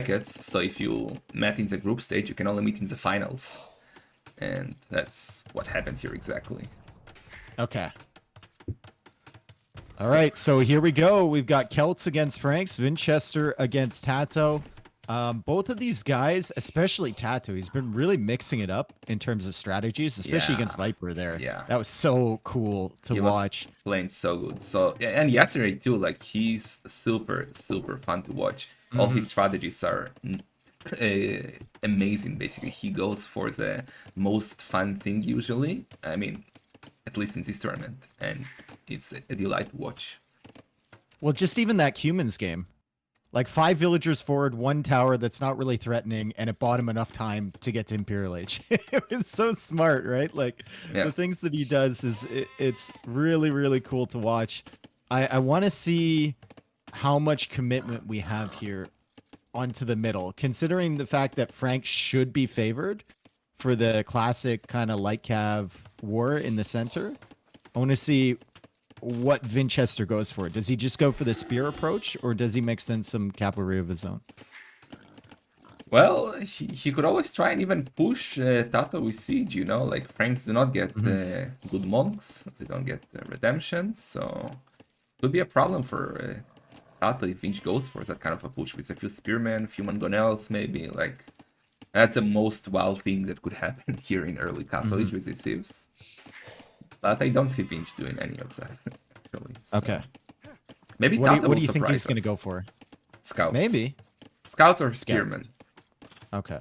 brackets, so if you met in the group stage, you can only meet in the finals. And that's what happened here exactly. Okay. All right, so here we go. We've got Celts against Franks, Winchester against Tato. Both of these guys, especially Tato, he's been really mixing it up in terms of strategies, especially against Viper there. Yeah. That was so cool to watch. Playing so good. So, and yesterday too, like he's super, super fun to watch. All his strategies are amazing, basically. He goes for the most fun thing usually. I mean, at least in this tournament. And it's a delight to watch. Well, just even that humans game. Like 5 villagers forward, 1 tower that's not really threatening, and it bought him enough time to get to Imperial Age. It was so smart, right? Like the things that he does it's really, really cool to watch. I want to see how much commitment we have here onto the middle, considering the fact that Frank should be favored for the classic kind of light cav war in the center. I want to see what Winchester goes for. Does he just go for the spear approach, or does he mix in some cavalry of his own? Well, he could always try and even push Tato with siege, you know, like Franks do not get good monks, they don't get redemption, so it could be a problem for Tato if Vinch goes for that kind of a push with a few spearmen, a few mangonels maybe, like that's the most wild thing that could happen here in early Castle Age with Decisives. But I don't see Vinch doing any of that, actually. So. Okay. Maybe what Tato do you think he's going to go for? Scouts. Maybe. Scouts or spearmen. Okay.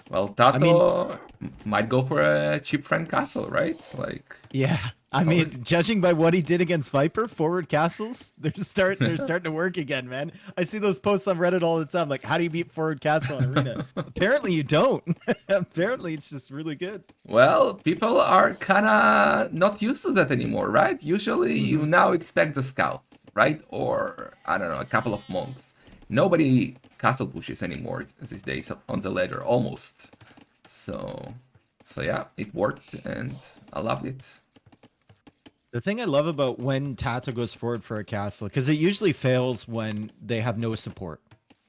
Well, Tato might go for a cheap friend castle, right? Like. Yeah. I mean, judging by what he did against Viper, forward castles, they're starting to work again, man. I see those posts on Reddit all the time. Like, how do you beat forward castle on Arena? Apparently you don't. Apparently it's just really good. Well, people are kind of not used to that anymore, right? Usually you now expect the scout, right? Or, I don't know, a couple of monks. Nobody castle pushes anymore these days on the ladder, almost. So yeah, it worked and I loved it. The thing I love about when Tato goes forward for a castle, because it usually fails when they have no support,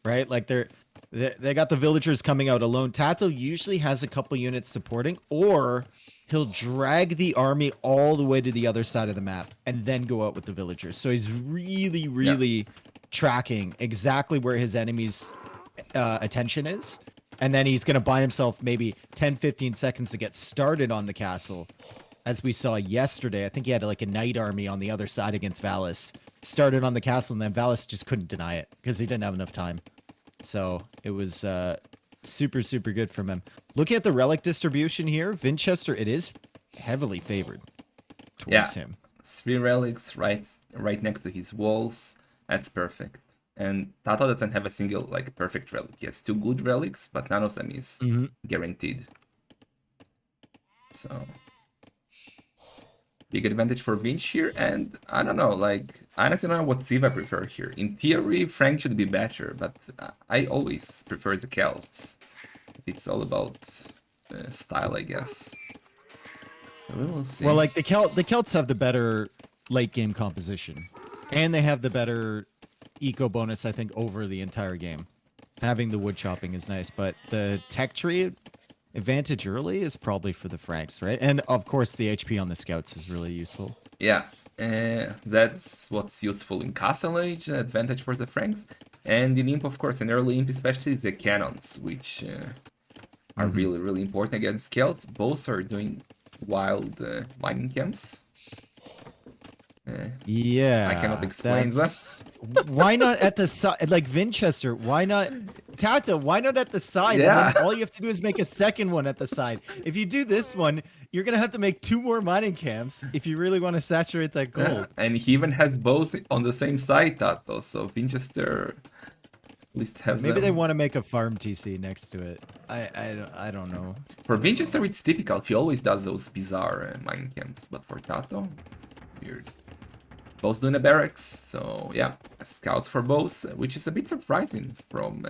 right? Like they got the villagers coming out alone. Tato usually has a couple units supporting, or he'll drag the army all the way to the other side of the map and then go out with the villagers. So he's really, really tracking exactly where his enemy's attention is. And then he's going to buy himself maybe 10, 15 seconds to get started on the castle. As we saw yesterday, I think he had like a knight army on the other side against Valis. Started on the castle, and then Valis just couldn't deny it because he didn't have enough time. So it was super, super good from him. Looking at the relic distribution here, Winchester, it is heavily favored towards him. 3 relics right next to his walls. That's perfect. And Tato doesn't have a single like perfect relic. He has 2 good relics, but none of them is guaranteed. So big advantage for Vinch here, and I don't know, like, I honestly don't know what Civ I prefer here. In theory, Frank should be better, but I always prefer the Celts. It's all about style, I guess. So we will see. Well, like the Celts have the better late game composition, and they have the better eco bonus, I think, over the entire game. Having the wood chopping is nice, but the tech tree advantage early is probably for the Franks, right? And of course, the HP on the scouts is really useful. Yeah, that's what's useful in Castle Age, advantage for the Franks. And in Imp, of course, and early Imp especially, is the cannons, which are really, really important against Celts. Both are doing wild mining camps. Yeah, I cannot explain them. Why not at the side? Like Winchester, why not? Tato, why not at the side? Yeah. And then all you have to do is make a second one at the side. If you do this one, you're going to have to make 2 more mining camps if you really want to saturate that gold. Yeah. And he even has both on the same side, Tato, so Winchester at least has Maybe them. they want to make a farm TC next to it. I don't know. For Winchester, it's typical. He always does those bizarre mining camps, but for Tato, weird. Both doing a barracks, so yeah, scouts for both, which is a bit surprising from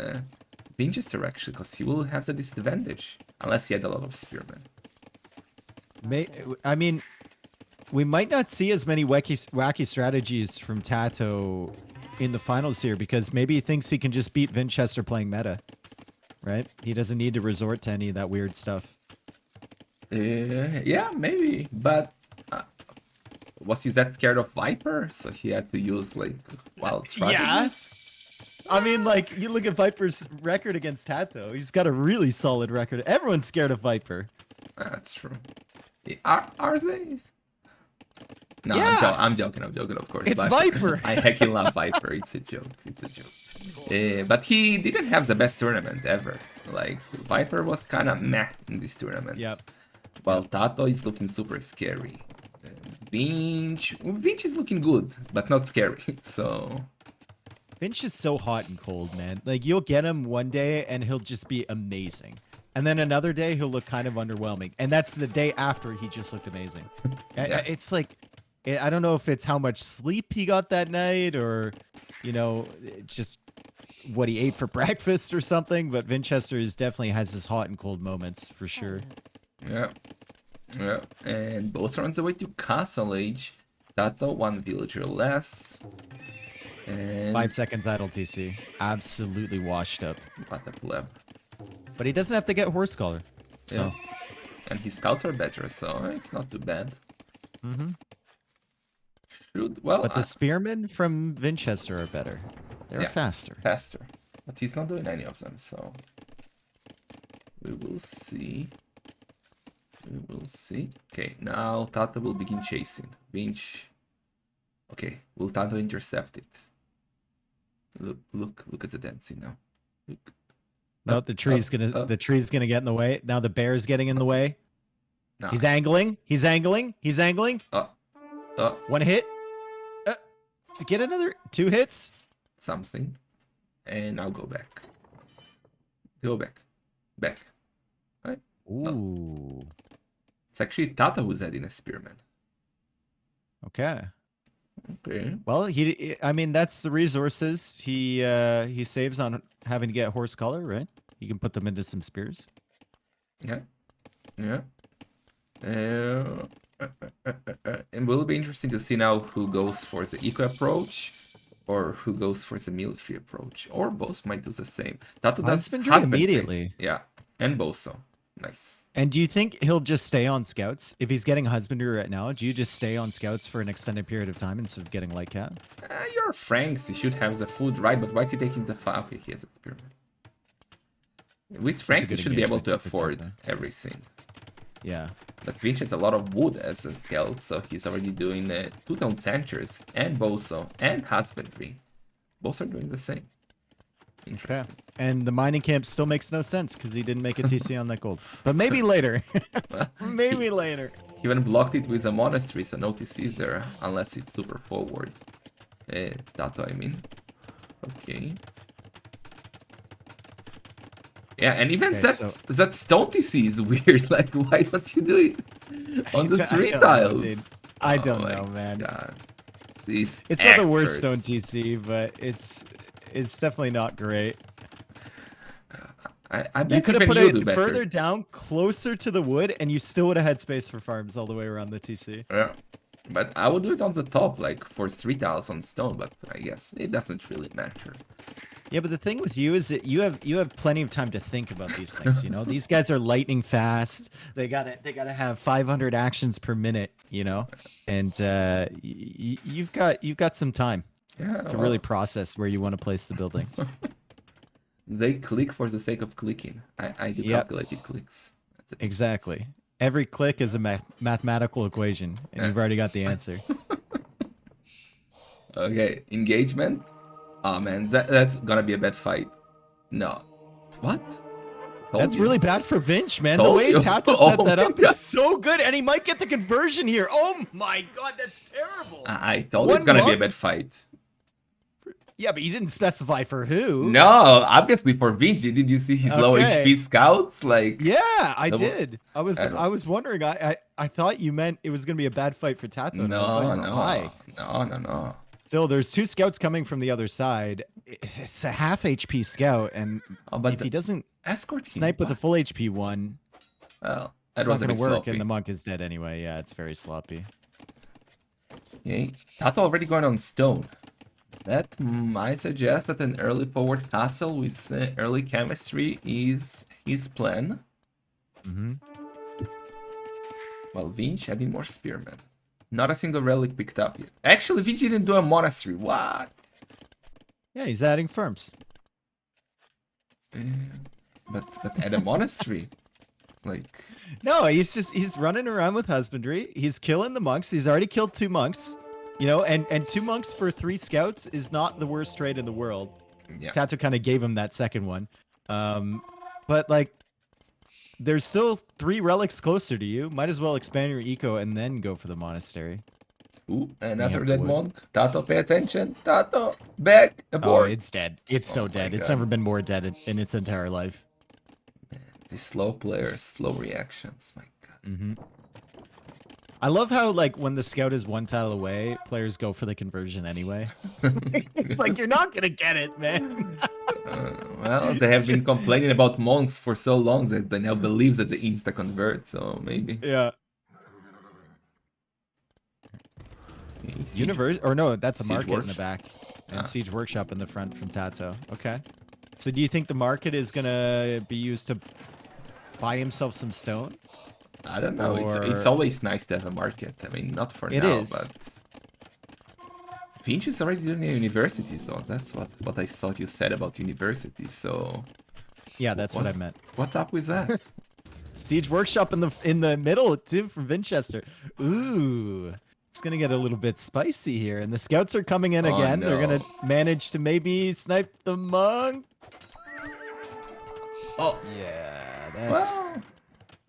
Winchester actually, because he will have the disadvantage, unless he has a lot of spearmen. I mean, we might not see as many wacky strategies from Tato in the finals here because maybe he thinks he can just beat Vinchester playing meta, right? He doesn't need to resort to any of that weird stuff. Yeah, maybe, but was he that scared of Viper? So he had to use like wild strategies? I mean, like, you look at Viper's record against Tato. He's got a really solid record. Everyone's scared of Viper. That's true. Are they? No, Yeah. I'm joking, of course. It's Viper. I heckin' love Viper. It's a joke. It's a joke. But he didn't have the best tournament ever. Like, Viper was kind of meh in this tournament. Yep. While Tato is looking super scary. Vinch is looking good, but not scary. So Vinch is so hot and cold, man. Like, you'll get him one day and he'll just be amazing. And then another day he'll look kind of underwhelming. And that's the day after he just looked amazing. Yeah. It's like, I don't know if it's how much sleep he got that night or, you know, just what he ate for breakfast or something. But Vinchester definitely has his hot and cold moments for sure. Yeah. Yeah. And both are on the way to Castle Age. Tato, 1 villager less. And 5 seconds idle TC. Absolutely washed up. what a pleb. But he doesn't have to get horse collar. So. Yeah. And his scouts are better, so it's not too bad. Mm-hmm. Well, But the spearmen from Vinchester are better. They're faster. Faster. But he's not doing any of them, so we will see. We will see. Okay, now Tato will begin chasing. Vinch. Okay, will Tato intercept it? Look at the dancing now. Look. No, the tree's gonna get in the way. Now the bear's getting in the way. No. He's angling. He's angling. He's angling. One hit. Get another 2 hits. Something. And now go back. Go back. Back. Right? Ooh. It's actually Tato who's adding a spearman. Okay. Okay. Well, I mean, that's the resources he saves on having to get horse color, right? You can put them into some spears. Yeah. Yeah. It will be interesting to see now who goes for the eco approach or who goes for the military approach. Or both might do the same. Tato does Husbandry husbandry immediately. Yeah. And Boso. Nice. And do you think he'll just stay on scouts? If he's getting husbandry right now, do you just stay on scouts for an extended period of time instead of getting light cat? You're Franks. He should have the food right, but why is he taking the fire? Okay, he has a spearman. With Franks, he should be able to afford everything. Yeah. But Vinch has a lot of wood as a health, so he's already doing 2-tone Sanctures and Boso and Husbandry. Both are doing the same. Interesting. Okay. And the mining camp still makes no sense because he didn't make a TC on that gold. But maybe later. Maybe later. He even blocked it with a monastery, so no TCs there, unless it's super forward. Tato, I mean. Okay. Yeah, and even that stone TC is weird. Like, why don't you do it on the 3 tiles? I don't know, man. God. It's not the worst stone TC, but it's definitely not great. I bet you could have put you it do better. further down, closer to the wood, and you still would have had space for farms all the way around the TC. Yeah, but I would do it on the top, like for 3 tiles on stone. But I guess it doesn't really matter. Yeah, but the thing with you is that you have plenty of time to think about these things. You know, these guys are lightning fast. They gotta have 500 actions per minute. You know, and you've got some time to really process where you want to place the buildings. They click for the sake of clicking. I do calculated clicks. That's it. Exactly. Every click is a mathematical equation, and you've already got the answer. Okay, engagement. Oh man, that's gonna be a bad fight. No. What? That's really bad for Vinch, man. The way Tato set that up is so good, and he might get the conversion here. Oh my god, that's terrible. I told you it's gonna be a bad fight. Yeah, but you didn't specify for who. No, obviously for Vinci. Did you see his low HP scouts? Like, yeah, I did. I was wondering. I thought you meant it was gonna be a bad fight for Tato. No. Still, there's 2 scouts coming from the other side. It's a half HP scout, and if he doesn't snipe with the full HP one, well, it's not gonna work. And the monk is dead anyway. Yeah, it's very sloppy. Okay, Tato already going on stone. That might suggest that an early forward castle with early chemistry is his plan. Mm-hmm. Well, Vinci adding more spearmen. Not a single relic picked up yet. Actually, Vinci didn't do a monastery. What? Yeah, he's adding firms. But at a monastery, like No, he's running around with husbandry. He's killing the monks. He's already killed 2 monks. You know, and 2 monks for 3 scouts is not the worst trade in the world. yeah. Tato kind of gave him that second one. But like, there's still 3 relics closer to you. Might as well expand your eco and then go for the monastery. Ooh, another Yeah, dead wood. monk. Tato, pay attention. Tato, back, Oh, abort. it's dead. It's so Oh my dead. It's God. never been more dead in its entire life. These slow players, slow reactions. My God. Mm-hmm. I love how, like, when the scout is 1 tile away, players go for the conversion anyway. Like, you're not gonna get it, man. Well, they have been complaining about monks for so long that they now believe that they insta convert. So maybe. Yeah. Universe, or no, that's a Siege market in the Works. back, and Ah. Siege Workshop in the front from Tato. Okay. So do you think the market is gonna be used to buy himself some stone? I don't know. It's Or- always nice to have a market. I mean, not for It now, is. but Finch is already doing a university, so that's what I thought you said about university. So Yeah, that's what I meant. what's up with that? Siege Workshop in the middle too from Winchester. Ooh. It's gonna get a little bit spicy here, and the scouts are coming in Oh, again. They're gonna no. manage to maybe snipe the monk. Oh, Yeah, that's well,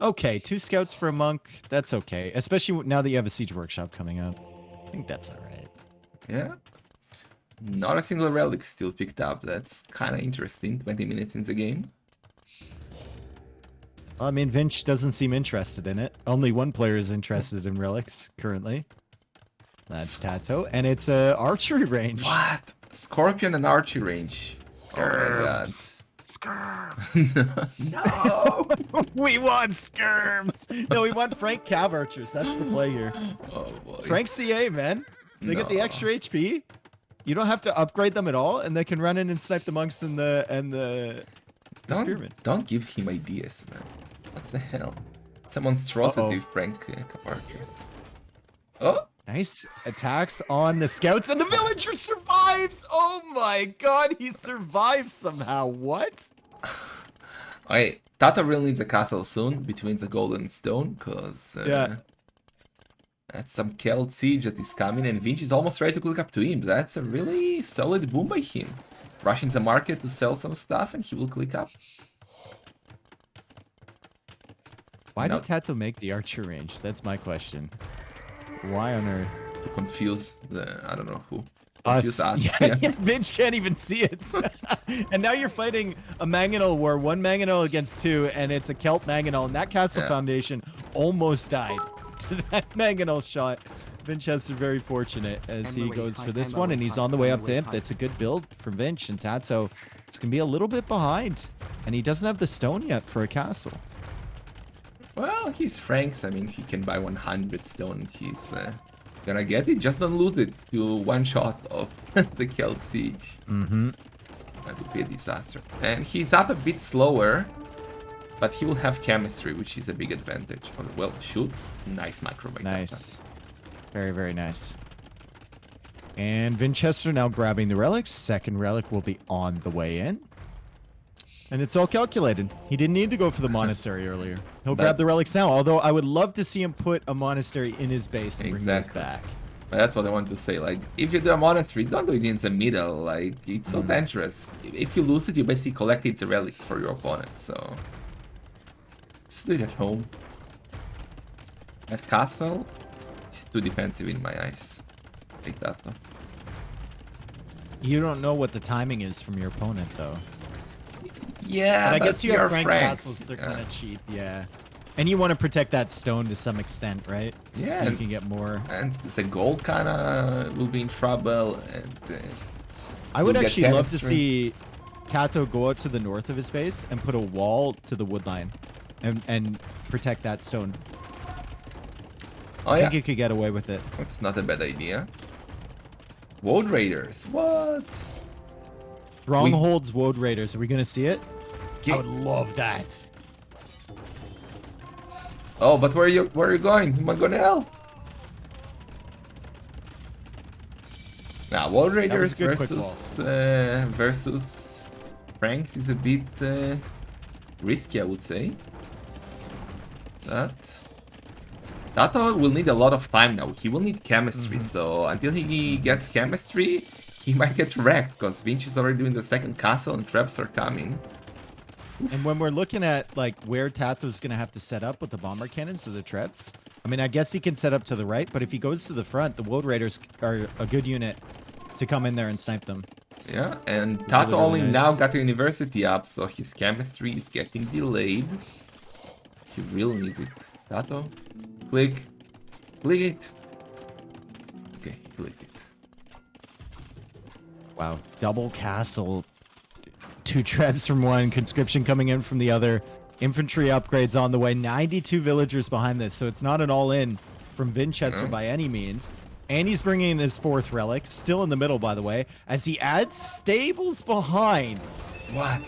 okay. 2 scouts for a monk. That's okay, especially now that you have a Siege Workshop coming up. I think that's all right. yeah. Not a single relic still picked up. That's kind of interesting. 20 minutes in the game. I mean, Vinch doesn't seem interested in it. Only 1 player is interested in relics currently. That's Tato, and it's a archery range. What? Scorpion and archery range. Oh my God. Skirms. No. We want skirms. No, we want Frank Cav archers. That's the play here. Oh boy. Frank CA, man. They get the No. extra HP. You don't have to upgrade them at all, and they can run in and snipe the monks and the spearmen. Don't give him ideas, man. What the hell? It's a monstrosity, Frank Archers. Oh! Nice attacks on the scouts, and the villager survives! Oh my god, he survives somehow. What? Okay, Tato really needs a castle soon between the gold and stone, because Yeah. that's some Celt siege that is coming, and Vinci is almost ready to click up to him. That's a really solid boom by him. Rushing the market to sell some stuff, and he will click up. Why No. did Tato make the archer range? That's my question. Why on earth? To confuse I don't know who. Us. Confuse us. Yeah, yeah, Vinch can't even see it. And now you're fighting a Mangonel war, 1 Mangonel against 2, and it's a Celt Mangonel, and that castle Yeah. foundation almost died to that Mangonel shot. Vinchester very fortunate as he goes for this one, and he's on the way up to Imp. That's a good build from Vinch, and Tato is going to be a little bit behind, and he doesn't have the stone yet for a castle. Well, he's Frank's. I mean, he can buy 100 stone. He's gonna get it. Just don't lose it to 1 shot of the Celt siege. Mm-hmm. That would be a disaster. And he's up a bit slower, but he will have chemistry, which is a big advantage. Oh, well, shoot. Nice micro by Tato. Nice. Very, very nice. And Winchester now grabbing the relics. Second relic will be on the way in. And it's all calculated. He didn't need to go for the monastery earlier. He'll grab the relics now, although I would love to see him put a monastery in his base and bring those Exactly. back. That's what I wanted to say. Like, if you do a monastery, don't do it in the middle. Like, it's so dangerous. If you lose it, you basically collected the relics for your opponent. So, just do it at home. That castle is too defensive in my eyes. Like that, though. You don't know what the timing is from your opponent, though. Yeah, But I but guess you you're have Frank Franks. castles. They're Yeah. kind of cheap, yeah. And you want to protect that stone to some extent, right? Yeah, So you and- can get more. And the gold kind of will be in trouble. And I would We'll get actually love to chemistry. see Tato go out to the north of his base and put a wall to the wood line and protect that stone. oh I yeah, think you could get away with it. that's not a bad idea. Woad Raiders, what? Strongholds Woad Raiders. Are we gonna see it? Okay. I would love that. Oh, but where are you going, Magonel? Now, Woad Raiders good quick versus Franks is a bit risky, I would say. That Tato will need a lot of time now. He will need chemistry, so until he gets chemistry, he might get wrecked, because Vinci is already doing the second castle and traps are coming. And when we're looking at like where Tato's gonna have to set up with the bomber cannons or the traps, I mean, I guess he can set up to the right, but if he goes to the front, the Woad Raiders are a good unit to come in there and snipe them. Yeah, and Tato really only nice. now got the university up, so his chemistry is getting delayed. He really needs it. Tato, click it. Okay, he clicked it. Wow, double castle. 2 traps from one, conscription coming in from the other. Infantry upgrades on the way. 92 villagers behind this, so it's not an all-in from Winchester by any means. And he's bringing in his 4th relic, still in the middle, by the way, as he adds stables behind. What?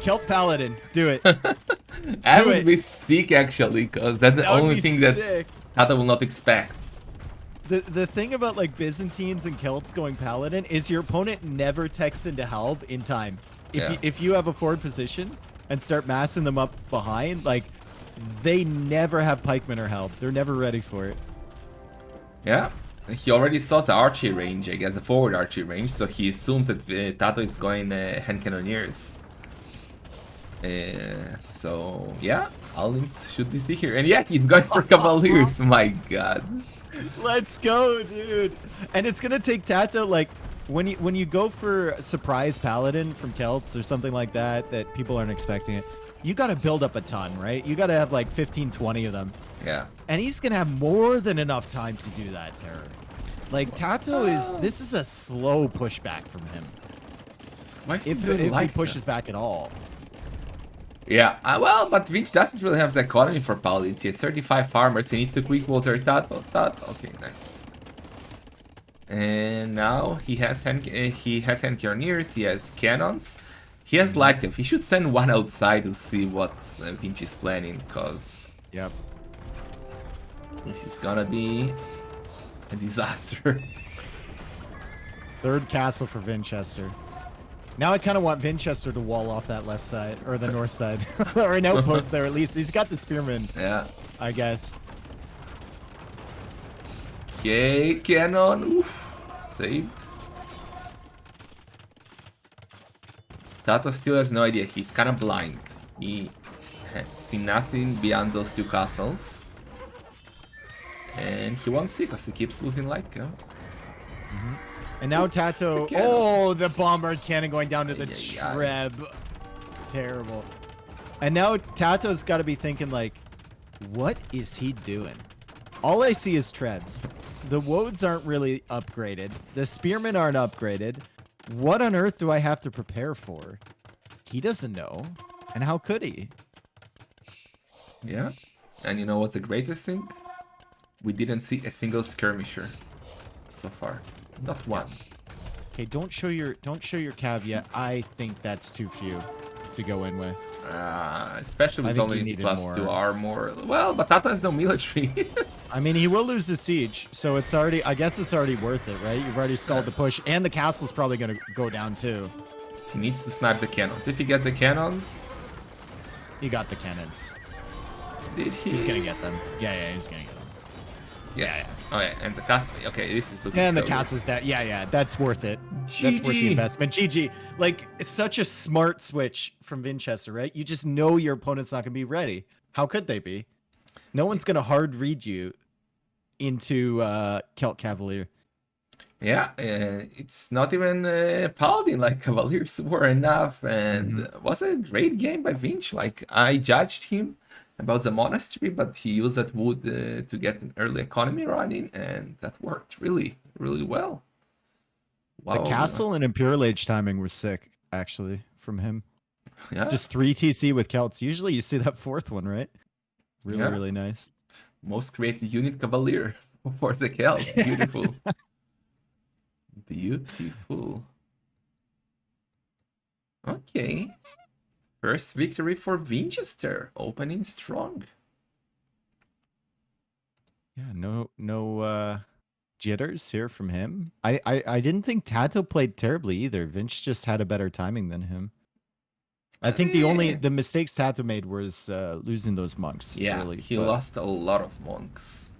Celt Paladin, do it. I would be sick, actually, because that's the That would only be thing sick. that Tato will not expect. The thing about like Byzantines and Celts going Paladin is your opponent never texts into help in time. If you have a forward position and start massing them up behind, like they never have pikemen or help. They're never ready for it. Yeah, he already saw the archery range, I guess, the forward archery range, so he assumes that Tato is going hand cannoneers. So yeah, Alins should be see here, and yeah, he's going for cavaliers. My God. Let's go, dude. And it's gonna take Tato like when you go for surprise paladin from Celts or something like that people aren't expecting it. You got to build up a ton, right? You got to have like 15, 20 of them. Yeah. And he's gonna have more than enough time to do that, Terror. Like Tato this is a slow pushback from him. If he pushes back at all. Yeah, well, but Vinci doesn't really have the economy for paladins. He has 35 farmers. He needs to quick water Tato. Okay, nice. And now he has hand cannoneers. He has cannons. He has light cav. He should send one outside to see what Vinci's planning, cause this is gonna be a disaster. 3rd castle for Winchester. Now I kind of want Winchester to wall off that left side, or the north side. Or an outpost there at least. He's got the spearmen. Yeah. I guess. Okay, cannon. Oof. Saved. Tato still has no idea. He's kind of blind. He has seen nothing beyond those 2 castles. And he won't see because he keeps losing light cav. And now Tato. Oh, the bombard cannon going down to the treb. Terrible. And now Tato's got to be thinking like, what is he doing? All I see is trebs. The woads aren't really upgraded. The spearmen aren't upgraded. What on earth do I have to prepare for? He doesn't know. And how could he? Yeah. And you know what's the greatest thing? We didn't see a single skirmisher so far. Not one. Okay, don't show your caveat. I think that's too few to go in with. Especially with only +2 armor. Well, but Tato has no military. I mean, he will lose the siege, so it's already. I guess it's already worth it, right? You've already stalled the push, and the castle's probably gonna go down too. He needs to snipe the cannons. If he gets the cannons, he got the cannons. Did he? He's gonna get them. Yeah, he's gonna get them. Yeah. Oh yeah, and the castle. Okay, this is looking. And so the castle's down. Yeah, that's worth it. GG. That's worth the investment. GG. Like it's such a smart switch from Winchester, right? You just know your opponent's not gonna be ready. How could they be? No one's gonna hard read you into Celt Cavalier. Yeah, it's not even Paladin. Like Cavaliers were enough, and was a great game by Vinch. Like I judged him about the monastery, but he used that wood to get an early economy running, and that worked really, really well. Wow. The castle and Imperial Age timing was sick, actually, from him. Yeah. It's just 3 TC with Celts. Usually you see that 4th one, right? Really nice. Most creative unit Cavalier for the Celts. Beautiful. Beautiful. Okay. First victory for Winchester, opening strong. Yeah, no jitters here from him. I didn't think Tato played terribly either. Vince just had a better timing than him. I think the mistakes Tato made was losing those monks. Yeah, really, he but lost a lot of monks.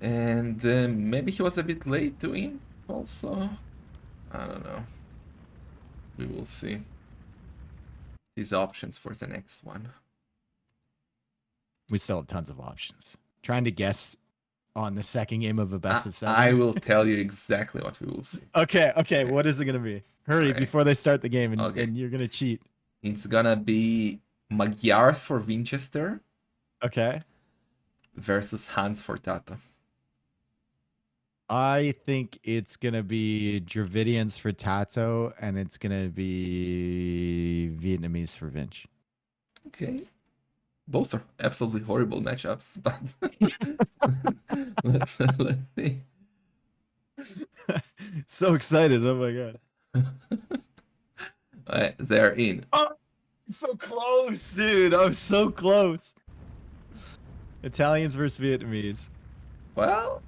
And maybe he was a bit late to win also. I don't know. We will see. These options for the next one. we still have tons of options. Trying to guess on the second game of a best of 7. I will tell you exactly what we will see. Okay. What is it gonna be? Hurry Okay. before they start the game, and, Okay. and you're gonna cheat. It's gonna be Magyars for Winchester Okay. versus Hans for Tato. I think it's gonna be Dravidians for Tato, and it's gonna be Vietnamese for Vinch. Okay. Both are absolutely horrible matchups, but let's see. So excited! Oh my god! They're in. Oh, so close, dude! I'm so close. Italians versus Vietnamese. Well,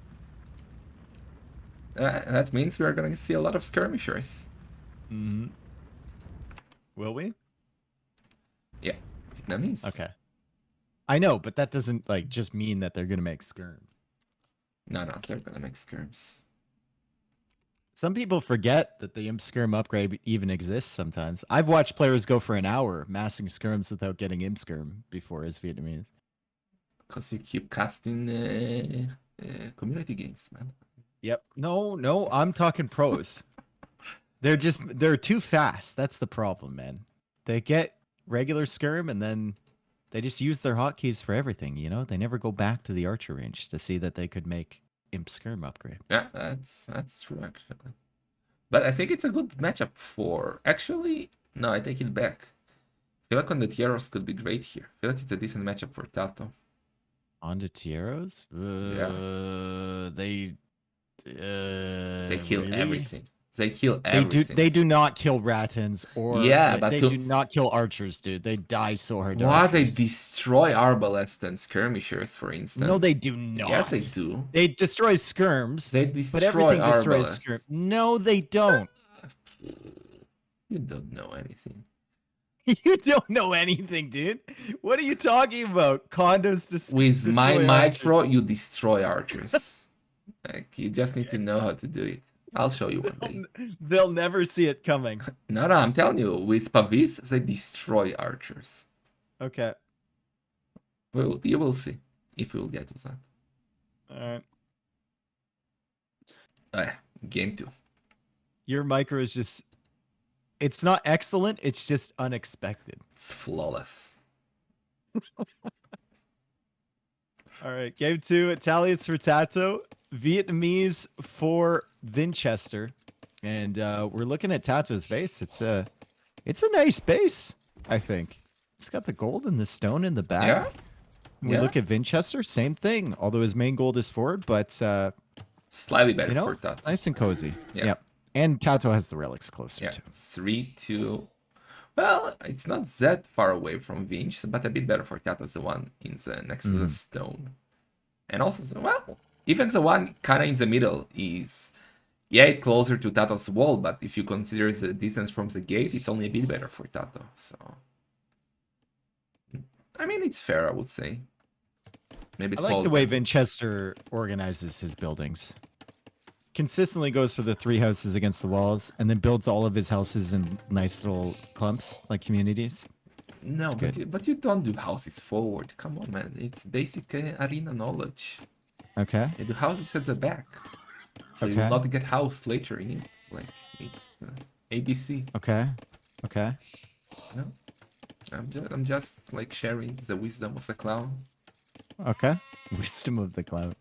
that means we are gonna see a lot of skirmishers. Mm-hmm. Will we? Yeah, Vietnamese. Okay. I know, but that doesn't like just mean that they're gonna make skirm. No, they're gonna make skirms. Some people forget that the imp skirm upgrade even exists sometimes. I've watched players go for an hour massing skirms without getting imp skirm before as Vietnamese. Because you keep casting community games, man. Yep. No, I'm talking pros. They're too fast. That's the problem, man. They get regular skirm and then they just use their hotkeys for everything, you know? They never go back to the archer range to see that they could make imp skirm upgrade. Yeah, that's true actually. But I think it's a good matchup for actually no, I take it back. I feel like on the Tieros could be great here. I feel like it's a decent matchup for Tato. On to Tieros? They kill really? everything. They kill everything. They do not kill Ratans or but they do not kill archers, dude. They die so hard. What? They destroy arbalests and skirmishers, for instance. No, they do not. Yes, they do. They destroy skirms. They destroy but everything arbalests. destroys skirm. No, they don't. You don't know anything. You don't know anything, dude. What are you talking about? Condos with my micro, you destroy archers. Like you just need to know how to do it. I'll show you one day. They'll never see it coming. No, I'm telling you, with Pavis, they destroy archers. Okay. Well, you will see if we will get to that. All right. Game 2. Your micro is just... It's not excellent, it's just unexpected. It's flawless. All right, game 2, Italians for Tato, Vietnamese for Winchester. And we're looking at Tato's base. It's a nice base, I think. It's got the gold and the stone in the back. Yeah. We look at Winchester, same thing. Although his main gold is forward, but slightly better for Tato. Nice and cozy. Yeah. Yep. And Tato has the relics closer too. 3-2. Well, it's not that far away from Vinch, but a bit better for Tato, the one in the next to the stone. And also, well, even the one kind of in the middle is, it's closer to Tato's wall, but if you consider the distance from the gate, it's only a bit better for Tato. So, I mean, it's fair, I would say. Maybe I like the way Winchester organizes his buildings. Consistently goes for the 3 houses against the walls, and then builds all of his houses in nice little clumps, like communities. No, but you don't do houses forward. Come on, man. It's basic arena knowledge. Okay. You do houses at the back. So you will not get house later in it. Like, it's ABC. Okay. No? I'm just like sharing the wisdom of the clown. Okay. Wisdom of the clown.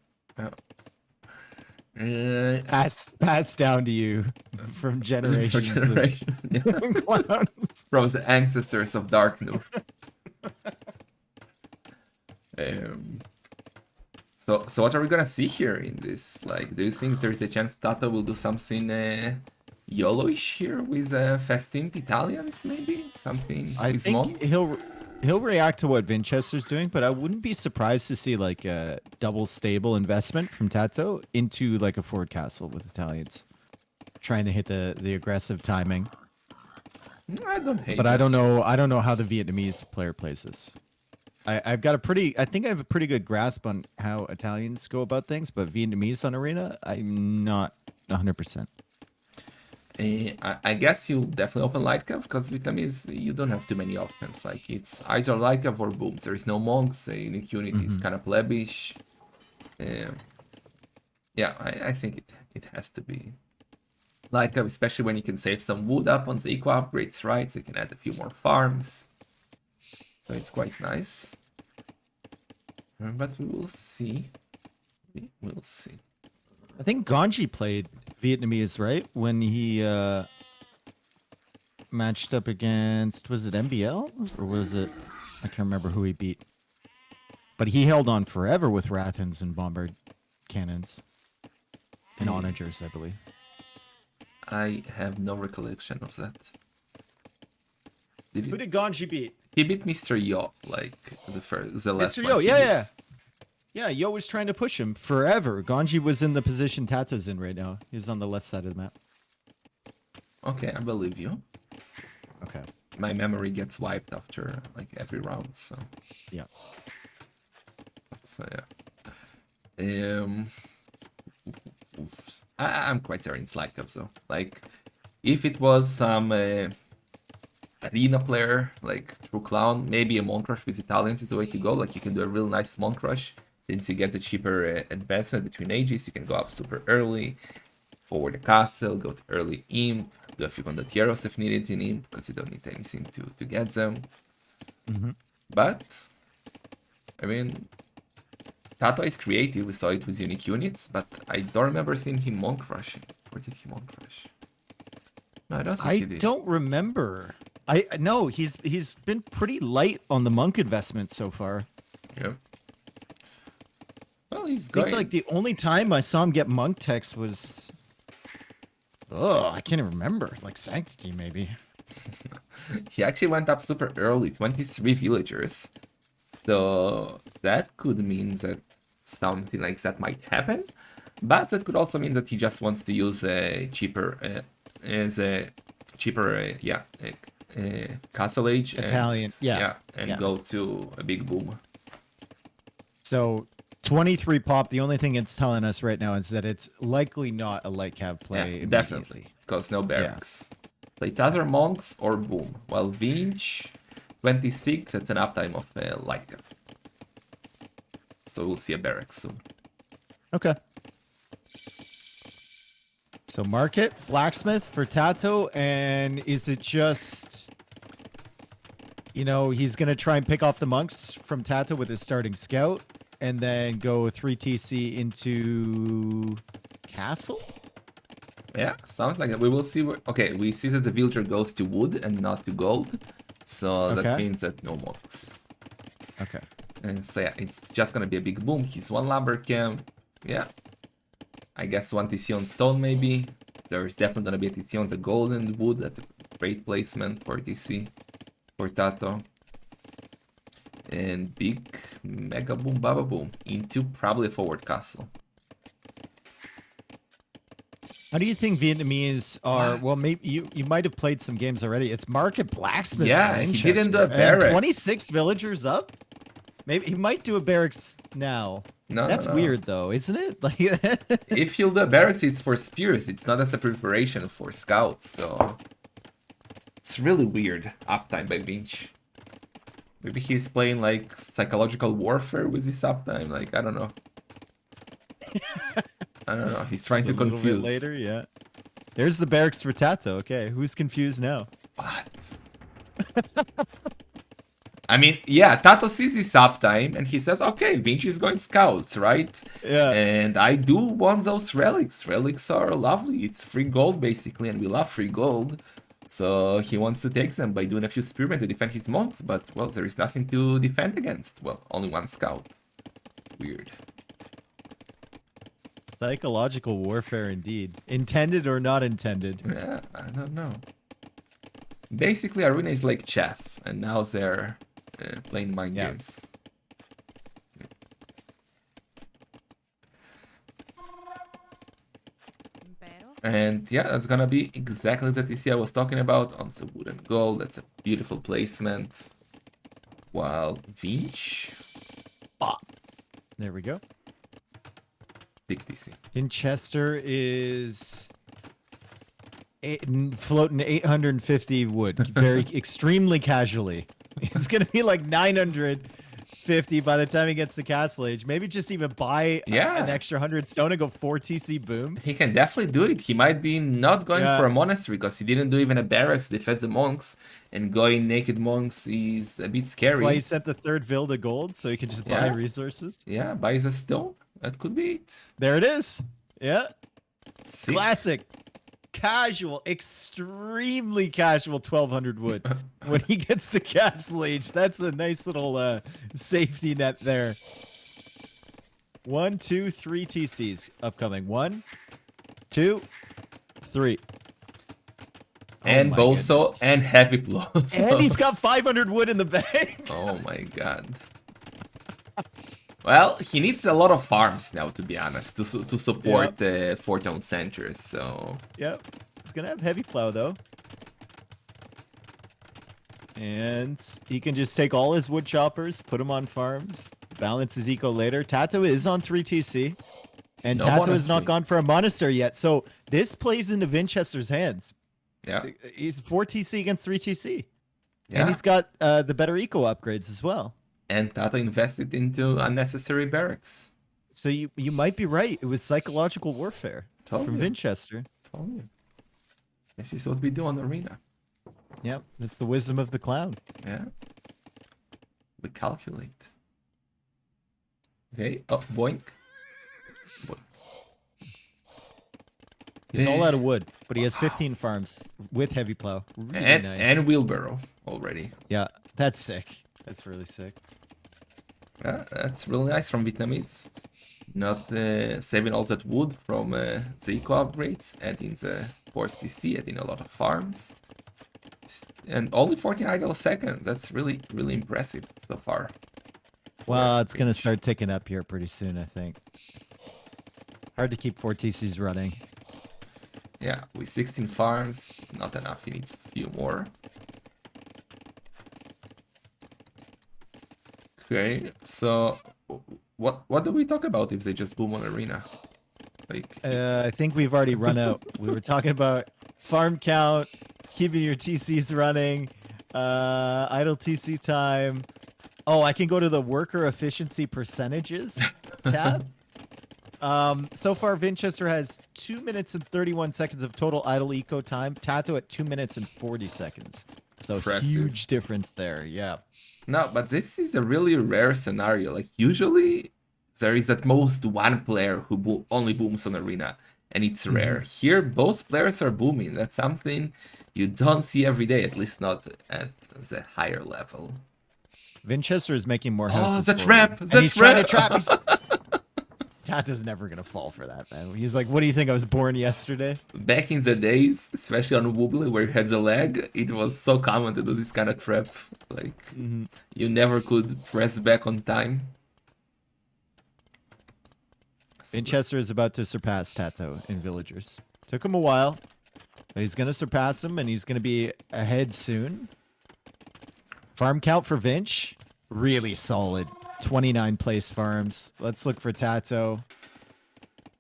Passed down to you from generations of clowns. From the ancestors of Dark Noob. So what are we gonna see here in this? Like, do you think there is a chance Tato will do something YOLO-ish here with Festimp Italians, maybe? Something I with think monks? he'll react to what Vinchester's doing, but I wouldn't be surprised to see like a double stable investment from Tato into like a forward castle with Italians, trying to hit the aggressive timing. I don't hate But I that. don't know. I don't know how the Vietnamese player plays this. I've got a pretty. I think I have a pretty good grasp on how Italians go about things, but Vietnamese on arena, I'm not 100%. I guess you'll definitely open Lightcav, because Vietnamese, you don't have too many options. Like, it's either Lightcav or Booms. There is no monks, unique unity is kind of plebbish. Yeah, I think it has to be Lightcav, especially when you can save some wood up on the eco upgrades, right? So you can add a few more farms. So it's quite nice. But we will see. We will see. I think Ganji played Vietnamese, right? When he matched up against, was it MBL or was it? I can't remember who he beat. But he held on forever with Rathans and Bombard cannons and onagers, I believe. I have no recollection of that. Who did Ganji beat? He beat Mr. Yo, like the last Mr. one Yo, he yeah, beat. yeah. Yeah, Yo was trying to push him forever. Ganji was in the position Tato's in right now. He's on the left side of the map. Okay, I believe you. Okay. My memory gets wiped after like every round, so Yeah. yeah. I'm quite certain it's like though. Like, if it was some arena player, like True Clown, maybe a Monk Rush with Italians is the way to go. Like, you can do a real nice Monk Rush. Since you get the cheaper advancement between ages, you can go up super early, forward the castle, go to early Imp, do a few Condotieros if needed in Imp, because you don't need anything to get them. But, I mean, Tato is creative, we saw it with unique units, but I don't remember seeing him Monk Rushing. Or did he Monk Rush? No, I don't think he did. Don't remember. No, he's been pretty light on the monk investment so far. Yep. Well, he's I think going. like the only time I saw him get monk text was, oh, I can't even remember. Like Sanctity maybe. He actually went up super early, 23 villagers. So that could mean that something like that might happen. But that could also mean that he just wants to use a cheaper, Castle Age. Italian, And go to a big boom. So 23 pop. The only thing it's telling us right now is that it's likely not a light cav play. Yeah, definitely. Because no barracks. Play Tather Monks or boom. While Vinch, 26, it's an uptime of light cav. So we'll see a barracks soon. Okay. So market, blacksmith for Tato, and is it just, you know, he's going to try and pick off the monks from Tato with his starting scout and then go 3 TC into castle? Yeah, sounds like it. We will see. Okay, we see that the villager goes to wood and not to gold. So that means that no monks. Okay. And so yeah, it's just gonna be a big boom. He's one lumber camp. Yeah. I guess one TC on stone maybe. There is definitely gonna be a TC on the gold and wood. That's a great placement for TC. For Tato. And big mega boom baba boom into probably a forward castle. How do you think Vietnamese are? Well, maybe you might have played some games already. It's market blacksmith. Yeah, he didn't do a barracks. 26 villagers up. Maybe he might do a barracks now. No, that's no. weird though, isn't it? Like, if he'll do a barracks, it's for spears. It's not as a preparation for scouts. So it's really weird uptime by Vinch. Maybe he's playing like psychological warfare with this uptime. Like, I don't know. I don't know. He's trying to confuse. A little bit later, yeah. There's the barracks for Tato. Okay, who's confused now? What? I mean, yeah, Tato sees this uptime and he says, okay, Vinci is going scouts, right? Yeah. And I do want those relics. Relics are lovely. It's free gold, basically, and we love free gold. So he wants to take them by doing a few spearmen to defend his monks, but, well, there is nothing to defend against. Well, only one scout. Weird. Psychological warfare indeed. Intended or not intended. Yeah, I don't know. Basically, Arena is like chess, and now they're playing mind Yeah. games. And yeah, that's gonna be exactly the TC I was talking about on the wooden goal. That's a beautiful placement. While Vinch... There we go. Big TC. Winchester is floating 850 wood, very extremely casually. It's gonna be like 950 by the time he gets to Castle Age. Maybe just even buy an extra 100 stone and go 4 TC boom. He can definitely do it. He might be not going for a monastery because he didn't do even a barracks to defend the monks, and going naked monks is a bit scary. That's why he sent the third Vil to gold so he could just buy resources. Yeah, buys a stone. That could be it. There it is. Yeah. Sick. Classic. Casual, extremely casual 1200 wood when he gets to Castle Age. That's a nice little safety net there. 1, 2, 3 TCs upcoming. 1, 2, 3. And Boso and heavy blows. And he's got 500 wood in the bank. Oh my god. Well, he needs a lot of farms now, to be honest, to support the 4-tone centers, so... Yep. He's going to have heavy plow, though. And he can just take all his wood choppers, put them on farms, balance his eco later. Tato is on 3 TC. And No Tato has not gone for a monastery yet, so this plays into Winchester's hands. Yeah. He's 4 TC against 3 TC. Yeah. And he's got the better eco upgrades as well. And Tato invested into unnecessary barracks. So you might be right. It was psychological warfare from Winchester. Told you. This is what we do on Arena. Yep, that's the wisdom of the clown. Yeah. We calculate. Okay. Oh, boink. Boink. He's all out of wood, but he has 15 farms with heavy plow. Really nice. And wheelbarrow already. Yeah, that's sick. That's really sick. Yeah, that's really nice from Vietnamese. Not saving all that wood from the eco upgrades, adding the force TC, adding a lot of farms. And only 14 idle seconds. That's really, really impressive so far. Well, it's going to start ticking up here pretty soon, I think. Hard to keep 4 TCs running. Yeah, with 16 farms, not enough. He needs a few more. Okay, so what do we talk about if they just boom on Arena? Like, I think we've already run out. We were talking about farm count, keeping your TCs running, idle TC time. Oh, I can go to the worker efficiency percentages tab. So far, Winchester has 2 minutes and 31 seconds of total idle eco time. Tato at 2 minutes and 40 seconds. So huge difference there. Yeah. No, but this is a really rare scenario. Like, usually there is at most one player who only booms on Arena, and it's rare. Here, both players are booming. That's something you don't see every day, at least not at the higher level. Winchester is making more houses. Oh, the trap! And he's trying to trap. Tato's never going to fall for that, man. He's like, what do you think? I was born yesterday? Back in the days, especially on Wobbly, where you had the lag, it was so common to do this kind of trap. Like, you never could press back on time. Winchester is about to surpass Tato in villagers. Took him a while, but he's going to surpass him, and he's going to be ahead soon. Farm count for Vinch, really solid. 29 place farms. Let's look for Tato.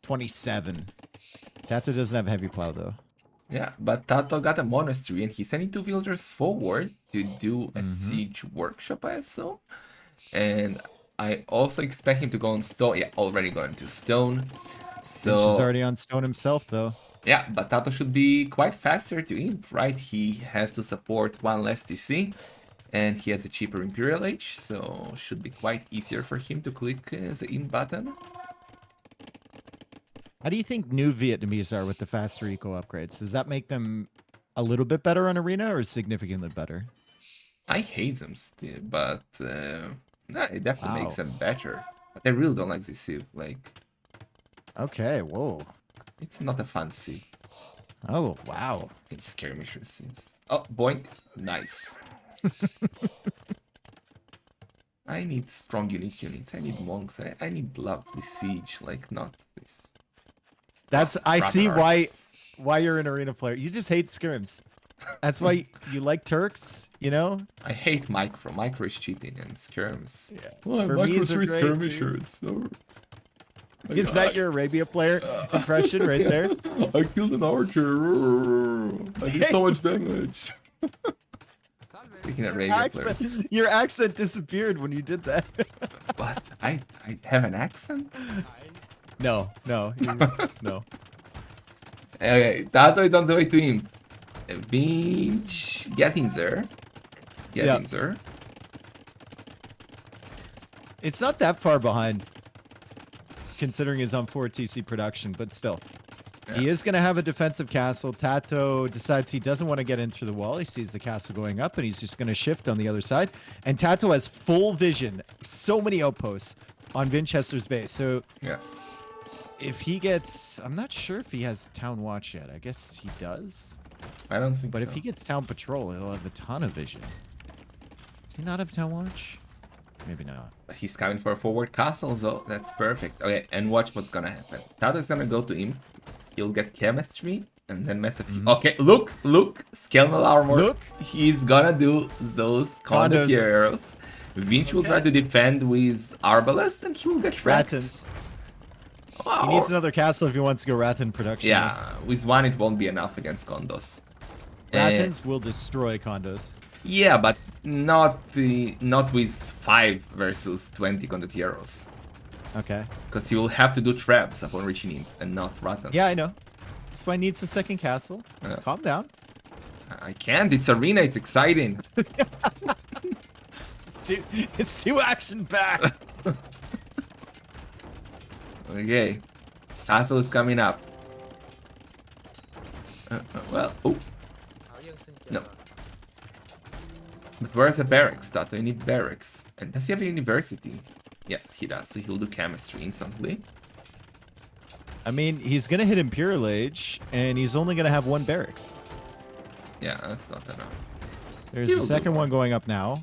27. Tato doesn't have heavy plow, though. Yeah, but Tato got a monastery, and he's sending 2 villagers forward to do a siege workshop, I assume. And I also expect him to go on stone. Yeah, already going to stone. So Vinch is already on stone himself, though. Yeah, but Tato should be quite faster to imp, right? He has to support 1 less TC. And he has a cheaper Imperial Age, so should be quite easier for him to click the imp button. How do you think new Vietnamese are with the faster eco upgrades? Does that make them a little bit better on Arena or significantly better? I hate them still, but no, it definitely makes them better. But I really don't like Decisive. Like, Okay, whoa. It's not a fancy. Oh, wow. It's skirmishes seems. Oh, boink. Nice. I need strong unique units. I need monks. I need lovely siege, like not this. That's I Rotten see arches. why you're an arena player. You just hate scrims. That's why you like Turks, you know? I hate micro. Micro is cheating and skirms. Yeah. Oh, For micro me's are three great, too. skirmishers. Oh, my Is God. that your Arabia player impression right there? I killed an archer. I did so much damage. Speaking of Arabia players. Your accent disappeared when you did that. But I have an accent? No. No. Okay, Tato is on the way to him. Vinch getting there. Yeah. There. It's not that far behind, considering he's on 4 TC production, but still. He is going to have a defensive castle. Tato decides he doesn't want to get in through the wall. He sees the castle going up, and he's just going to shift on the other side. And Tato has full vision. So many outposts on Vinchester's base. So Yeah. if he gets... I'm not sure if he has Town Watch yet. I guess he does. I don't think But so. if he gets Town Patrol, he'll have a ton of vision. Does he not have Town Watch? Maybe not. He's coming for a forward castle, so that's perfect. Okay, and watch what's gonna happen. Tato's gonna go to him. He'll get chemistry and then mess a few. Okay, look, Scalmal armor. Look. He's gonna do those condotieros. Vinch will try to defend with arbalest and he will get wrecked. Ratans. Wow. He needs another castle if he wants to go Rathan production. Yeah, with one it won't be enough against condos. Rattans will destroy condos. Yeah, but not with 5 versus 20 condotieros. Okay. Because he will have to do traps upon reaching him and not ratans. Yeah, I know. That's why he needs the second castle. Yeah. Calm down. I can't. It's arena. It's exciting. It's too action packed. Okay. Castle is coming up. Well, oh. No. But where's the barracks, Tato? You need barracks. And does he have a university? Yes, he does. So he'll do chemistry instantly. I mean, he's gonna hit Imperial Age, and he's only gonna have 1 barracks. Yeah, that's not enough. There's He'll a do second more. one going up now.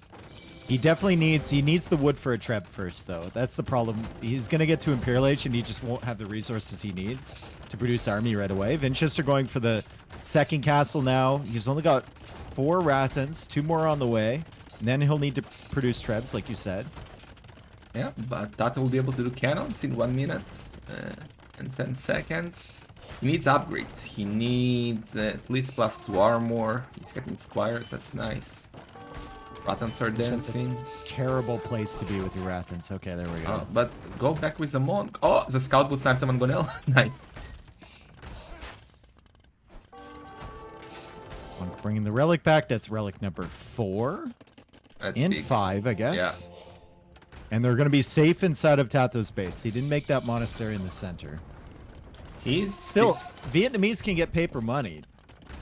He definitely needs the wood for a treb first, though. That's the problem. He's gonna get to Imperial Age, and he just won't have the resources he needs to produce army right away. Vinchester going for the second castle now. He's only got 4 Rathans, 2 more on the way, and then he'll need to produce trebs, like you said. Yeah, but Tato will be able to do cannons in 1 minute and 10 seconds. He needs upgrades. He needs at least +2 armor. He's getting squires. That's nice. Ratans are dancing. Terrible place to be with your Rathans. Okay, there we go. But go back with the monk. Oh, the scout will snipe someone Gonel. Nice. Monk bringing the relic back. That's relic number 4 That's and big. 5, I guess. Yeah. And they're going to be safe inside of Tato's base. He didn't make that monastery in the center. He's Still, Vietnamese can get paper money.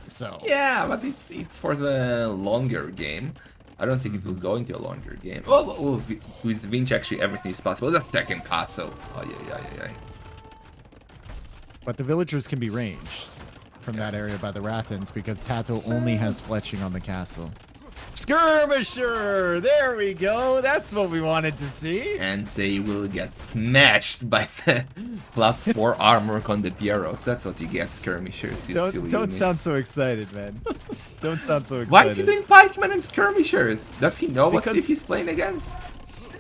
So Yeah, but it's for the longer game. I don't think it will go into a longer game. Oh, with Vinci actually everything is possible. The second castle. Oh yeah. But the villagers can be ranged from that area by the Rathans because Tato only has fletching on the castle. Skirmisher! There we go. That's what we wanted to see. And they will get smashed by the +4 armor condotieros. That's what you get, skirmishers. You silly Don't units. sound so excited, man. Don't sound so excited. Why is he doing pikemen and skirmishers? Does he know what Because- Sif he's playing against?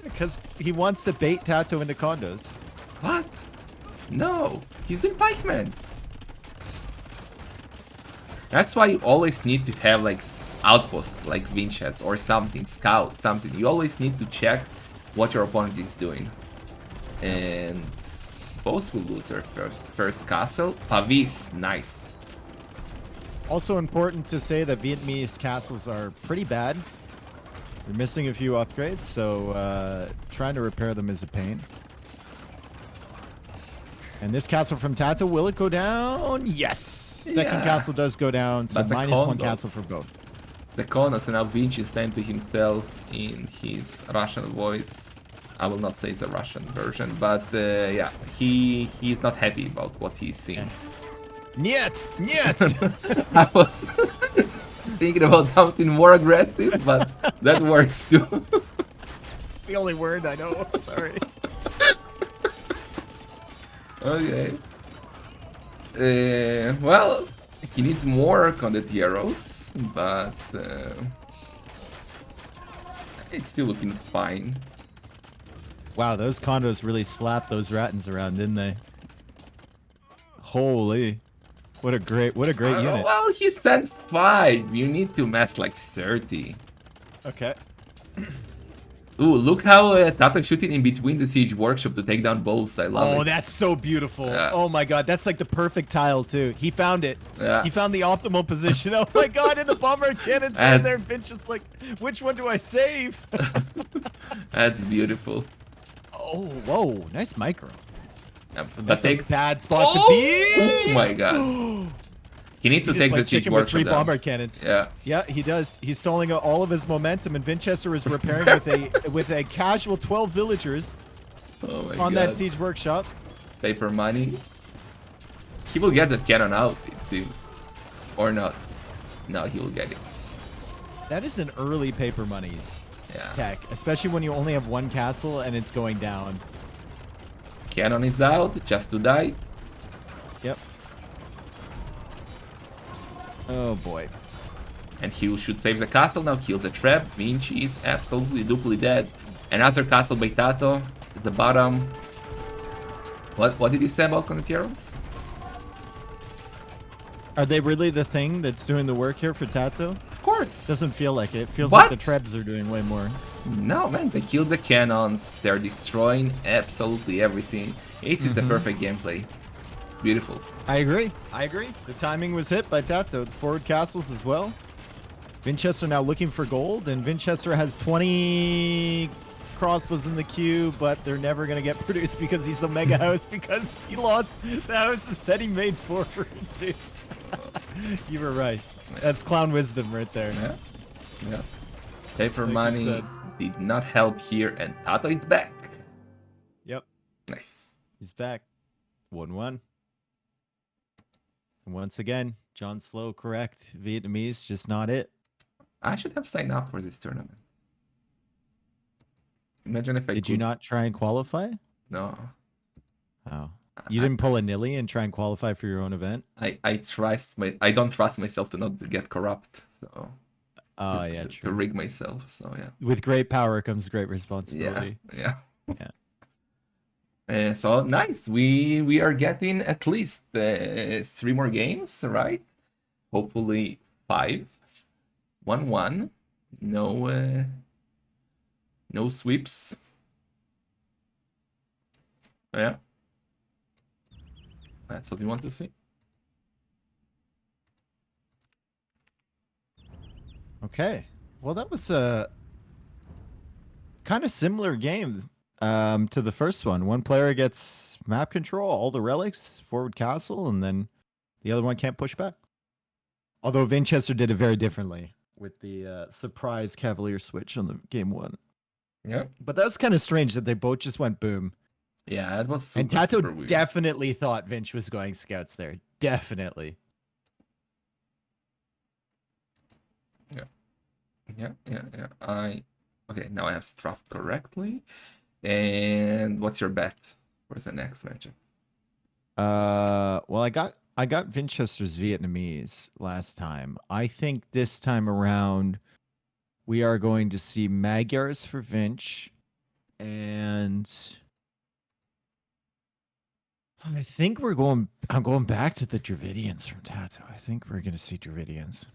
Because he wants to bait Tato into condos. What? No, he's doing pikemen. That's why you always need to have like outposts like Vinch has or something, scout, something. You always need to check what your opponent is doing. And both will lose their first castle. Pavis, nice. Also important to say that Vietnamese castles are pretty bad. They're missing a few upgrades, so trying to repair them is a pain. And this castle from Tato, will it go down? Yes! Second Yeah. castle does go down, so But the -1 condos. castle for both. The Konos, and now Vinci is saying to himself in his Russian voice, I will not say it's a Russian version, but yeah, he's not happy about what he's seeing. Niet! Niet! I was thinking about something more aggressive, but that works too. It's the only word I know. Sorry. Okay. Well, he needs more work on the Tieros, but it's still looking fine. Wow, those condos really slapped those Rattans around, didn't they? Holy. What a great unit. Well, he sent 5. You need to mess like 30. Okay. Ooh, look how Tato shooting in between the siege workshop to take down bows. I love it. Oh, that's so beautiful. Yeah. Oh my god, that's like the perfect tile too. He found it. Yeah. He found the optimal position. Oh my god, and the bomber cannons in there. Vince just like, which one do I save? That's beautiful. Oh, whoa, nice micro. That takes a bad spot to be. Oh my god. He needs to take the siege with workshop 3 down. bomber cannons. Yeah. Yeah, he does. He's stalling out all of his momentum, and Winchester is repairing with a casual 12 villagers Oh my on god. that siege workshop. Paper money. He will get the cannon out, it seems. Or not. No, he will get it. That is an early paper money Yeah. tech, especially when you only have 1 castle and it's going down. Cannon is out, just to die. Yep. Oh boy. And he should save the castle now, kills the trap. Vinci is absolutely duply dead. Another castle by Tato at the bottom. What did you say about Condotieros? Are they really the thing that's doing the work here for Tato? Of course. Doesn't feel like it. Feels What? like the Trebs are doing way more. No, man, they killed the cannons. They're destroying absolutely everything. Ace is the perfect gameplay. Beautiful. I agree. The timing was hit by Tato. The forward castles as well. Winchester now looking for gold, and Winchester has 20 crossbows in the queue, but they're never going to get produced because he's a mega house because he lost the houses that he made forward, dude. You were right. That's clown wisdom right there. Yeah. Yeah. Paper Like you money said. did not help here, and Tato is back. Yep. Nice. He's back. 1-1. And once again, John Slow correct. Vietnamese, just not it. I should have signed up for this tournament. Imagine if I Did could. you not try and qualify? No. Oh. You didn't pull a nilly and try and qualify for your own event? I don't trust myself to not get corrupt, so Oh, yeah, to true. rig myself, so yeah. With great power comes great responsibility. Yeah. Yeah. So nice. We are getting at least 3 more games, right? Hopefully 5. 1-1. No sweeps. Yeah. That's what we want to see. Okay. Well, that was a kind of similar game to the first one. One player gets map control, all the relics, forward castle, and then the other one can't push back. Although Winchester did it very differently with the surprise Cavalier switch on the game 1. Yeah. But that was kind of strange that they both just went boom. Yeah, it was super, And Tato super weird. definitely thought Vinch was going scouts there. Definitely. Yeah. Okay, now I have draft correctly. And what's your bet for the next matchup? Well, I got Winchester's Vietnamese last time. I think this time around we are going to see Magyars for Vinch, and I think I'm going back to the Dravidians from Tato. I think we're going to see Dravidians.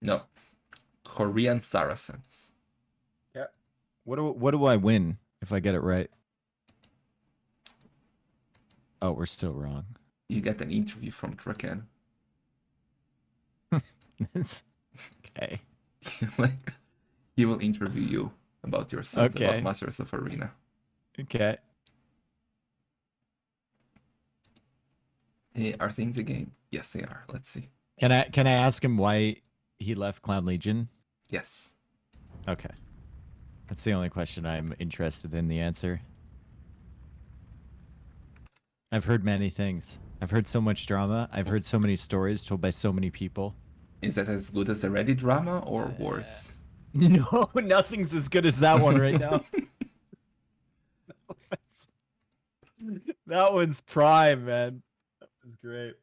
No, Korean Saracens. Yeah. What do I win if I get it right? Oh, we're still wrong. You get an interview from Draken. Okay. Like, he will interview you about your sons, Okay. about Masters of Arena. Okay. Are they in the game? Yes, they are. Let's see. Can I ask him why he left Clown Legion? Yes. Okay. That's the only question I'm interested in the answer. I've heard many things. I've heard so much drama. I've heard so many stories told by so many people. Is that as good as the Reddit drama or worse? No, nothing's as good as that one right now. That one's prime, man. That was great.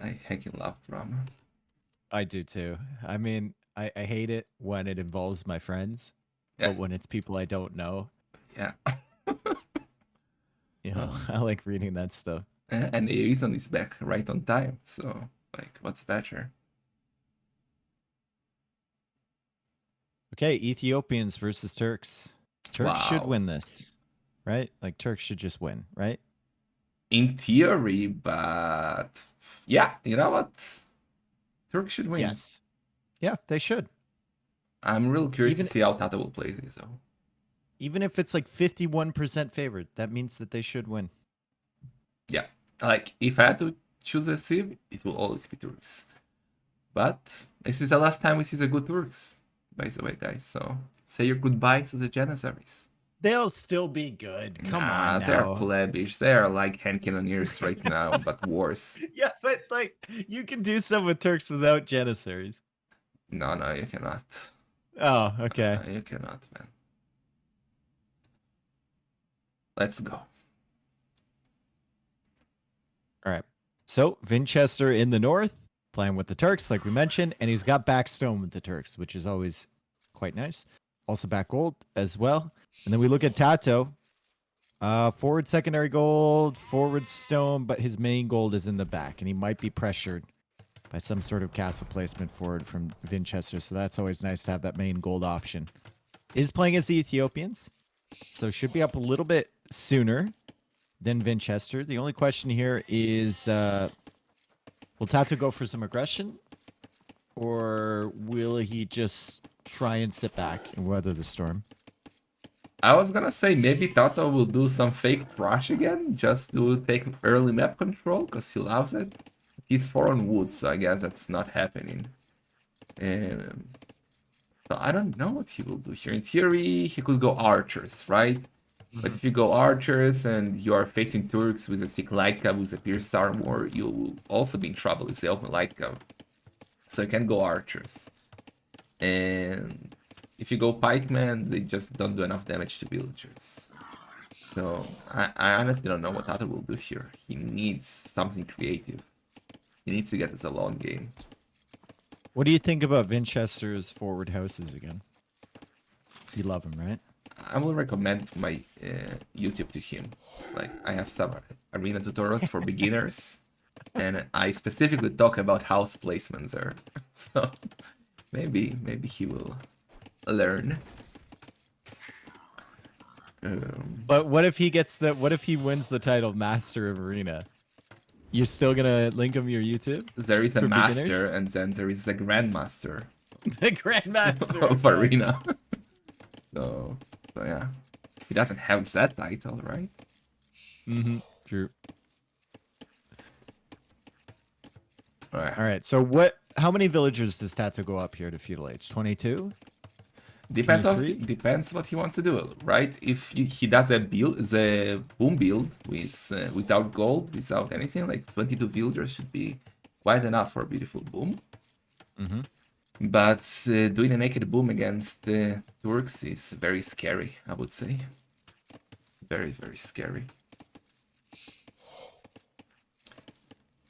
I heckin' love drama. I do too. I mean, I hate it when it involves my friends, Yeah. but when it's people I don't know, Yeah. I like reading that stuff. And the reason is back right on time. So, like, what's better? Okay, Ethiopians versus Turks. Turks should Wow. win this, right? Like Turks should just win, right? In theory, but yeah, you know what? Turk should win. Yes. Yeah, they should. I'm real curious to Even see how Tato will play this, though. even if it's like 51% favored, that means that they should win. Yeah, like if I had to choose a Civ, it will always be Turks. But this is the last time we see the good Turks, by the way, guys. So say your goodbyes to the Janissaries. They'll still be good. Come on They're now. plebbish. They're like hand cannoneers right now, but worse. Yeah, but like you can do some with Turks without Janissaries. No, you cannot. Oh, okay. You cannot, man. Let's go. All right. So Vinchester in the north, playing with the Turks, like we mentioned, and he's got back stone with the Turks, which is always quite nice. Also back gold as well. And then we look at Tato. Forward secondary gold, forward stone, but his main gold is in the back, and he might be pressured by some sort of castle placement forward from Vinchester. So that's always nice to have that main gold option. Is playing as the Ethiopians, so should be up a little bit sooner than Vinchester. The only question here is, will Tato go for some aggression, or will he just try and sit back and weather the storm? I was gonna say maybe Tato will do some fake trash again, just to take early map control, because he loves it. He's 4 on wood, so I guess that's not happening. So I don't know what he will do here. In theory, he could go archers, right? But if you go archers and you are facing Turks with a sick light cab with a pierced armor, you will also be in trouble if they open light cab. So you can go archers. And if you go pikemen, they just don't do enough damage to villagers. So I honestly don't know what Tato will do here. He needs something creative. He needs to get this a long game. What do you think about Vinchester's forward houses again? You love him, right? I will recommend my YouTube to him. Like, I have some arena tutorials for beginners, and I specifically talk about house placements there. So maybe he will learn. But what if he gets the? What if he wins the title Master of Arena? You're still gonna link him your YouTube? There is a For master, beginners? and then there is a grandmaster The Grandmaster of okay. arena. So yeah, he doesn't have that title, right? Mm-hmm. True. All right. All right. So what? How many villagers does Tato go up here to feudal age? 22. Depends what he wants to do, right? If he does a build, the boom build with without gold, without anything, like 22 villagers should be quite enough for a beautiful boom. Mm-hmm. But doing a naked boom against Turks is very scary, I would say. Very, very scary.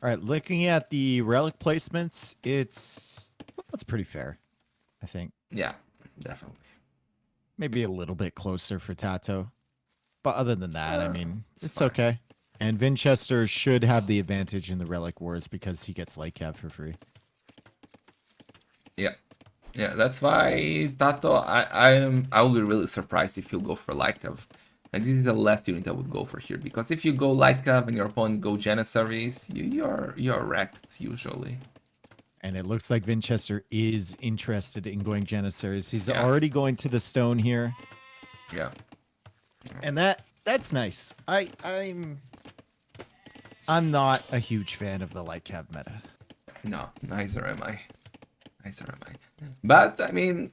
All right. Looking at the relic placements, that's pretty fair, I think. Yeah, definitely. Maybe a little bit closer for Tato. But other than that, I mean, it's fine. okay. And Vinchester should have the advantage in the Relic Wars because he gets light cab for free. Yeah. Yeah, that's why Tato, I will be really surprised if he'll go for light cav. And this is the last unit I would go for here, because if you go light cav and your opponent go Janissaries, you're wrecked usually. And it looks like Vinchester is interested in going Janissaries. He's Yeah. already going to the stone here. Yeah. And that's nice. I'm not a huge fan of the light cab meta. No, neither am I. Nice RMI. But I mean,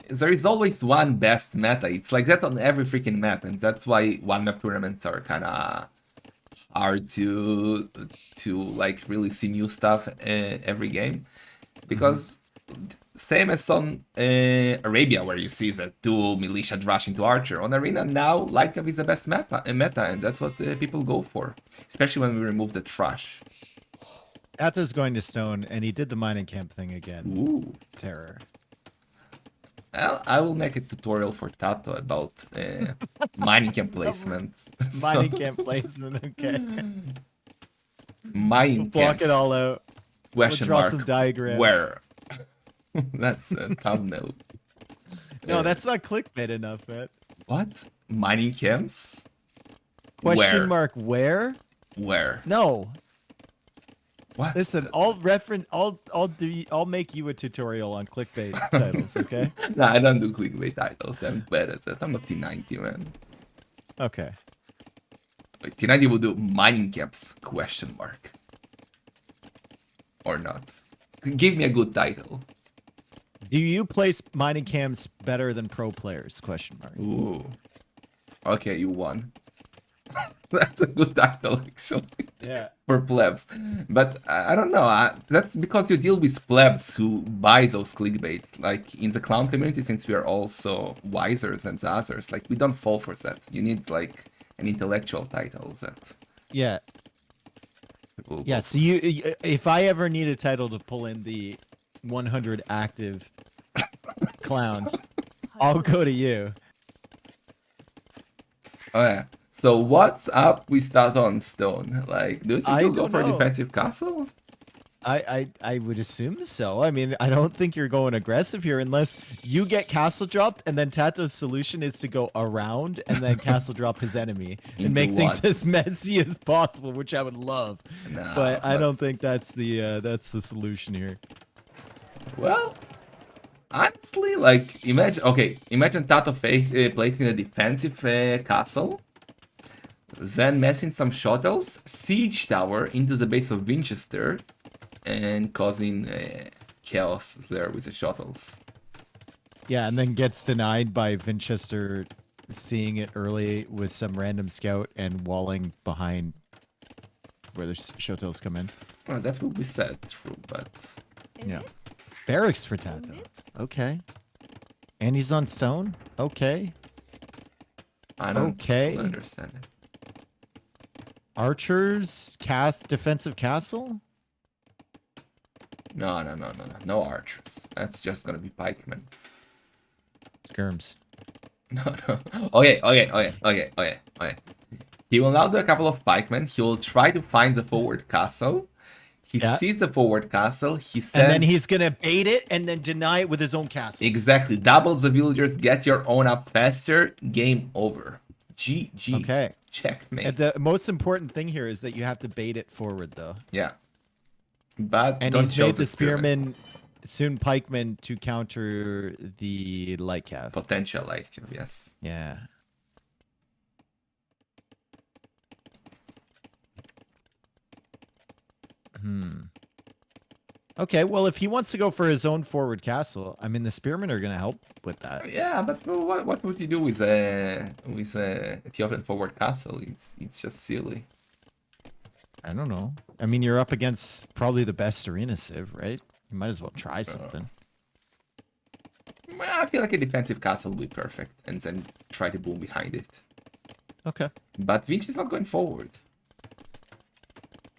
there is always one best meta. It's like that on every freaking map, and that's why one map tournaments are kind of hard to like really see new stuff every game, because same as on Arabia, where you see that dual militia rush into Archer. On Arena now, Light Cav is the best meta, and that's what people go for, especially when we remove the trash. Tato's going to stone, and he did the mining camp thing again. Ooh. Terror. Well, I will make a tutorial for Tato about mining camp placement. Mining camp placement, okay. Mining Block camps. it all out. Question We'll draw mark. some diagrams. Where? That's a thumbnail. No, that's not clickbait enough, man. What? Mining camps? Question Where? mark where? Where? No. What? Listen, I'll make you a tutorial on clickbait titles, okay? Nah, I don't do clickbait titles. I'm bad at that. I'm a T90 man. Okay. Like, T90 will do mining camps? Question mark. Or not. Give me a good title. Do you place mining camps better than pro players? Question mark. Ooh. Okay, you won. That's a good title, actually. Yeah. For plebs. But I don't know. That's because you deal with plebs who buy those clickbaits. Like in the clown community, since we are also wiser than the others, like we don't fall for that. You need like an intellectual title that. Yeah. People Yeah. go So you, if I ever need a title to pull in the 100 active clowns, I'll go to you. Oh yeah. So what's up with Tato on stone? Like, do you think I you'll go don't for a know. defensive castle? I would assume so. I mean, I don't think you're going aggressive here unless you get castle dropped, and then Tato's solution is to go around and then castle drop his enemy and Into make what? things as messy as possible, which I would love. Nah, But I don't think that's the solution here. Well, honestly, like imagine Tato placing a defensive castle, then messing some shuttles, siege tower into the base of Winchester, and causing chaos there with the shuttles. Yeah, and then gets denied by Winchester seeing it early with some random scout and walling behind where the shuttles come in. Oh, that will be sad, true, but Yeah. Barracks for Tato. Okay. And he's on stone? Okay. I don't Okay. fully understand it. Archers cast defensive castle? No archers. That's just gonna be pikemen. Skirms. No. Okay. He will now do a couple of pikemen. He will try to find the forward castle. He Yeah. sees the forward castle. He And says then he's gonna bait it and then deny it with his own castle. exactly doubles the villagers. Get your own up faster. Game over. GG. Okay. Checkmate. And the most important thing here is that you have to bait it forward, though. Yeah. But And don't he's show made the spearmen, soon pikemen, to counter the light cav. potential light cube, yes. Yeah. Okay, well, if he wants to go for his own forward castle, I mean, the spearmen are going to help with that. Yeah, but what would you do with Ethiopian forward castle? It's just silly. I don't know. I mean, you're up against probably the best arena civ, right? You might as well try something. Well, I feel like a defensive castle would be perfect, and then try to boom behind it. Okay. But Vinci is not going forward.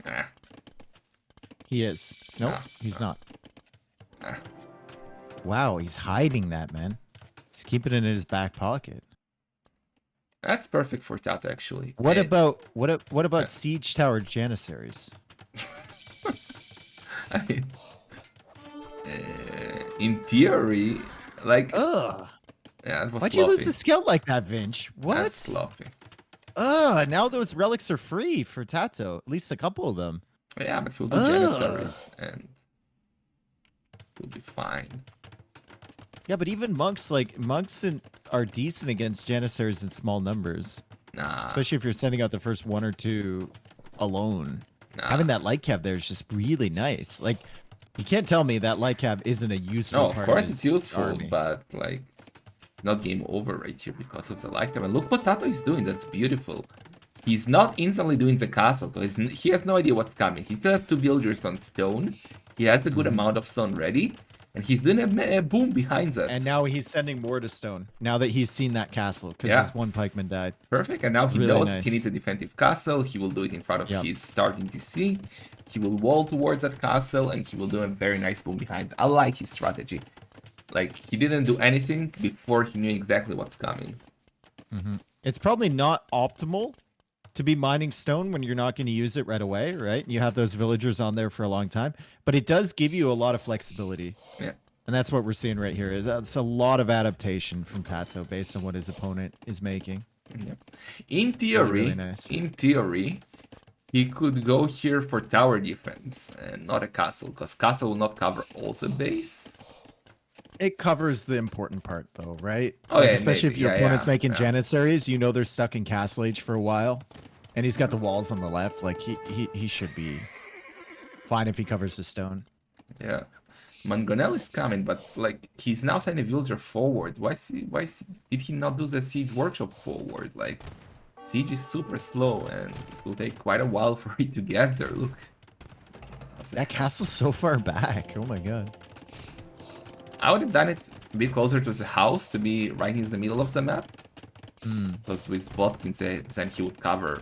Ah, He is. Nope, Ah, he's not. ah. Wow, he's hiding that, man. He's keeping it in his back pocket. That's perfect for Tato, actually. What Eh, about Siege Tower Janissaries? I mean, in theory, like, Ugh. yeah, it was Why'd sloppy. you lose the scout like that, Vinch? What? That's sloppy. Ugh, now those relics are free for Tato. At least a couple of them. Yeah, but he'll do Ugh. Janissaries, and he'll be fine. Yeah, but even monks are decent against Janissaries in small numbers. Nah, Especially if you're sending out the first one or two alone. nah. Having that light cap there is just really nice. Like, You can't tell me that light cab isn't a useful No, of part course of it's his useful, army. but like not game over right here because of the lifetime. And look what Tato is doing. That's beautiful. He's not instantly doing the castle because he has no idea what's coming. He still has 2 villagers on stone. He has a good amount of stone ready, and he's doing a boom behind that. And now he's sending more to stone. Now that he's seen that castle, because Yeah. his one pikeman died. Perfect. And now he Really knows nice. he needs a defensive castle. He will do it in front of Yep. his starting TC. He will wall towards that castle, and he will do a very nice boom behind. I like his strategy. Like, he didn't do anything before he knew exactly what's coming. It's probably not optimal to be mining stone when you're not going to use it right away, right? You have those villagers on there for a long time, but it does give you a lot of flexibility. Yeah. And that's what we're seeing right here. That's a lot of adaptation from Tato based on what his opponent is making. Yep. In theory, really nice. in theory, he could go here for tower defense and not a castle, because castle will not cover all the base. It covers the important part, though, right? Oh, yeah, especially maybe. if your Yeah, opponent's yeah, making yeah. Janissaries, you know they're stuck in Castle Age for a while, and he's got the walls on the left. Like he should be fine if he covers the stone. Yeah. Mangonel is coming, but like he's now sending a villager forward. Did he not do the siege workshop forward? Like siege is super slow and it will take quite a while for it to get there. Look. That castle's so far back. Oh my god. I would have done it a bit closer to the house to be right in the middle of the map. Because with Botkins then he would cover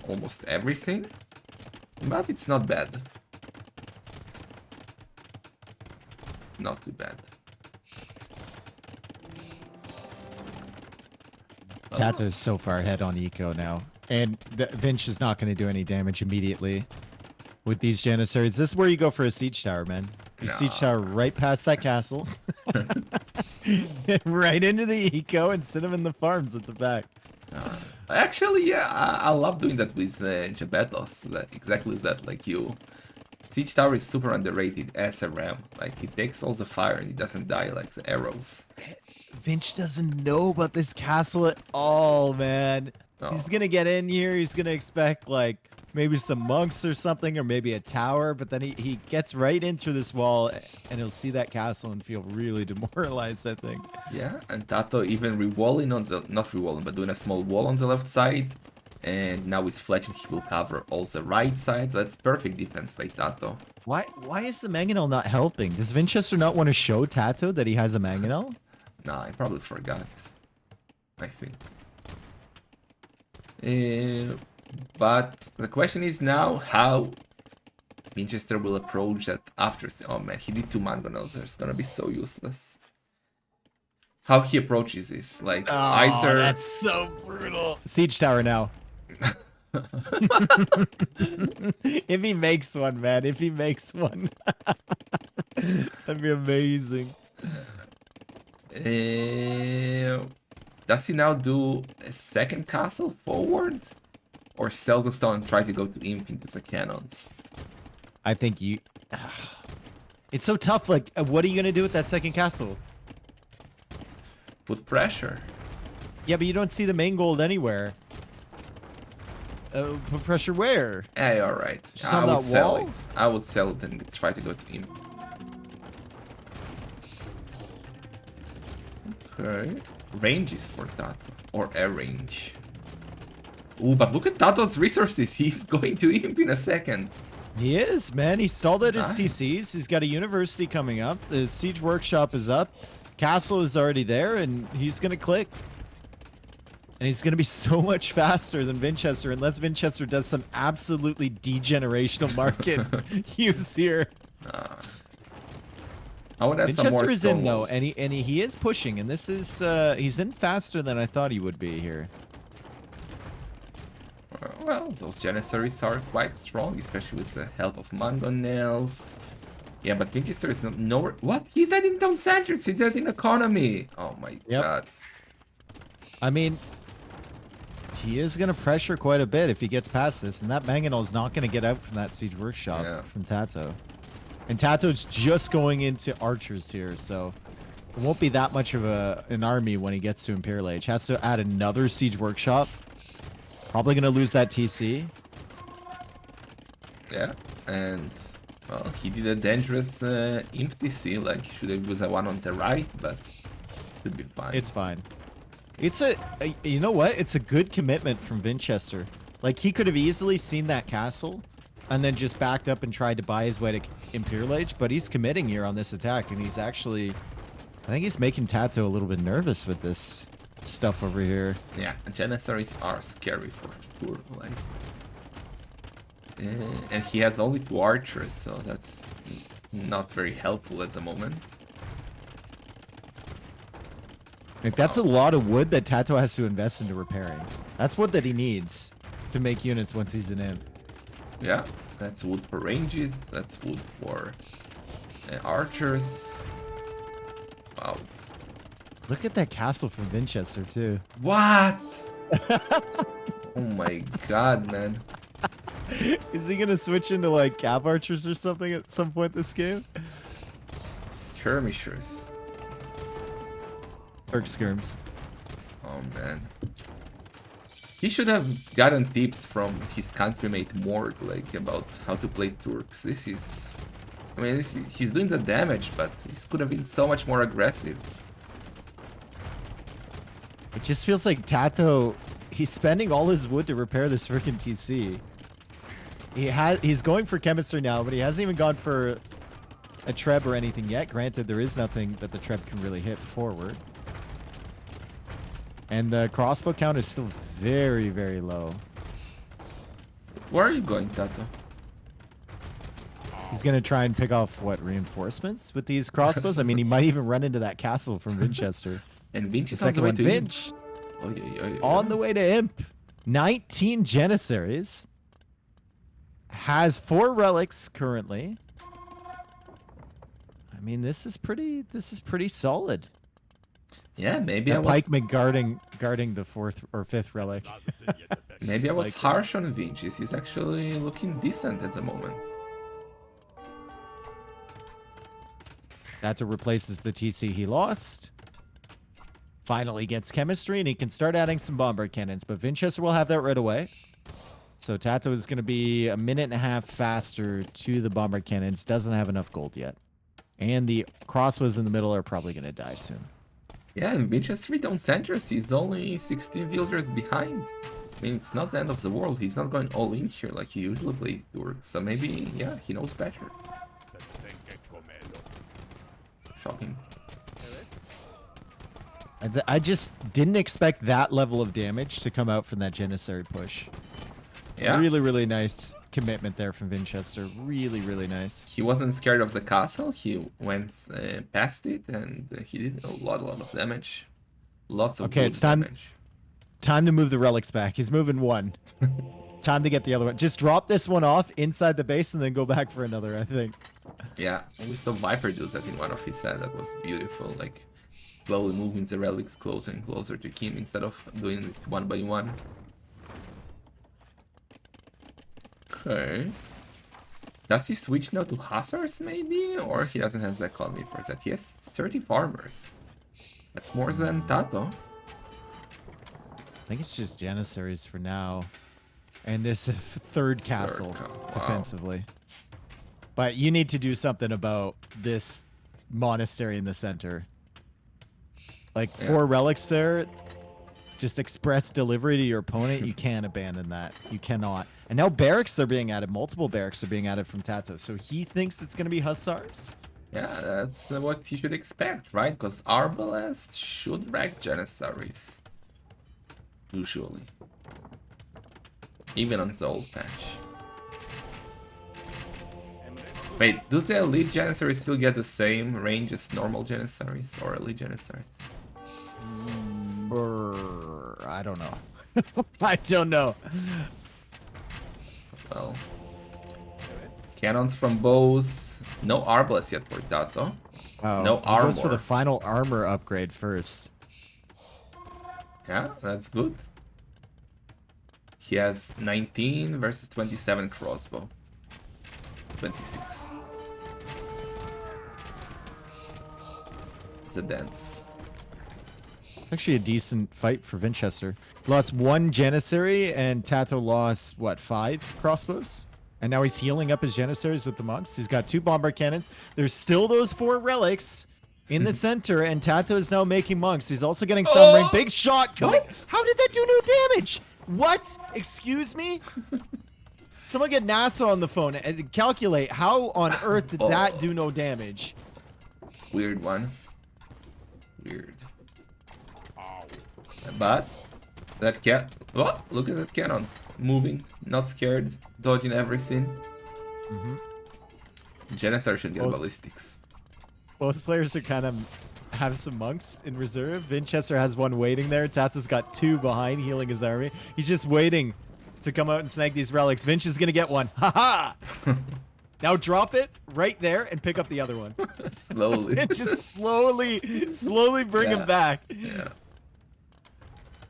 almost everything. But it's not bad. Not too bad. Tato is so far ahead on eco now. And Vinch is not going to do any damage immediately with these Janissaries. This is where you go for a siege tower, man. You siege tower right past that castle. Right into the eco and sit him in the farms at the back. Actually, yeah, I love doing that with Jabetos. Exactly that, like you. Siege Tower is super underrated as a ram. Like, it takes all the fire and it doesn't die like the arrows. Vinch doesn't know about this castle at all, man. Oh. He's gonna get in here. He's gonna expect, like, maybe some monks or something, or maybe a tower. But then he gets right into this wall, and he'll see that castle and feel really demoralized, I think. Yeah, and Tato even rewalling on the... Not rewalling, but doing a small wall on the left side. And now with Fletching, he will cover all the right side. So that's perfect defense by Tato. Why is the Mangonel not helping? Does Winchester not want to show Tato that he has a Mangonel? Nah, I probably forgot. I think. But the question is now how Winchester will approach that after... Oh man, he did 2 Mangonels. There's gonna be so useless. How he approaches this. Like, either... That's so brutal. Siege tower now. If he makes one, man. If he makes one. That'd be amazing. Does he now do a second castle forward? Or sell the stone and try to go to Imp into the cannons? I think you... It's so tough. Like, what are you going to do with that second castle? Put pressure. Yeah, but you don't see the main gold anywhere. Put pressure where? Hey, alright. Just I on would that sell wall? it. I would sell it and try to go to Imp. Okay. Ranges for Tato. Or a range. Ooh, but look at Tato's resources. He's going to Imp in a second. He is, man. He stalled at his Nice. TCs. He's got a university coming up. The siege workshop is up. Castle is already there, and he's going to click. And he's going to be so much faster than Winchester, unless Winchester does some absolutely degenerational market use here. I would add some more Winchester is in, stone though, walls. and he is pushing, and this is, he's in faster than I thought he would be here. Well, those Janissaries are quite strong, especially with the help of Mangonels. Yeah, but Winchester is not nowhere. What? He's adding town centers. He's adding economy. Oh my god. I mean, he is going to pressure quite a bit if he gets past this, and that Mangonel is not going to get out from that siege workshop from Tato. And Tato's just going into archers here, so it won't be that much of an army when he gets to Imperial Age. Has to add another siege workshop. Probably going to lose that TC. Yeah, and Well, he did a dangerous imp TC, like he should have used a one on the right, but should be fine. It's fine. It's a you know what? It's a good commitment from Winchester. Like he could have easily seen that castle and then just backed up and tried to buy his way to Imperial Age, but he's committing here on this attack, and he's actually, I think he's making Tato a little bit nervous with this stuff over here. Yeah, Janissaries are scary for sure, like. And he has only 2 archers, so that's not very helpful at the moment. Like, that's a lot of wood that Tato has to invest into repairing. That's wood that he needs to make units once he's an imp. Yeah, that's wood for ranges, that's wood for archers. Wow. Look at that castle from Winchester, too. What? Oh my god, man. Is he gonna switch into like cap archers or something at some point this game? Skirmishers. Or skirms. Oh man. He should have gotten tips from his countrymate Morg, like about how to play Turks. This is... I mean, he's doing the damage, but this could have been so much more aggressive. It just feels like Tato, he's spending all his wood to repair this freaking TC. He's going for chemistry now, but he hasn't even gone for a treb or anything yet. Granted, there is nothing that the treb can really hit forward. And the crossbow count is still very, very low. Where are you going, Tato? He's going to try and pick off, what, reinforcements with these crossbows? I mean, he might even run into that castle from Winchester. And Vinch The is on the second way one, to Imp. Vinch, Oh, yeah. on the way to Imp. 19 Janissaries. Has 4 relics currently. I mean, this is pretty solid. Yeah, maybe I And was... Pikeman guarding the 4th or 5th relic. Maybe I was Like- harsh on Vinch. He's actually looking decent at the moment. That replaces the TC he lost. Finally gets chemistry, and he can start adding some bombard cannons. But Winchester will have that right away. So Tato is going to be a minute and a half faster to the bombard cannons. Doesn't have enough gold yet. And the crossbows in the middle are probably going to die soon. Yeah, and Vinch has 3 town centers. He's only 16 villagers behind. I mean, it's not the end of the world. He's not going all in here like he usually plays Turks. So maybe, yeah, he knows better. Shocking. I just didn't expect that level of damage to come out from that Janissary push. Yeah. Really, really nice commitment there from Winchester. Really, really nice. He wasn't scared of the castle. He went past it, and he did a lot of damage. Lots of Okay, good it's time- damage. Time to move the relics back. He's moving one. Time to get the other one. Just drop this one off inside the base and then go back for another, I think. Yeah, we saw Viper do that in one of his sets. That was beautiful. Like, slowly moving the relics closer and closer to him instead of doing it one by one. Okay. Does he switch now to Hussars, maybe? Or he doesn't have the economy for that? He has 30 farmers. That's more than Tato. I think it's just Janissaries for now. And this third castle Wow. defensively. But you need to do something about this monastery in the center. Like, Yeah. 4 relics there, just express delivery to your opponent. You can't abandon that. You cannot. And now barracks are being added. Multiple barracks are being added from Tato. So he thinks it's going to be Hussars. Yeah, that's what he should expect, right? Because Arbalest should wreck Janissaries. Usually. Even on the old patch. Wait, do the elite Janissaries still get the same range as normal Janissaries or elite Janissaries? I don't know. I don't know. Well, cannons from bows. No arbalest yet for Tato. Oh, No he goes for armor. the final armor upgrade first. Yeah, that's good. He has 19 versus 27 crossbow. 26. It's a dance. It's actually a decent fight for Winchester. Lost 1 Janissary, and Tato lost, what, 5 crossbows? And now he's healing up his Janissaries with the monks. He's got 2 bombard cannons. There's still those 4 relics in the center, and Tato is now making monks. He's also getting thumb ring. Big shot coming. What? How did that do no damage? What? Excuse me? Someone get NASA on the phone and calculate how on earth did that do no damage? Weird one. Weird. But that cat. Oh, look at that cannon. Moving, not scared, dodging everything. Janissary should get ballistics. Both players are kind of have some monks in reserve. Vinchester has 1 waiting there. Tato's got 2 behind healing his army. He's just waiting to come out and snag these relics. Vinch is going to get one. Ha ha! Now drop it right there and pick up the other one. Slowly. And just slowly bring him back. Yeah.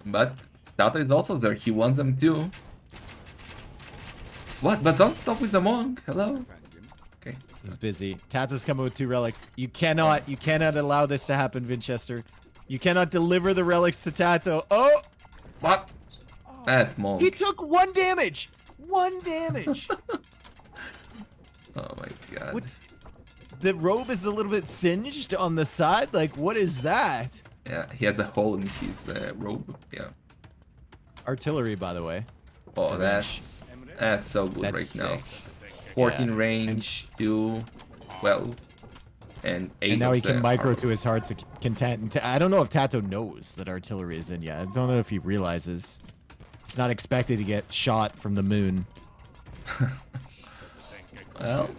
But Tato is also there. He wants them too. What? But don't stop with the monk. Hello? Okay. He's busy. Tato's coming with 2 relics. You cannot allow this to happen, Vinchester. You cannot deliver the relics to Tato. Oh! What? That monk. He took 1 damage! 1 damage! Oh my god. What? The robe is a little bit singed on the side? Like, what is that? Yeah, he has a hole in his robe. Yeah. Artillery, by the way. Oh, that's so good right sick. now. 14 range, 2, 12, and 8. And now he can micro arrows. to his heart's content. And I don't know if Tato knows that artillery is in yet. I don't know if he realizes. He's not expected to get shot from the moon. Well,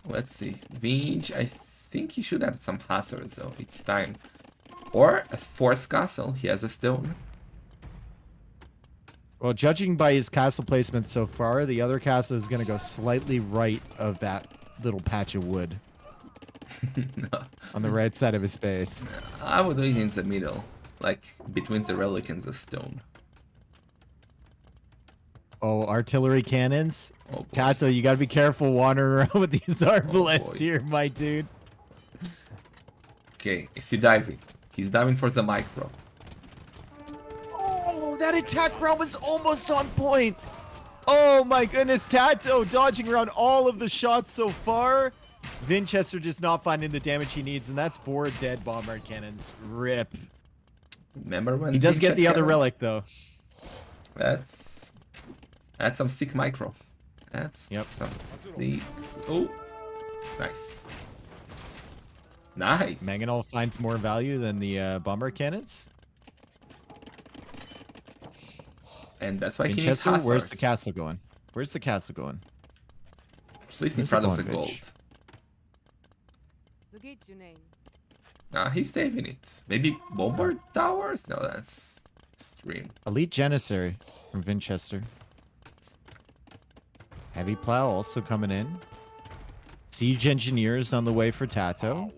let's see. Vinge, I think he should have some hazards though. It's time. Or a force castle. He has a stone. Well, judging by his castle placement so far, the other castle is going to go slightly right of that little patch of wood. No. On the right side of his base. I would do it in the middle. Like, between the relic and the stone. Oh, artillery cannons? Oh, boy. Tato, you got to be careful wandering around with these arbalists boy. here, my dude. Okay, is he diving? He's diving for the micro. Oh, that attack round was almost on point. Oh my goodness, Tato dodging around all of the shots so far. Vinchester just not finding the damage he needs, and that's 4 dead bombard cannons. Rip. Remember when He does get the other cannon? relic, though. That's some sick micro. That's Yep. some sick. Oh, nice. Nice. Mangonel finds more value than the bombard cannons. And that's why he needs Vinchester, hazards. where's the castle going? Where's the castle going? At least in Where's front it of the going, gold. Vinch? Nah, he's saving it. Maybe bombard towers? No, that's extreme. Elite Janissary from Vinchester. Heavy plow also coming in. Siege engineers on the way for Tato.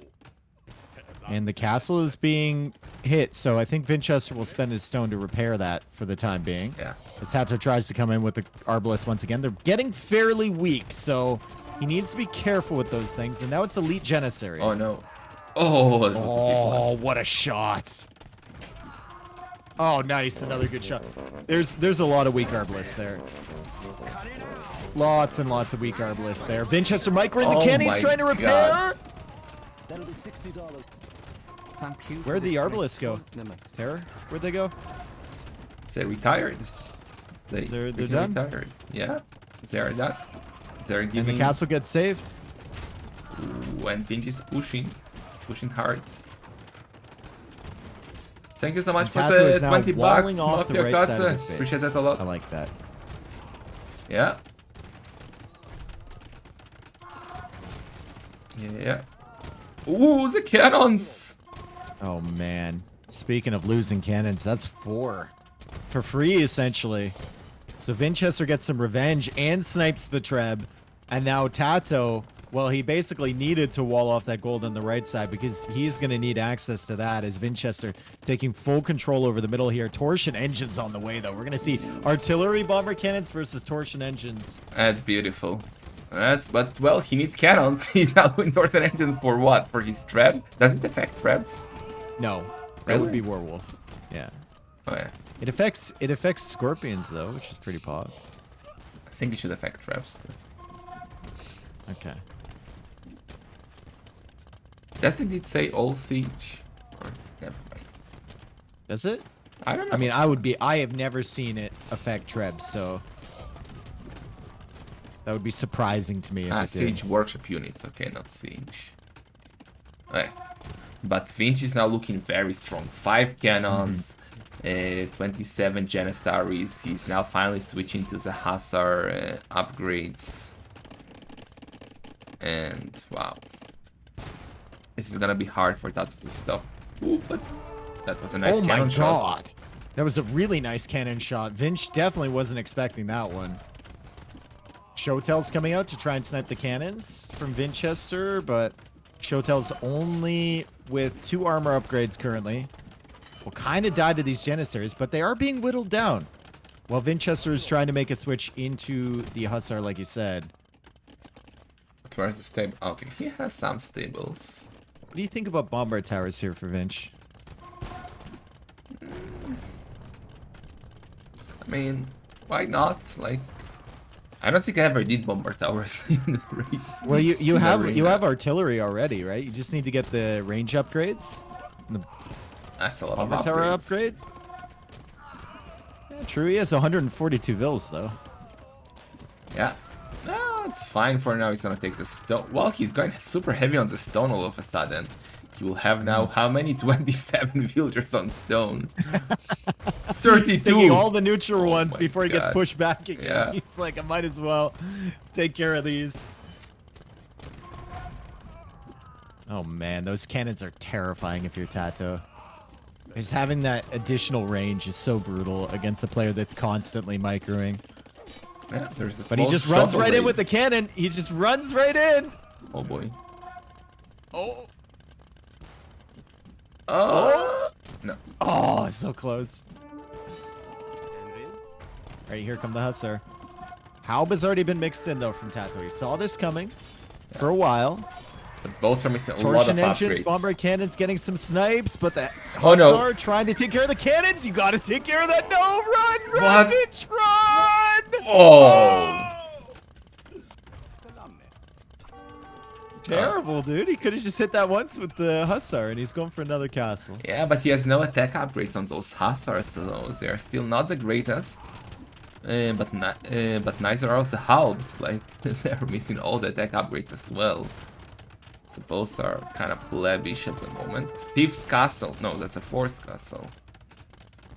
And the castle is being hit, so I think Vinchester will spend his stone to repair that for the time being. Yeah. As Tato tries to come in with the Arbalest once again. They're getting fairly weak, so he needs to be careful with those things. And now it's Elite Janissary. Oh no. Oh, that was a big one. Oh, what a shot. Oh, nice. Another good shot. There's a lot of weak Arbalists there. Lots and lots of weak Arbalists there. Vinchester Micro in the Oh cannon. He's my trying to repair. God. That'll be $60. Thank you. Where'd the Arbalists go? Terror? Where'd they go? They retired. They're freaking done? Retired. Yeah. They are done. They're And giving. the castle gets saved. When Vinge is pushing. He's pushing hard. Thank you so much And for Tato the is now 20 bucks, walling off the Mafia right side of Katze. his base. Appreciate that a lot. I like that. Yeah. Yeah. Ooh, the cannons! Oh, man. Speaking of losing cannons, that's 4. For free, essentially. So Vinchester gets some revenge and snipes the Treb. And now Tato, well, he basically needed to wall off that gold on the right side because he's going to need access to that as Vinchester taking full control over the middle here. Torsion engines on the way, though. We're going to see artillery bomber cannons versus torsion engines. That's beautiful. But well, he needs cannons. He's not doing torsion engine for what? For his trap? Does it affect traps? No, that Really? would be Werewolf. Yeah. Oh yeah. It affects scorpions, though, which is pretty pog. I think it should affect traps too. Okay. Doesn't it say all siege? Or never mind. Does it? I don't know. I mean, I have never seen it affect Trebs, so that would be surprising to me if it did. Siege workshop units. Okay, not siege. Okay. But Vinci is now looking very strong. 5 cannons, 27 Janissaries. He's now finally switching to the Hussar upgrades. And wow. This is gonna be hard for Tato to stop. Ooh, but that was a nice cannon shot. Oh my god. That was a really nice cannon shot. Vinch definitely wasn't expecting that one. Showtel's coming out to try and snipe the cannons from Vinchester, but Showtel's only with 2 armor upgrades currently. Will kind of die to these Janissaries, but they are being whittled down. While Vinchester is trying to make a switch into the Hussar, like you said. But where's the stable? Okay, he has some stables. What do you think about bombard towers here for Vinch? I mean, why not? Like, I don't think I ever did bombard towers in the raid. Well, you in the have arena. artillery already, right? You just need to get the range upgrades. And the That's a lot bombard of tower upgrades. upgrade. Yeah, true. He has 142 vills though. Yeah. No, it's fine for now. He's gonna take the stone. Well, he's going super heavy on the stone all of a sudden. He will have now how many? 27 villagers on stone. 32. He's taking all the neutral Oh ones my before he gets God. pushed back again. Yeah. He's like, I might as well take care of these. Oh man, those cannons are terrifying if you're Tato. Just having that additional range is so brutal against a player that's constantly microing. Yeah, there's a But he small just runs shuttle right in raid. with the cannon. He just runs right in. Oh boy. Oh. Oh. No. Oh, so close. Right, here come the Hussar. Haub's already been mixed in, though, from Tato. He saw this coming for a while. But both are missing a lot of Torsion engines, upgrades. bomber cannons getting some snipes, but the Oh, no. Hussar trying to take care of the cannons. You got to take care of that. No, run, What? bitch, run! Oh. Terrible, dude. He could have just hit that once with the Hussar, and he's going for another castle. Yeah, but he has no attack upgrades on those Hussars, so they are still not the greatest. But neither are the Halbs. Like, they're missing all the attack upgrades as well. So both are kind of plebish at the moment. 5th castle. No, that's a 4th castle.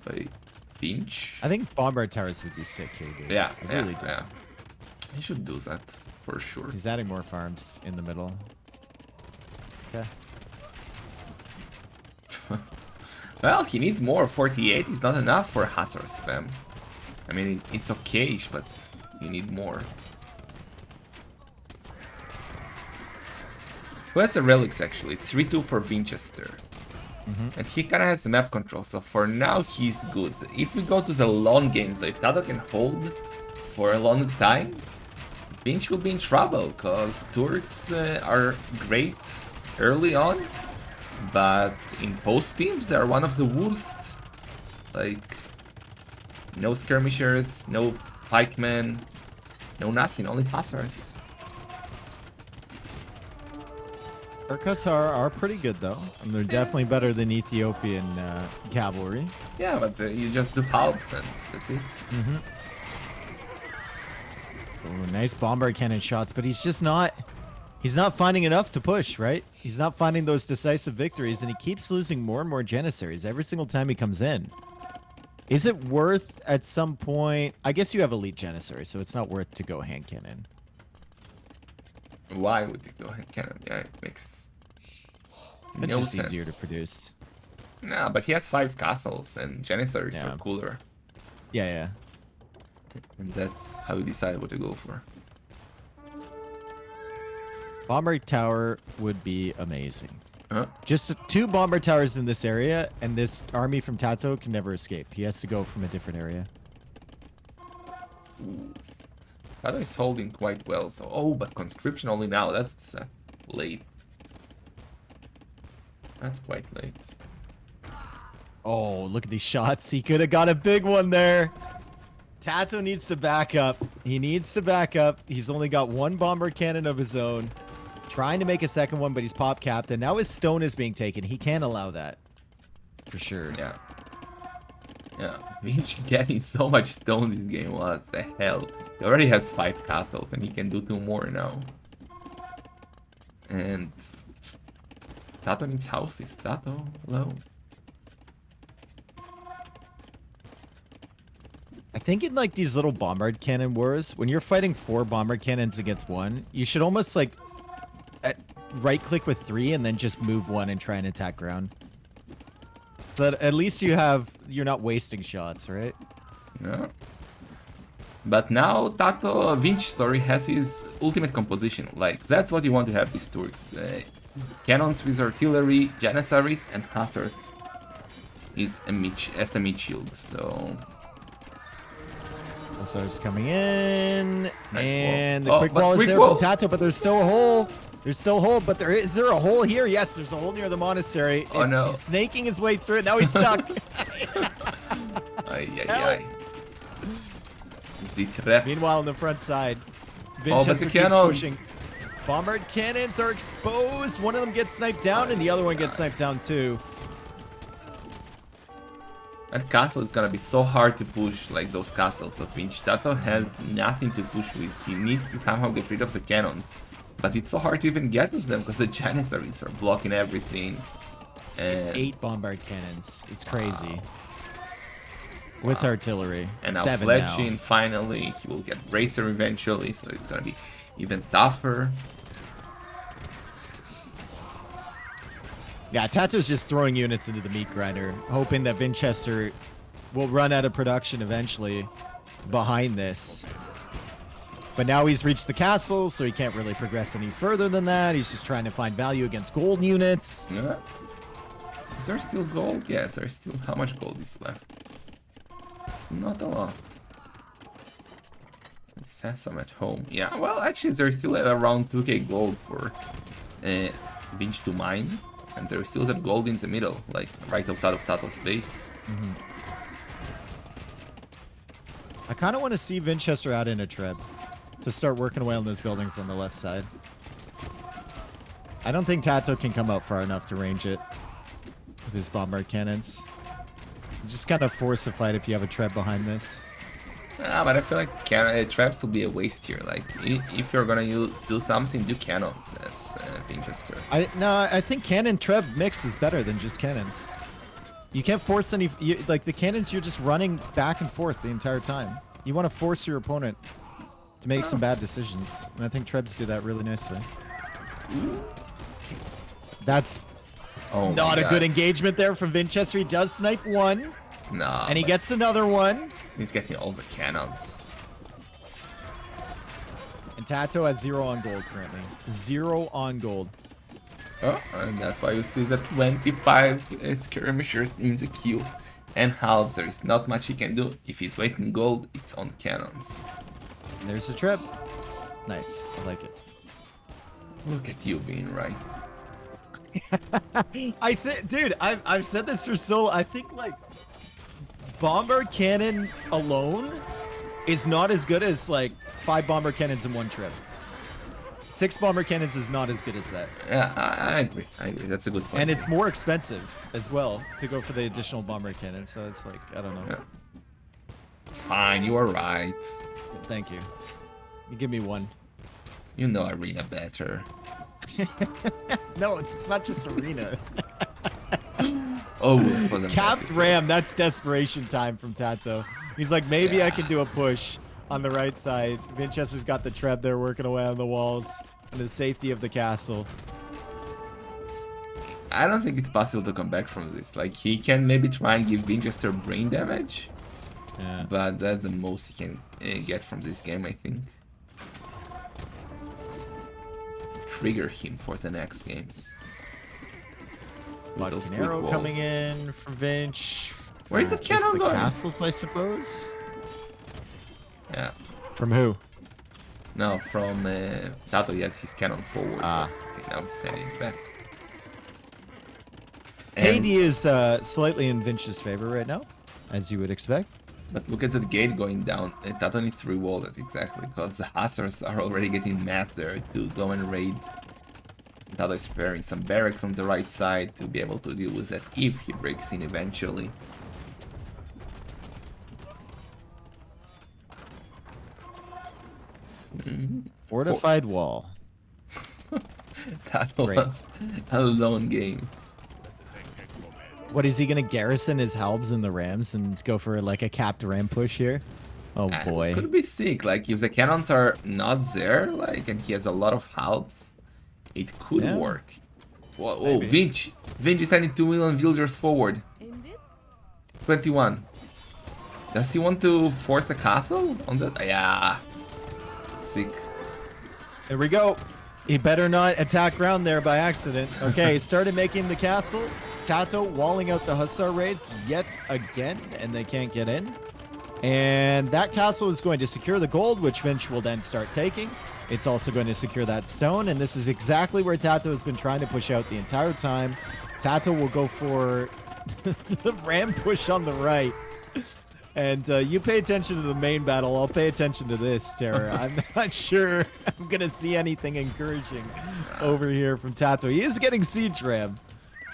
By Finch. I think bombard towers would be sick here, dude. Yeah, I yeah, really do. yeah. He should do that for sure. He's adding more farms in the middle. Okay. Well, he needs more. 48 is not enough for Hussar spam. I mean, it's okay, but you need more. Who has the relics actually? It's 3-2 for Winchester. And he kind of has the map control, so for now he's good. If we go to the long game, so if Tato can hold for a long time, Vinch will be in trouble, because turrets are great early on, but in post teams they are one of the worst. Like, no skirmishers, no pikemen, no nothing, only hussars. Hussar are pretty good, though. And they're definitely better than Ethiopian cavalry. Yeah, but you just do halves and that's it. Ooh, nice bombard cannon shots, but he's just not... He's not finding enough to push, right? He's not finding those decisive victories, and he keeps losing more and more Janissaries every single time he comes in. Is it worth, at some point... I guess you have elite Janissaries, so it's not worth to go hand cannon. Why would you go ahead cannon? Yeah, it makes It's no just sense. easier to produce. Nah, but he has 5 castles and Janissaries Yeah. are cooler. Yeah, yeah. And that's how you decide what to go for. Bomber tower would be amazing. Huh? Just 2 bomber towers in this area, and this army from Tato can never escape. He has to go from a different area. Tato is holding quite well, so... Oh, but conscription only now, that's late. That's quite late. Oh, look at these shots. He could have got a big one there. Tato needs to back up. He needs to back up. He's only got one bomber cannon of his own. Trying to make a second one, but he's pop capped. And now his stone is being taken. He can't allow that. For sure. Yeah. Yeah. Vinci getting so much stone this game. What the hell? He already has 5 castles and he can do 2 more now. And Tato needs houses. Tato, hello. I think in like these little bombard cannon wars, when you're fighting 4 bombard cannons against 1, you should almost like right click with 3 and then just move 1 and try and attack ground. So that at least you're not wasting shots, right? Yeah. But now Tato, Vinci, has his ultimate composition. Like, that's what you want to have these turrets. Cannons with artillery, janissaries, and hussars is a SME shield, so... Hussars coming in, Nice and wall. the quick But wall is quick there wall. from Tato, but there's still a hole. There's still a hole, but is there a hole here? Yes, there's a hole near the monastery. Oh, no. He's snaking his way through it. Now he's stuck. Ay, ay, ay. It's the trap. Meanwhile, on the front side, Oh, but Vinchester the keeps cannons. pushing. Bombard cannons are exposed. One of them gets sniped down, and the other one gets sniped down too. That castle is gonna be so hard to push, like those castles of Vinci. Tato has nothing to push with. He needs to somehow get rid of the cannons. But it's so hard to even get to them because the janissaries are blocking everything. It's And 8 bombard cannons. It's crazy. With artillery. And now 7 Fletching, now. finally, he will get Bracer eventually, so it's gonna be even tougher. Yeah, Tato's just throwing units into the meat grinder, hoping that Vinchester will run out of production eventually behind this. But now he's reached the castle, so he can't really progress any further than that. He's just trying to find value against gold units. Yeah. Is there still gold? Yes, there's still... How much gold is left? Not a lot. This has some at home. Yeah, well, actually, there's still at around 2k gold for Vinci to mine. And there's still that gold in the middle, like right outside of Tato's base. I kind of want to see Vinchester out in a treb to start working away on those buildings on the left side. I don't think Tato can come out far enough to range it with his bombard cannons. You just kind of force a fight if you have a treb behind this. But I feel like traps will be a waste here. Like, if you're gonna do something, do cannons as Winchester. I think cannon treb mix is better than just cannons. You can't force any like the cannons. You're just running back and forth the entire time. You want to force your opponent to make some bad decisions, and I think trebs do that really nicely. That's not a good engagement there from Vinchester. He does snipe one, Nah, and he gets another one. He's getting all the cannons. And Tato has 0 on gold currently. 0 on gold. Oh, and that's why you see that 25 skirmishers in the queue. And halves, there is not much he can do. If he's waiting gold, it's on cannons. And there's the trip. Nice. I like it. Look at you being right. I think, dude, I've said this for so. I think like bombard cannon alone is not as good as like 5 bomber cannons in one trip. 6 bomber cannons is not as good as that. Yeah, I agree. I agree. That's a good point. And it's more expensive as well to go for the additional bomber cannon. So it's like, I don't know. Yeah. It's fine. You are right. Thank you. You give me 1. You know Arena better. No, it's not just arena. Oh, for the Capped message. ram, that's desperation time from Tato. He's like, maybe I can do a push on the right side. Vinchester's got the treb there working away on the walls and the safety of the castle. I don't think it's possible to come back from this. Like, he can maybe try and give Winchester brain damage, Yeah. but that's the most he can get from this game, I think. Trigger him for the next games. With those quick Arrow walls. coming in from Vinch. Where is For that just cannon the going? castles, I suppose. Yeah. From who? No, from Tato, yet his cannon forward. Ah. Okay, now he's sending it back. KD is slightly in Vinch's favor right now, as you would expect. But look at the gate going down. Tato needs to re-wall it, exactly, because the Hussars are already getting mass there to go and raid. Tato is preparing some barracks on the right side to be able to deal with that if he breaks in eventually. Fortified wall. Tato Great. wants a lone game. What is he gonna garrison his halbs in the rams and go for like a capped ram push here? Oh boy. Could be sick, like if the cannons are not there, like, and he has a lot of halbs, it could Yeah. work. Whoa, oh, Maybe. Vinch! Vinch is sending 2 million villagers forward. 21. Does he want to force a castle on that? Yeah. Sick. There we go. He better not attack ground there by accident. Okay, started making the castle. Tato walling out the Hussar raids yet again, and they can't get in. And that castle is going to secure the gold, which Vinch will then start taking. It's also going to secure that stone, and this is exactly where Tato has been trying to push out the entire time. Tato will go for the ram push on the right. And you pay attention to the main battle. I'll pay attention to this, Terror. I'm not sure I'm going to see anything encouraging over here from Tato. He is getting siege ram.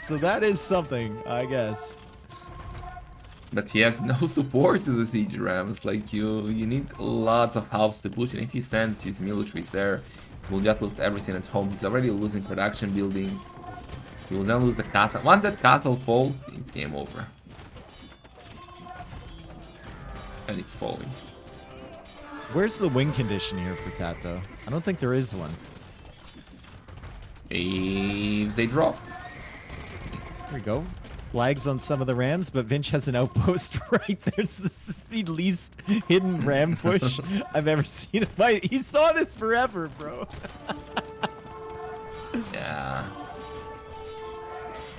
So that is something, I guess. But he has no support to the siege rams. Like you need lots of helps to push, and if he sends his militaries there, he will just lose everything at home. He's already losing production buildings. He will then lose the castle. Once that castle falls, it's game over. And it's falling. Where's the win condition here for Tato? I don't think there is one. If they drop. There we go. Flags on some of the rams, but Vinch has an outpost right there. So this is the least hidden ram push I've ever seen. He saw this forever, bro. Yeah.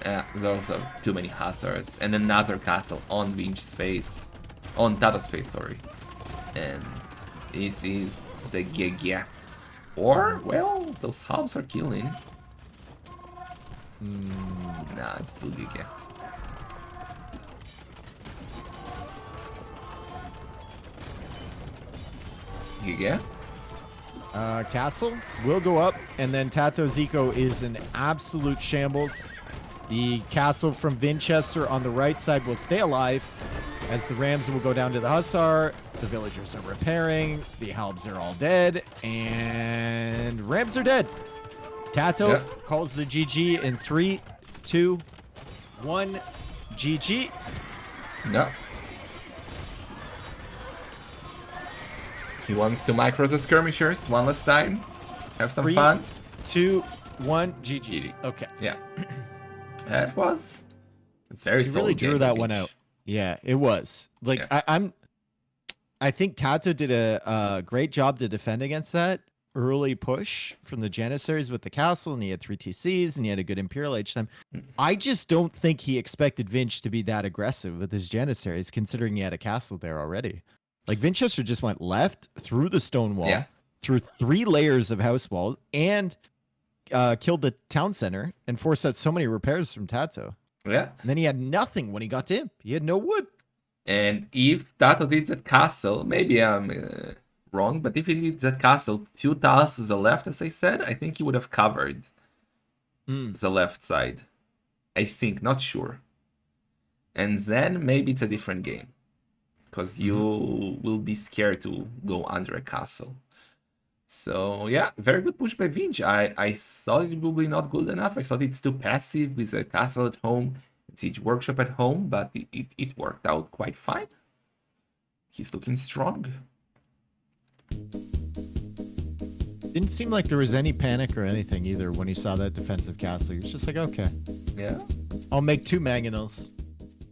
Yeah, there's also too many Hussars. And another castle on Vinch's face. On Tato's face, sorry. And this is the Giga. Or, well, those hubs are killing. Nah, it's still Giga. Giga? Castle will go up, and then Tato's eco is an absolute shambles. The castle from Vinchester on the right side will stay alive, as the rams will go down to the Hussar. The villagers are repairing. The halbs are all dead, and rams are dead. Tato calls the GG in 3, 2, 1. GG. No. He wants to micro the skirmishers one last time. Have some 3, fun. 2, 1. GG. GG. Okay. Yeah. That was very He solid really drew game that by one Vinch. out. Yeah, it was. Like Yeah. I think Tato did a great job to defend against that early push from the Janissaries with the castle, and he had 3 TCs, and he had a good Imperial each time. I just don't think he expected Vinch to be that aggressive with his Janissaries, considering he had a castle there already. Like, Vinchester just went left through the stone wall, through 3 layers of house walls, and killed the town center and forced out so many repairs from Tato. Yeah. And then he had nothing when he got to him. He had no wood. And if Tato did that castle, maybe I'm wrong, but if he did that castle 2 tiles to the left, as I said, I think he would have covered the left side. I think, not sure. And then maybe it's a different game. Because you will be scared to go under a castle. So yeah, very good push by Vinch. I thought it would be not good enough. I thought it's too passive with a castle at home, siege workshop at home, but it worked out quite fine. He's looking strong. Didn't seem like there was any panic or anything either when he saw that defensive castle. He was just like, okay, Yeah. I'll make 2 mangonels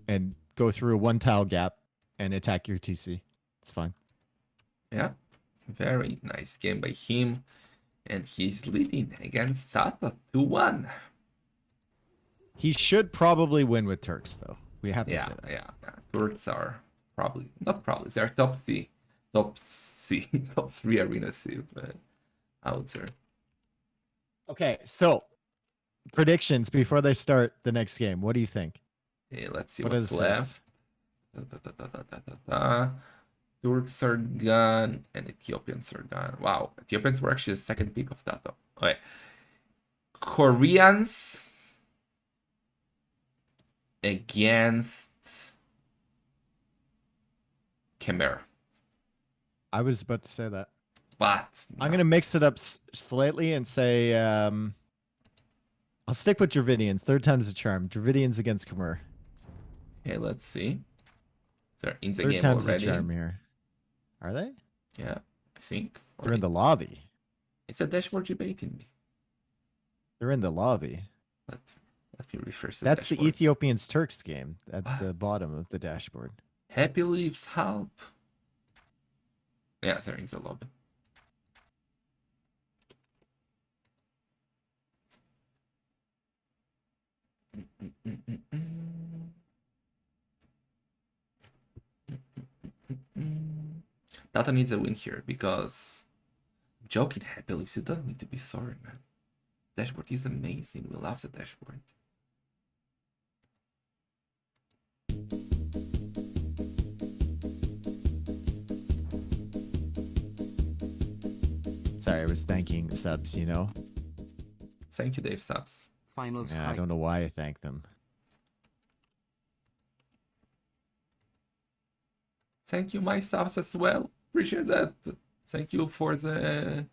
and go through a 1 tile gap and attack your TC. It's fine. Yeah. Very nice game by him. And he's leading against Tato 2-1. He should probably win with Turks, though. We have to say that. Yeah. Turks are probably, not probably, they're top 3 arena sieve, I would say. Okay, so predictions before they start the next game. What do you think? Okay, let's see What what's is this? left. Turks are gone and Ethiopians are gone. Wow, Ethiopians were actually the second pick of Tato. Okay. Koreans against Khmer. I was about to say that. But I'm gonna mix it up slightly and say I'll stick with Dravidians. Third time's the charm. Dravidians against Khmer. okay, let's see. They're in the Third game time's the already. charm here. Are they? Yeah, I think. They're in the lobby. It's a dashboard debating me. They're in the lobby. Let me refresh the That's dashboard. the Ethiopians Turks game at What? the bottom of the dashboard. Happy Leaves, help. Yeah, they're in the lobby. Tata needs a win here because I'm joking, Happy Leaves, you don't need to be sorry, man. Dashboard is amazing. We love the dashboard. Sorry, I was thanking subs, you know? Thank you, Dave Subs. Finals Yeah, I hype. don't know why I thank them. Thank you, my subs as well. Appreciate that. Thank you for the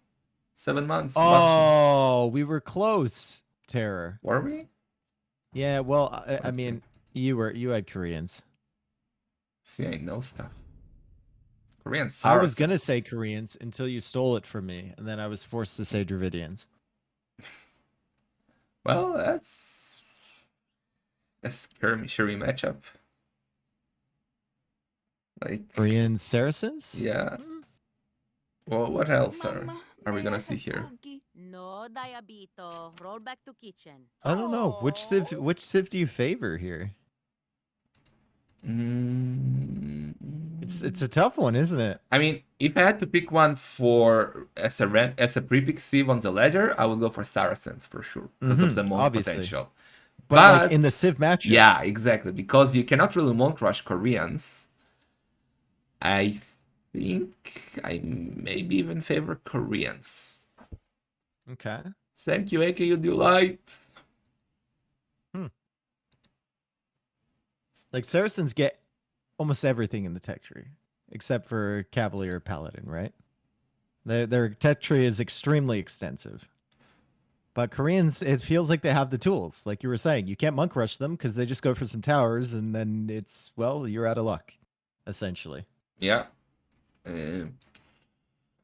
7 months watching. Oh, we were close, Terror. Were we? Yeah, well, I Let's mean, you had Koreans. See, I know stuff. Korean I Saracens. was gonna say Koreans until you stole it from me, and then I was forced to say Dravidians. Well, that's a skirmishery matchup. Like, Korean Saracens? yeah. Well, what else are we gonna see here? No diabito. Roll back to kitchen. I don't know. Which civ do you favor here? It's a tough one, isn't it? I mean, if I had to pick one for as a pre-pick sieve on the ladder, I would go for Saracens for sure because of the monk obviously. potential. But like in the civ matchup. yeah, exactly, because you cannot really monk rush Koreans. I think I maybe even favor Koreans. Okay. Thank you, AKU Delight. Like Saracens get almost everything in the tech tree, except for Cavalier Paladin, right? Their tech tree is extremely extensive. But Koreans, it feels like they have the tools. Like you were saying, you can't monk rush them because they just go for some towers, and then it's, well, you're out of luck, essentially. Yeah.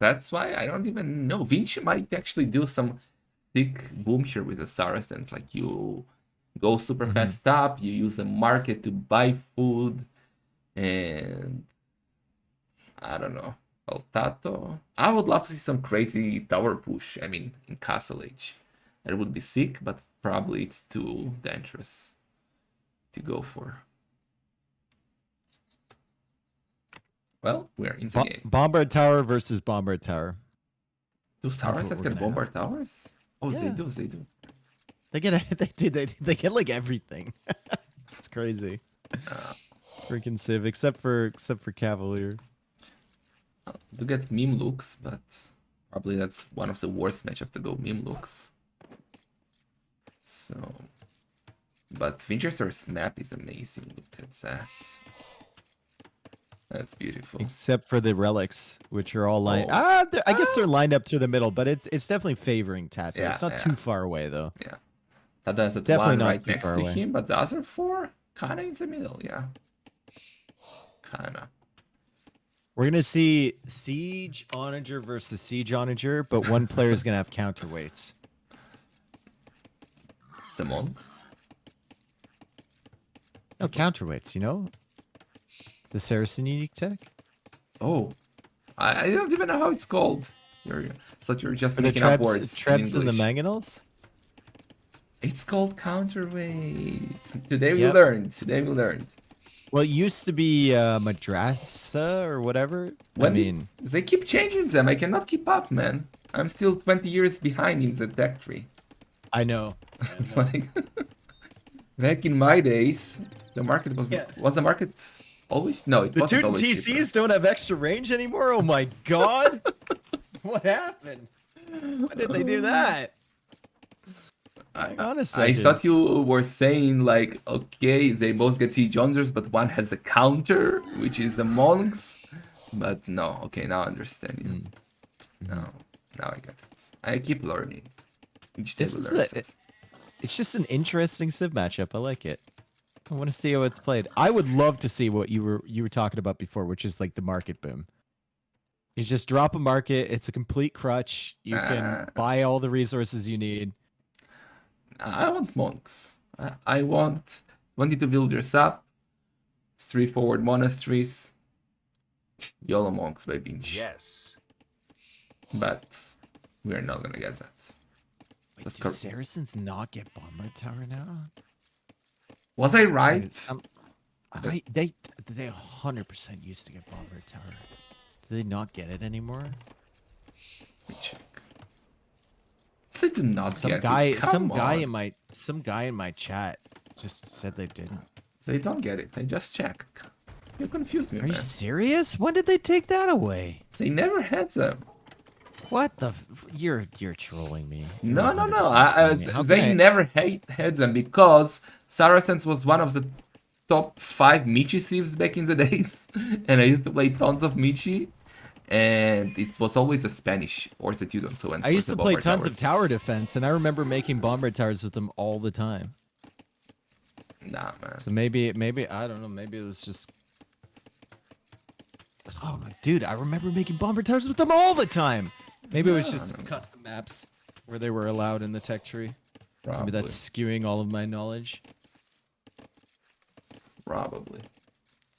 That's why I don't even know. Vinci might actually do some thick boom here with the Saracens. Like you go super fast up, you use the market to buy food, and I don't know. Well, Tato. I would love to see some crazy tower push. I mean, in Castle Age. That would be sick, but probably it's too dangerous to go for. Well, we're in the game. Bombard Tower versus Bombard Tower. Do what Saracens we're can gonna bombard towers? Oh, Yeah. they do, they do. They get they get like everything. It's crazy. Freaking civ, except for Cavalier. Do get meme looks, but probably that's one of the worst matchup to go meme looks. So, but Winchester's map is amazing. Look at that. That's beautiful. Except for the relics, which are all lined. Oh. I guess they're lined up through the middle, but it's definitely favoring Tato. Yeah, It's not yeah. too far away though. Yeah. Tato has that Definitely one not right too next far to away. him, but the other four kinda in the middle, yeah. Kinda. We're gonna see Siege Onager versus Siege Onager, but one player is gonna have counterweights. The monks. No counterweights, you know? The Saracen unique tech? Oh. I don't even know how it's called. Thought you're just For the making up words in Trebs and the English. Mangonels? It's called counterweights. Today we Yep. learned. Today we learned. Well, it used to be Madrasa or whatever. When I mean, they keep changing them. I cannot keep up, man. I'm still 20 years behind in the tech tree. I know. Like back in my days, the market was Yeah. the market Always? No, it The wasn't Tootin' always TCs cheaper. don't have extra range anymore? Oh my god! What happened? Why did they do that? Hang on a I second. thought you were saying like, okay, they both get siege hunters, but one has a counter, which is the monks. But no, okay, now I understand you. Now I get it. I keep learning. Each This table is learns a- something. It's just an interesting Civ matchup. I like it. I want to see how it's played. I would love to see what you were talking about before, which is like the market boom. You just drop a market. It's a complete crutch. You can buy all the resources you need. I want monks. I want 22 villagers up, 3 forward monasteries, YOLO monks by Binge. Yes. But we're not gonna get that. Wait, Let's do go. Saracens not get Bomber Tower now? Was I right? They 100% used to get Bomber Tower. Do they not get it anymore? Let me check. They do not Some get guy, it. Come some guy in my chat just said they didn't. They don't get it. I just checked. You confused me, Are you man. serious? When did they take that away? They never had them. What the? You're trolling me. You're No, no, no. 100% trolling me. How They can I- never had them because Saracens was one of the top 5 Michi civs back in the days. And I used to play tons of Michi. And it was always a Spanish or the Tudors who went I for used the to play bomber tons towers. of tower defense, and I remember making bomber towers with them all the time. Nah, man. So maybe I don't know. Maybe it was just. Oh my dude, I remember making bomber towers with them all the time. Maybe it was just custom maps where they were allowed in the tech tree. Probably. Maybe that's skewing all of my knowledge. Probably.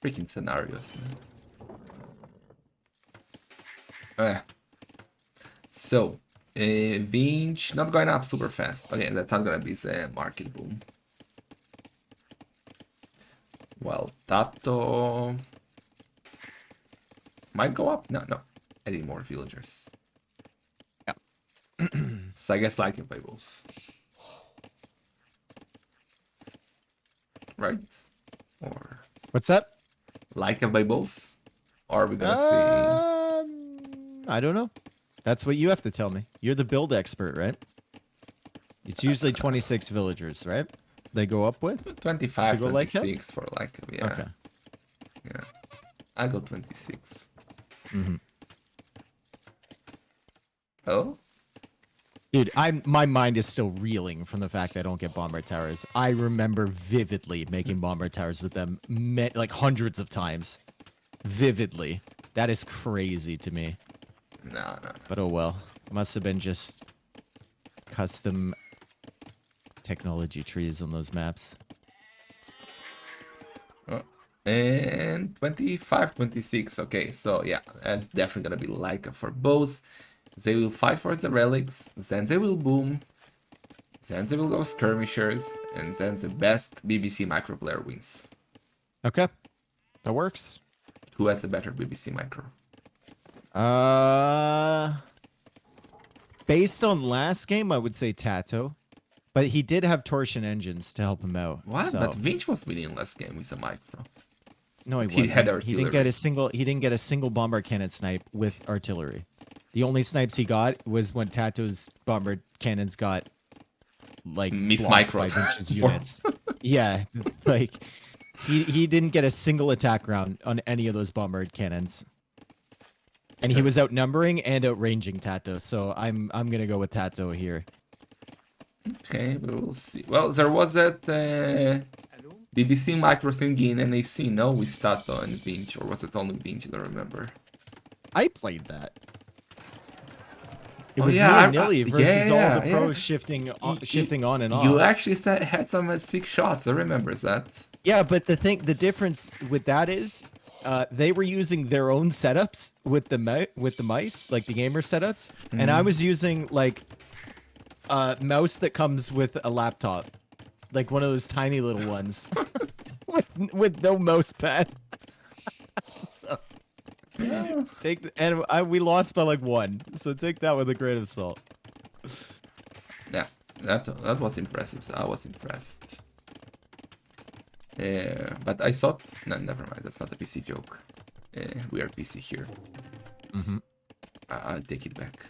Freaking scenarios, man. So, Vinch not going up super fast. Okay, that's not gonna be the market boom. Well, Tato might go up. No, adding more villagers. Yeah. So I guess like it by both. Right? Or What's that? like it by both? Or are we gonna I don't know. That's what you have to tell me. You're the build expert, right? It's usually 26 villagers, right? They go up with? see 25, To go like him? 26 for like, yeah. Okay. Yeah. I go 26. Mm-hmm. Oh? Dude, my mind is still reeling from the fact that I don't get bomber towers. I remember vividly making bomber towers with them like hundreds of times. Vividly. That is crazy to me. No. But oh well. Must have been just custom technology trees on those maps. Oh. And 25, 26. Okay, so yeah, that's definitely gonna be Leica for both. They will fight for the relics, then they will boom, then they will go skirmishers, and then the best BBC micro player wins. Okay. That works. Who has the better BBC micro? Based on last game, I would say Tato. But he did have torsion engines to help him out. What? so- But Vinch was winning last game with a micro. No, he He wasn't. had He didn't get artillery. a single. He didn't get a single bomber cannon snipe with artillery. The only snipes he got was when Tato's bomber cannons got like Miss blocked micro. by Vinch's units. Yeah, like he didn't get a single attack round on any of those bomber cannons. And he was outnumbering and outranging Tato, so I'm gonna go with Tato here. Okay, we will see. Well, there was that BBC micro thingy in NAC, no? With Tato and Vinch, or was it only Vinch? I don't remember. I played that. It Oh, was yeah, willy-nilly versus all the yeah. pros shifting on and off. You actually had some 6 shots, I remember that. Yeah, but the difference with that is, they were using their own setups with the mice, like the gamer setups, and I was using like a mouse that comes with a laptop, like one of those tiny little ones, with no mouse pad. So, we lost by like 1, so take that with a grain of salt. Yeah, that was impressive. So I was impressed. But I thought, no, never mind. That's not a PC joke. We are PC here. I'll take it back.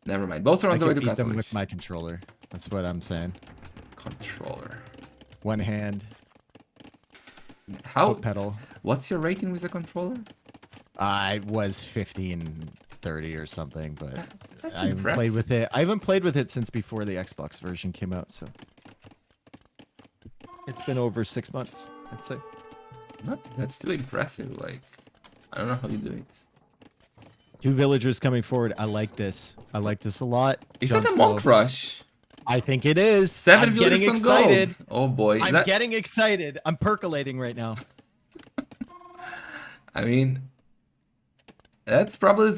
Never mind. Both are on I the way could to beat them castle. with my controller. That's what I'm saying. Controller. One hand, How? foot pedal. What's your rating with the controller? I was 1530 or something, but That's I haven't played impressive. with it. I haven't played with it since before the Xbox version came out, so it's been over 6 months, I'd say. That's still impressive. Like, I don't know how you do it. 2 villagers coming forward. I like this. I like this a lot. Is Jump that a slow. monk rush? I think it is. 7 I'm villagers getting on excited. gold. Oh boy. I'm getting excited. I'm percolating right now. I mean, that's probably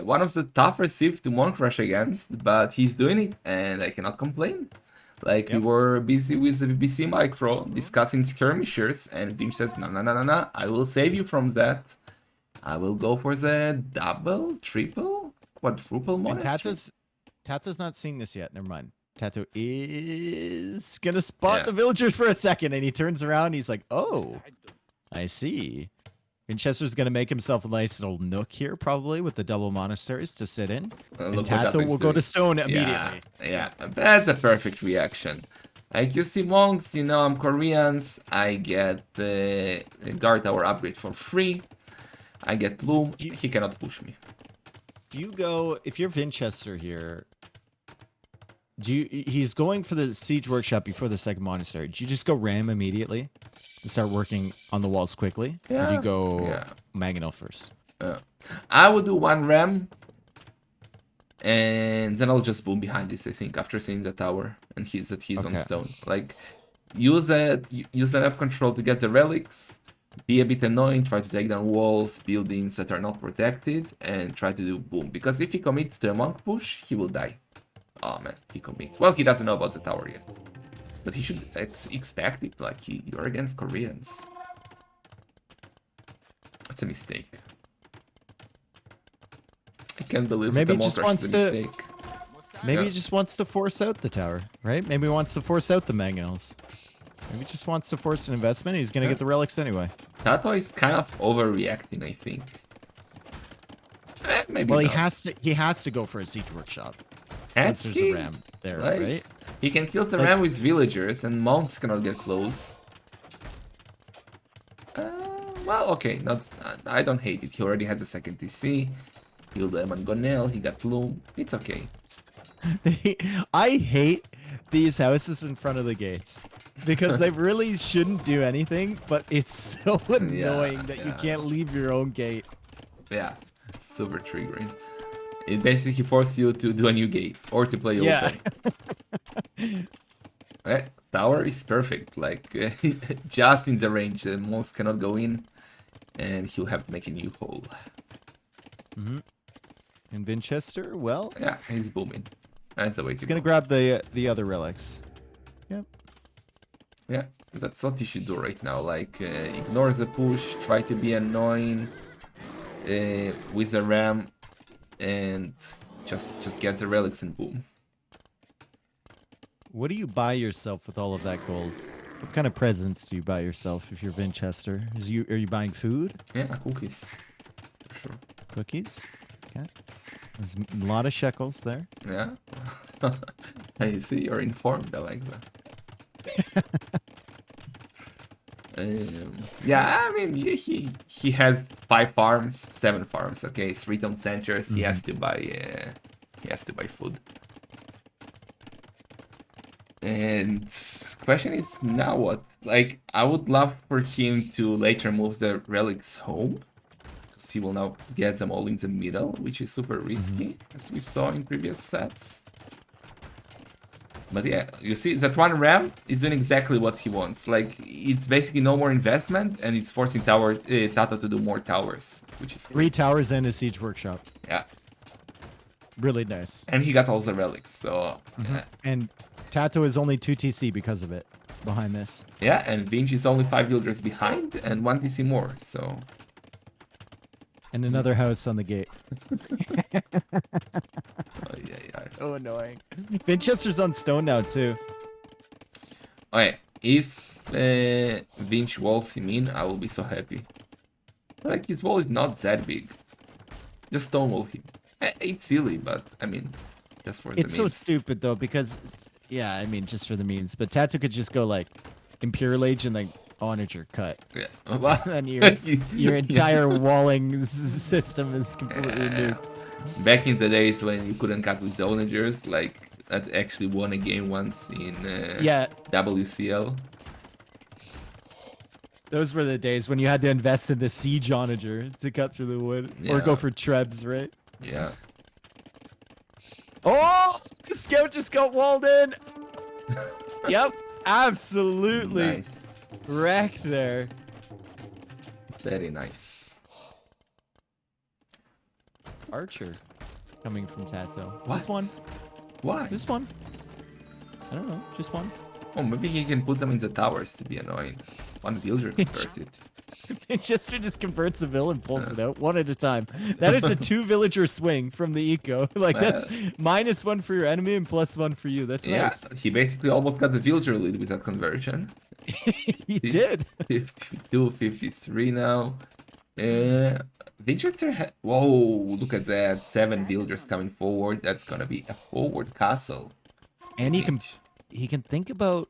one of the toughest Civ to monk rush against, but he's doing it, and I cannot complain. Like, we Yep. were busy with the BBC Micro discussing skirmishers, and Vinch says, no, no, no, no, no, I will save you from that. I will go for the double, triple, quadruple And monastery. Tato's not seeing this yet. Never mind. Tato is gonna spot Yeah. the villagers for a second, and he turns around. He's like, "Oh, I see." Winchester's gonna make himself a nice little nook here, probably with the double monasteries to sit in. And Look what Tato that is will go to doing. stone Yeah, immediately. yeah, that's a perfect reaction. Like, you see monks, you know I'm Koreans, I get the guard tower upgrade for free, I get loom, he cannot push me. Do you go if you're Winchester here? He's going for the siege workshop before the second monastery. Do you just go ram immediately and start working on the walls quickly? Or do Yeah, you go yeah. Mangonel first? I would do one ram, and then I'll just boom behind this, I think, after seeing the tower, and he's on Okay. stone. Like, use the map control to get the relics, be a bit annoying, try to take down walls, buildings that are not protected, and try to do boom. Because if he commits to a monk push, he will die. Oh man, he commits. Well, he doesn't know about the tower yet. But he should expect it, like, you're against Koreans. That's a mistake. I can't believe Maybe that he the just monk rush wants is a to- mistake. Maybe Yeah. he just wants to force out the tower, right? Maybe he wants to force out the Mangonels. Maybe he just wants to force an investment. He's gonna Yeah. get the relics anyway. Tato is kind of overreacting, I think. Maybe Well, not. he has to go for a siege workshop. Has Once there's he? a ram there, Like, right? He can kill the Like- ram with villagers, and monks cannot get close. Well, okay, not. I don't hate it. He already has a second TC. Killed the Mangonel. He got Loom. It's okay. I hate these houses in front of the gates because they really shouldn't do anything, but it's so annoying that you yeah. can't leave your own gate. Yeah, super triggering. It basically forces you to do a new gate or to play Yeah. open. Tower is perfect. Like, just in the range. The monks cannot go in, and he'll have to make a new hole. In Winchester, well, Yeah, he's booming. That's the way to he's gonna go. grab the other relics. Yep. Yeah, that's what you should do right now. Like, ignore the push, try to be annoying with the ram, and just get the relics and boom. What do you buy yourself with all of that gold? What kind of presents do you buy yourself if you're Winchester? Are you buying food? Yeah, cookies. For sure. Cookies? Okay. There's a lot of shekels there. Yeah. I see, you're informed. I like that. Yeah, I mean, he has 5 farms, 7 farms. Okay, 3 town centers. He has to buy. He has to buy food. And question is now what? Like, I would love for him to later move the relics home, because he will now get them all in the middle, which is super risky, as we saw in previous sets. But yeah, you see, that one ram is doing exactly what he wants. Like, it's basically no more investment, and it's forcing Tato to do more towers, which is 3 towers and a siege workshop. yeah. Really nice. And he got all the relics, so yeah. And Tato is only 2 TC because of it. Behind this. Yeah, and Vinci is only 5 villagers behind and 1 TC more, so And another house on the gate. yeah. So annoying. Winchester's on stone now too. Okay, if Vinch walls him in, I will be so happy. Like, his wall is not that big. Just stonewall him. It's silly, but I mean, just for the It's so memes. stupid though because yeah, I mean just for the memes. But Tato could just go like Imperial Age and like Onager cut. Yeah. Well, And your entire walling system is completely nuked. Back in the days when you couldn't cut with zonagers, like that actually won a game once in Yeah. WCL. Those were the days when you had to invest in the siege onager to cut through the wood. Or go Yeah. for trebs, right? Yeah. Oh! The scout just got walled in! Yep, absolutely Nice. wrecked there. Very nice. Archer coming from Tato. What? Just one. Why? Just one. I don't know, just one. Oh, maybe he can put them in the towers to be annoying. One villager converted. Manchester just converts the villain and pulls it out one at a time. That is a 2 villager swing from the eco. Like that's -1 for your enemy and +1 for you. That's Yeah, nice. he basically almost got the villager lead with that conversion. He did. 52, 53 now. Winchester whoa, look at that. 7 villagers coming forward. That's gonna be a forward castle. And he can think about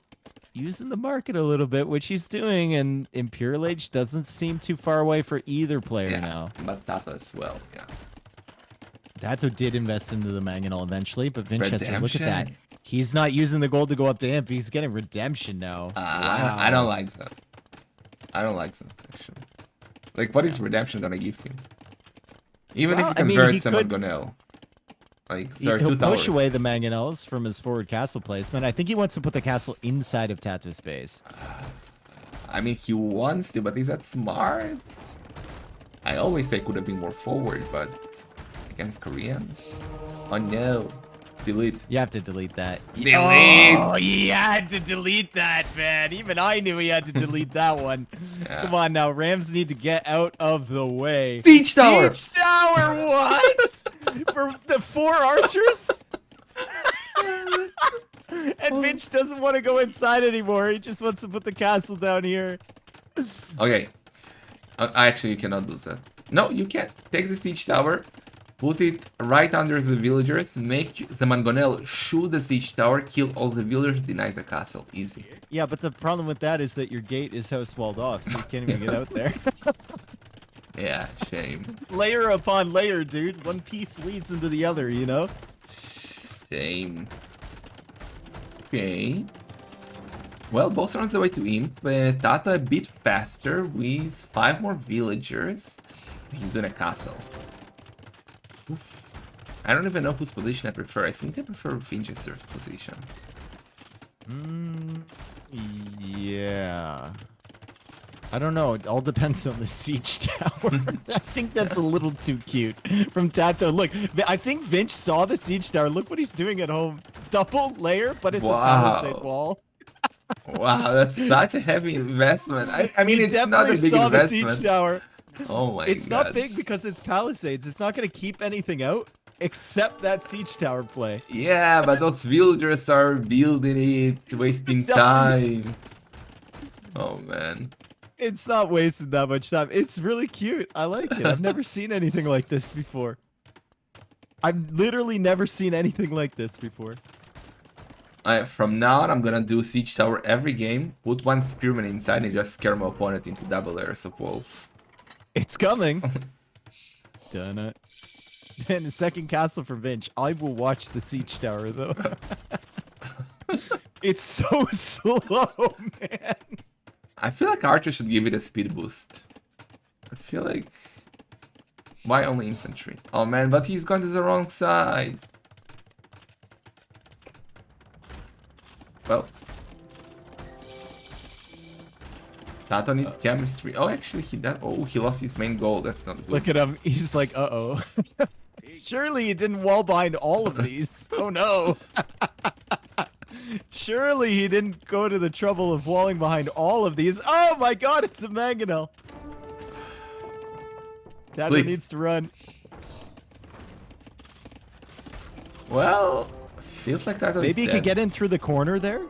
using the market a little bit, which he's doing, and Imperial Age doesn't seem too far away for either player now. But Tato as well, yeah. Tato did invest into the Mangonel eventually, but Winchester, look at that. Redemption? He's not using the gold to go up to imp. He's getting redemption now. I don't like that. I don't like that, actually. Like, what is redemption gonna give him? Even if Well, he I mean, converts he them could- on Gonel. Like, there are 2 He'll towers. push away the Mangonels from his forward castle placement. I think he wants to put the castle inside of Tato's base. I mean, he wants to, but is that smart? I always say could have been more forward, but against Koreans? Oh no. Delete. You have to delete that. Delete! Oh, he had to delete that, man. Even I knew he had to delete that one. Yeah. Come on now, Rams need to get out of the way. Siege tower! Siege tower, what? For the 4 archers? And Mitch doesn't want to go inside anymore. He just wants to put the castle down here. Okay. Actually, you cannot do that. No, you can't. Take the siege tower, put it right under the villagers, make the Mangonel shoot the siege tower, kill all the villagers, deny the castle. Easy. Yeah, but the problem with that is that your gate is house walled off, so you can't even get out there. Yeah, shame. Layer upon layer, dude. One piece leads into the other, you know? Shame. Okay. Well, both are on the way to Imp. Tato a bit faster with 5 more villagers. He's doing a castle. Oof. I don't even know whose position I prefer. I think I prefer Winchester's position. Yeah. I don't know. It all depends on the siege tower. I think that's a little too cute from Tato. Look, I think Vinch saw the siege tower. Look what he's doing at home. Double layer, but it's a palisade wall. Wow, that's such a heavy investment. I mean, He it's not a definitely big saw the investment. siege tower. Oh my It's god. not big because it's palisades. It's not going to keep anything out except that siege tower play. Yeah, but those villagers are building it, wasting time. Oh man. It's not wasting that much time. It's really cute. I like it. I've never seen anything like this before. I've literally never seen anything like this before. From now on, I'm gonna do siege tower every game. Put 1 spearman inside and just scare my opponent into double layers of walls. It's coming. Done it. And the second castle for Vinch. I will watch the siege tower though. It's so slow, man. I feel like Archer should give it a speed boost. I feel like... Why only infantry? Oh man, but he's gone to the wrong side. Well. Tato needs chemistry. Oh, actually, he does. Oh, he lost his main goal. That's not good. Look at him. He's like, uh-oh. Surely he didn't wall behind all of these. Oh no. Surely he didn't go to the trouble of walling behind all of these. Oh my god, it's a Mangonel. Tato Please. needs to run. Well, feels like Tato is Maybe he dead. could get in through the corner there.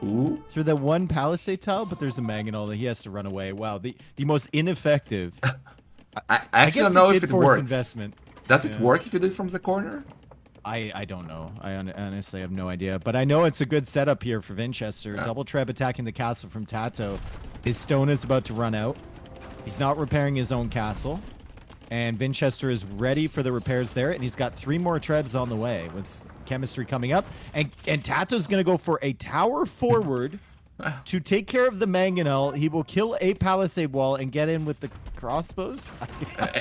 Ooh. through that one palisade tile, but there's a mangonel that he has to run away. Wow, the most ineffective. I I actually guess don't know it if did it force works. investment. Does it Yeah. work if you do it from the corner? I don't know. I honestly have no idea. But I know it's a good setup here for Winchester. Yeah. Double trap attacking the castle from Tato. His stone is about to run out. He's not repairing his own castle. And Winchester is ready for the repairs there. And he's got 3 more trebs on the way with chemistry coming up. And Tato's going to go for a tower forward to take care of the mangonel. He will kill a palisade wall and get in with the crossbows.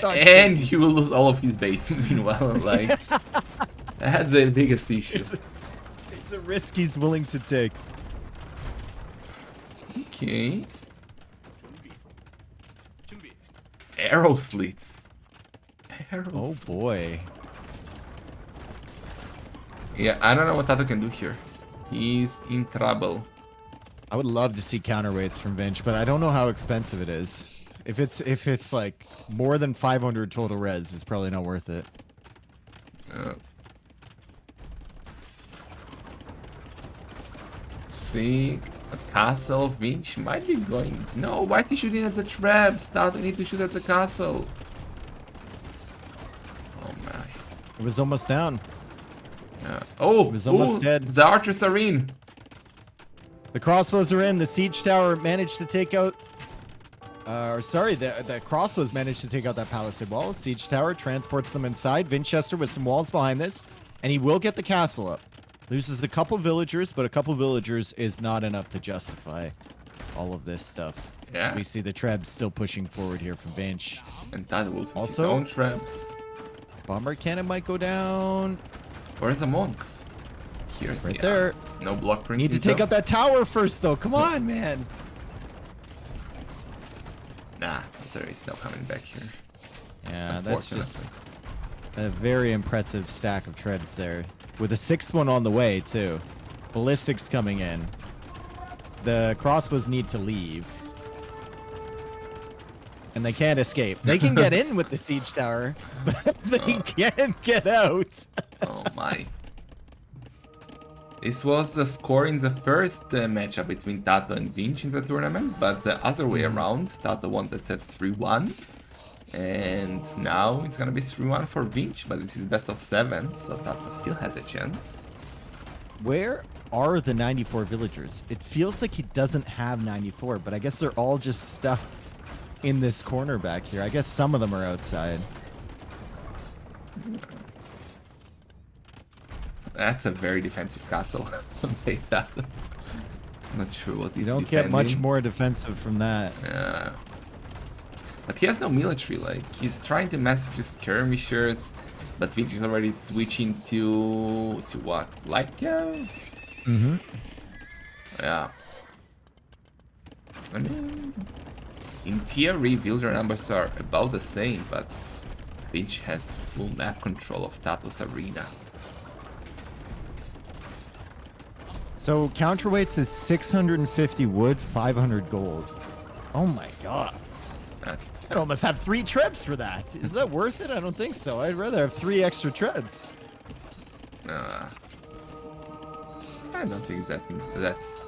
And he will lose all of his base meanwhile. Like, that's the biggest issue. It's a risk he's willing to take. Okay. Arrow slits. Arrow Oh slits. boy. Yeah, I don't know what Tato can do here. He's in trouble. I would love to see counterweights from Vinch, but I don't know how expensive it is. If it's like more than 500 total res, it's probably not worth it. See, a castle of Vinch might be going. No, why is he shooting at the traps? Tato need to shoot at the castle. Oh my. It was almost down. Oh, It was almost dead. The archers are in. The crossbows are in. The siege tower managed to take out. The crossbows managed to take out that palisade wall. Siege tower transports them inside. Winchester with some walls behind this, and he will get the castle up. Loses a couple villagers, but a couple villagers is not enough to justify all of this stuff. Yeah. As we see the trebs still pushing forward here from Vinch. And Tato will set his Also- own traps. Bomber cannon might go down. Where's the monks? Here's Right the, there. No block printing. Need to take out that tower first, though. Come on, man. Nah, there is no coming back here. Yeah, that's just Unfortunately. a very impressive stack of trebs there. With a 6th one on the way, too. Ballistics coming in. The crossbows need to leave. And they can't escape. They can get in with the siege tower, but they can't get out. Oh my. This was the score in the first matchup between Tato and Vinch in the tournament, but the other way around, Tato won that set 3-1. And now it's gonna be 3-1 for Vinch, but this is best of 7, so Tato still has a chance. Where are the 94 villagers? It feels like he doesn't have 94, but I guess they're all just stuck in this corner back here. I guess some of them are outside. That's a very defensive castle. By Tato. Not sure what he's You don't defending. get much more defensive from that. Yeah. But he has no military, like, he's trying to mess with his skirmishers, but Vinch is already switching to what? Like, Mm-hmm. yeah. I mean, in theory, villager numbers are about the same, but Vinch has full map control of Tato's arena. So counterweights is 650 wood, 500 gold. Oh my god. That's I'd expensive. almost have 3 trebs for that. Is that worth it? I don't think so. I'd rather have 3 extra trebs. I don't think that's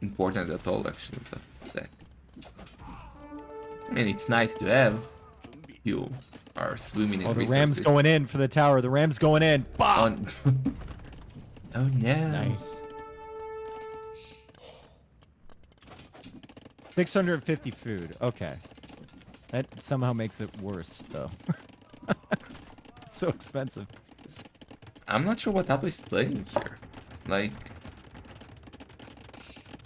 important at all, actually. That. I mean, it's nice to have. You are swimming in Oh, the resources. ram's going in for the tower. The ram's going in. Bam! Oh no. Nice. 650 food. Okay. That somehow makes it worse, though. It's so expensive. I'm not sure what Tato is playing here. Like,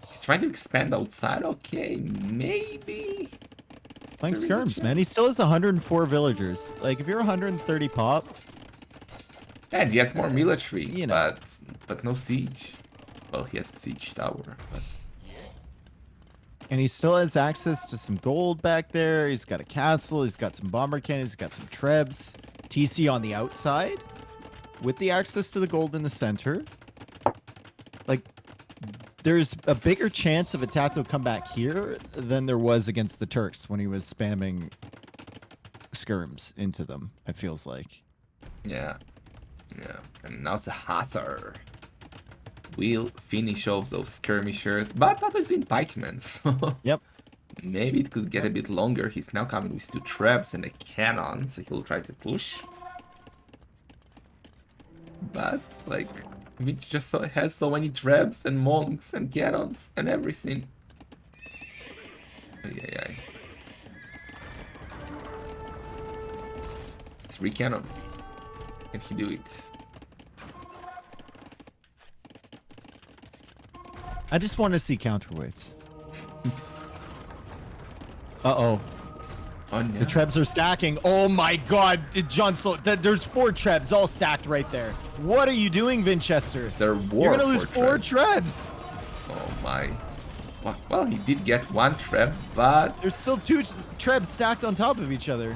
he's trying to expand outside. Okay, maybe. Playing Is there a skirms, man. He still has 104 villagers. Like, if you're 130 pop, Yeah, and he has more military, You know. but no siege. Well, he has a siege tower, but and he still has access to some gold back there. He's got a castle. He's got some bomber cannons. He's got some trebs. TC on the outside with the access to the gold in the center. Like, there's a bigger chance of a Tato comeback here than there was against the Turks when he was spamming skirms into them, it feels like. yeah. And now it's the Hazard. will finish off those skirmishers, but others in pikemen, so Yep. maybe it could get a bit longer. He's now coming with 2 traps and a cannon, so he'll try to push. But, like, Vinci just has so many traps and monks and cannons and everything. Ay. 3 cannons. Can he do it? I just want to see counterweights. Uh-oh. Oh no. The trebs are stacking. Oh my god, John Slow. There's 4 trebs all stacked right there. What are you doing, Vinchester? Is there war You're gonna lose for 4 traps? trebs. Oh my. Well, he did get 1 trap, but There's still 2 trebs stacked on top of each other.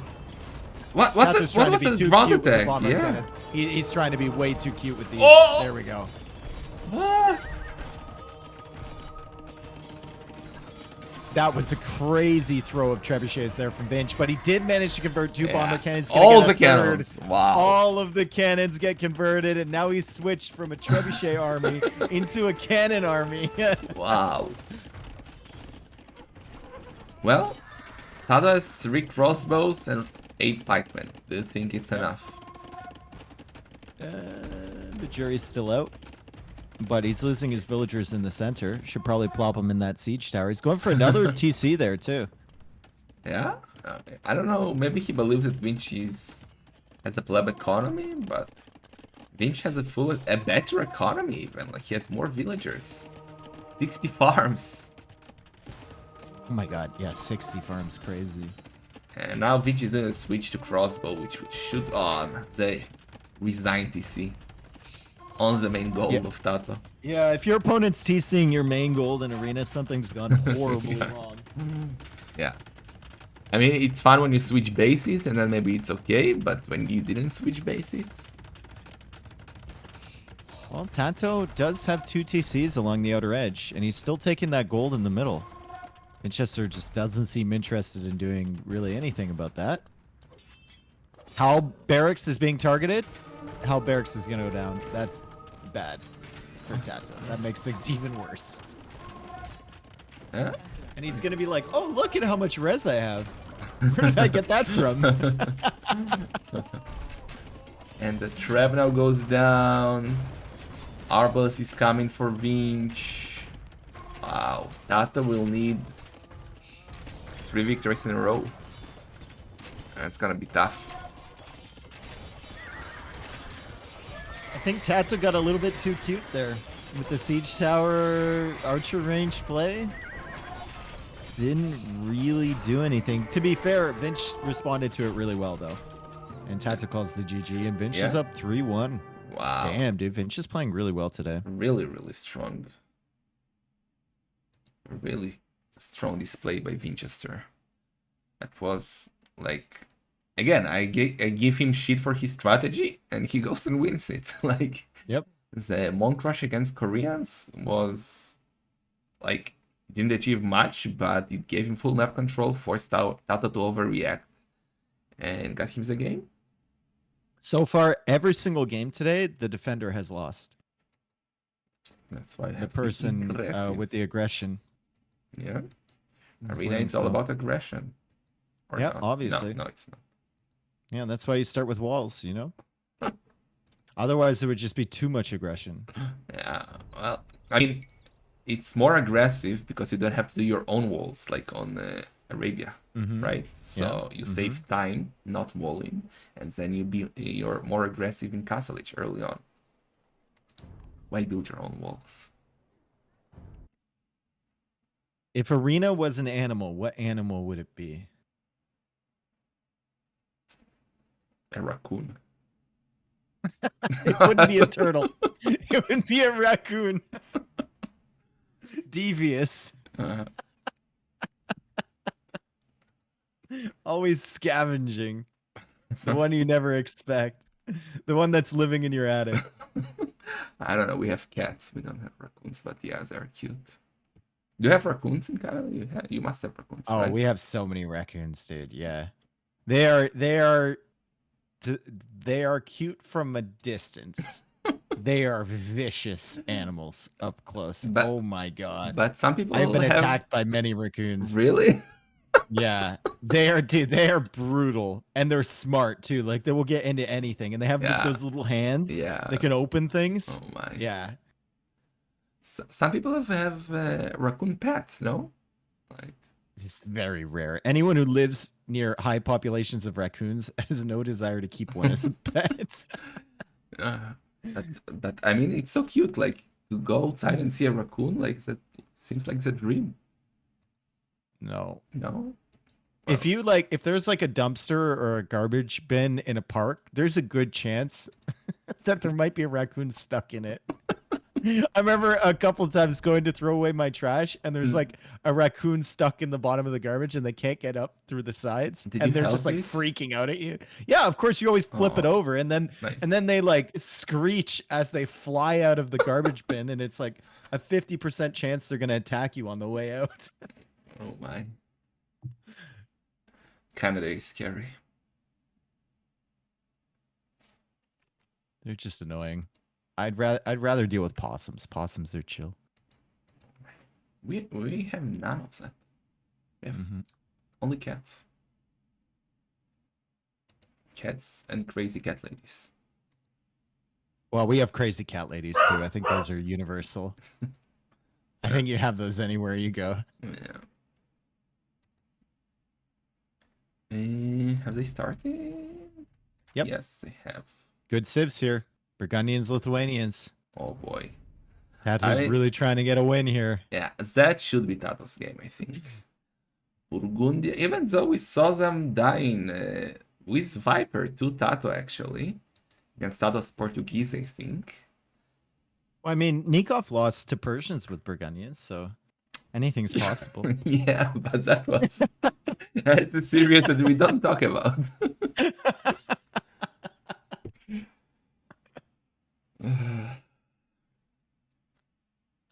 what Tato's trying to was be the too ground cute with the attack? bomber Yeah. cannons. He's trying to be way too cute with these. Oh! There we go. What? That was a crazy throw of trebuchets there from Vinch, but he did manage to convert 2 bomber Yeah. cannons. Gonna All get the a third. cannons. Wow. All of the cannons get converted, and now he's switched from a trebuchet army into a cannon army. Wow. Well, Tato has 3 crossbows and 8 pikemen. Do you think it's enough? The jury's still out, but he's losing his villagers in the center. Should probably plop him in that siege tower. He's going for another TC there too. Yeah? I don't know. Maybe he believes that has a pleb economy, but Vinci has a better economy even. Like, he has more villagers. 60 farms. Oh my god, yeah, 60 farms, crazy. And now Vinci is gonna switch to crossbow, which will shoot on the resign TC. On the main gold of Tato. Yeah, if your opponent's TCing your main gold in arena, something's gone horribly wrong. Yeah. I mean, it's fun when you switch bases, and then maybe it's okay, but when you didn't switch bases... Well, Tato does have 2 TCs along the outer edge, and he's still taking that gold in the middle. Winchester just doesn't seem interested in doing really anything about that. How Barracks is being targeted? How Barracks is going to go down. That's bad for Tato. That makes things even worse. Yeah? And he's going to be like, oh, look at how much res I have. Where did I get that from? And the trap now goes down. Arbus is coming for Vinch. Wow. Tato will need 3 victories in a row. And it's gonna be tough. I think Tato got a little bit too cute there with the siege tower archer range play. Didn't really do anything. To be fair, Vinch responded to it really well though. And Tato calls the GG, and Vinch is up 3-1. Wow. Damn, dude, Vinch is playing really well today. Really, really strong. Really strong display by Winchester. That was like, again, I give him shit for his strategy, and he goes and wins it. Like, yep. The Monk Rush against Koreans was like, didn't achieve much, but it gave him full map control, forced Tato to overreact, and got him the game. So far, every single game today, the defender has lost. That's why I The have person to be aggressive. with the aggression. Yeah. is Arena winning, is all so- about aggression. Or Yeah, not. obviously. No, it's not. Yeah, that's why you start with walls, you know? Otherwise, it would just be too much aggression. Yeah, well, I mean, it's more aggressive because you don't have to do your own walls like on Arabia, right? So you save time not walling, and then you're more aggressive in Castlage early on. Why build your own walls? If Arena was an animal, what animal would it be? A raccoon. It wouldn't be a turtle. It would be a raccoon. Devious. Always scavenging. The one you never expect. The one that's living in your attic. I don't know. We have cats. We don't have raccoons, but yeah, they're cute. Do you have raccoons in Canada? You must have raccoons. Oh, right? we have so many raccoons, dude. Yeah, they are cute from a distance, They are vicious animals up close. But Oh my god. but some I have people been have attacked by many raccoons. really. Yeah. They are, dude, they are brutal. And they're smart too. Like they will get into anything. And they have Yeah. those little hands Yeah. that can open things. Oh my. Yeah. Some people have raccoon pets, no? Like, It's very rare. Anyone who lives near high populations of raccoons has no desire to keep one as a pet. uh, but I mean, it's so cute. Like to go outside and see a raccoon, like that seems like the dream. No. No. If you like, if there's like a dumpster or a garbage bin in a park, there's a good chance that there might be a raccoon stuck in it. I remember a couple of times going to throw away my trash, and there's like a raccoon stuck in the bottom of the garbage, and they can't get up through the sides, Did and you they're help just like it? freaking out at you. Yeah, of course you always flip it Oh, over, and then nice. they like screech as they fly out of the garbage bin, and it's like a 50% chance they're gonna attack you on the way out. Oh my. Canada is scary. They're just annoying. I'd rather deal with possums. Possums are chill. We have none of that. We have only cats. Cats and crazy cat ladies. Well, we have crazy cat ladies too. I think those are universal. I think you have those anywhere you go. Yeah. Have they started? Yep. Yes, they have. Good civs here. Burgundians, Lithuanians. Oh boy. Tato's really trying to get a win here. Yeah, that should be Tato's game, I think. Burgundia, even though we saw them dying with Viper to Tato actually. Against Tato's Portuguese, I think. Well, I mean, Nikov lost to Persians with Burgundians, so anything's possible. Yeah, but that's a serious that we don't talk about.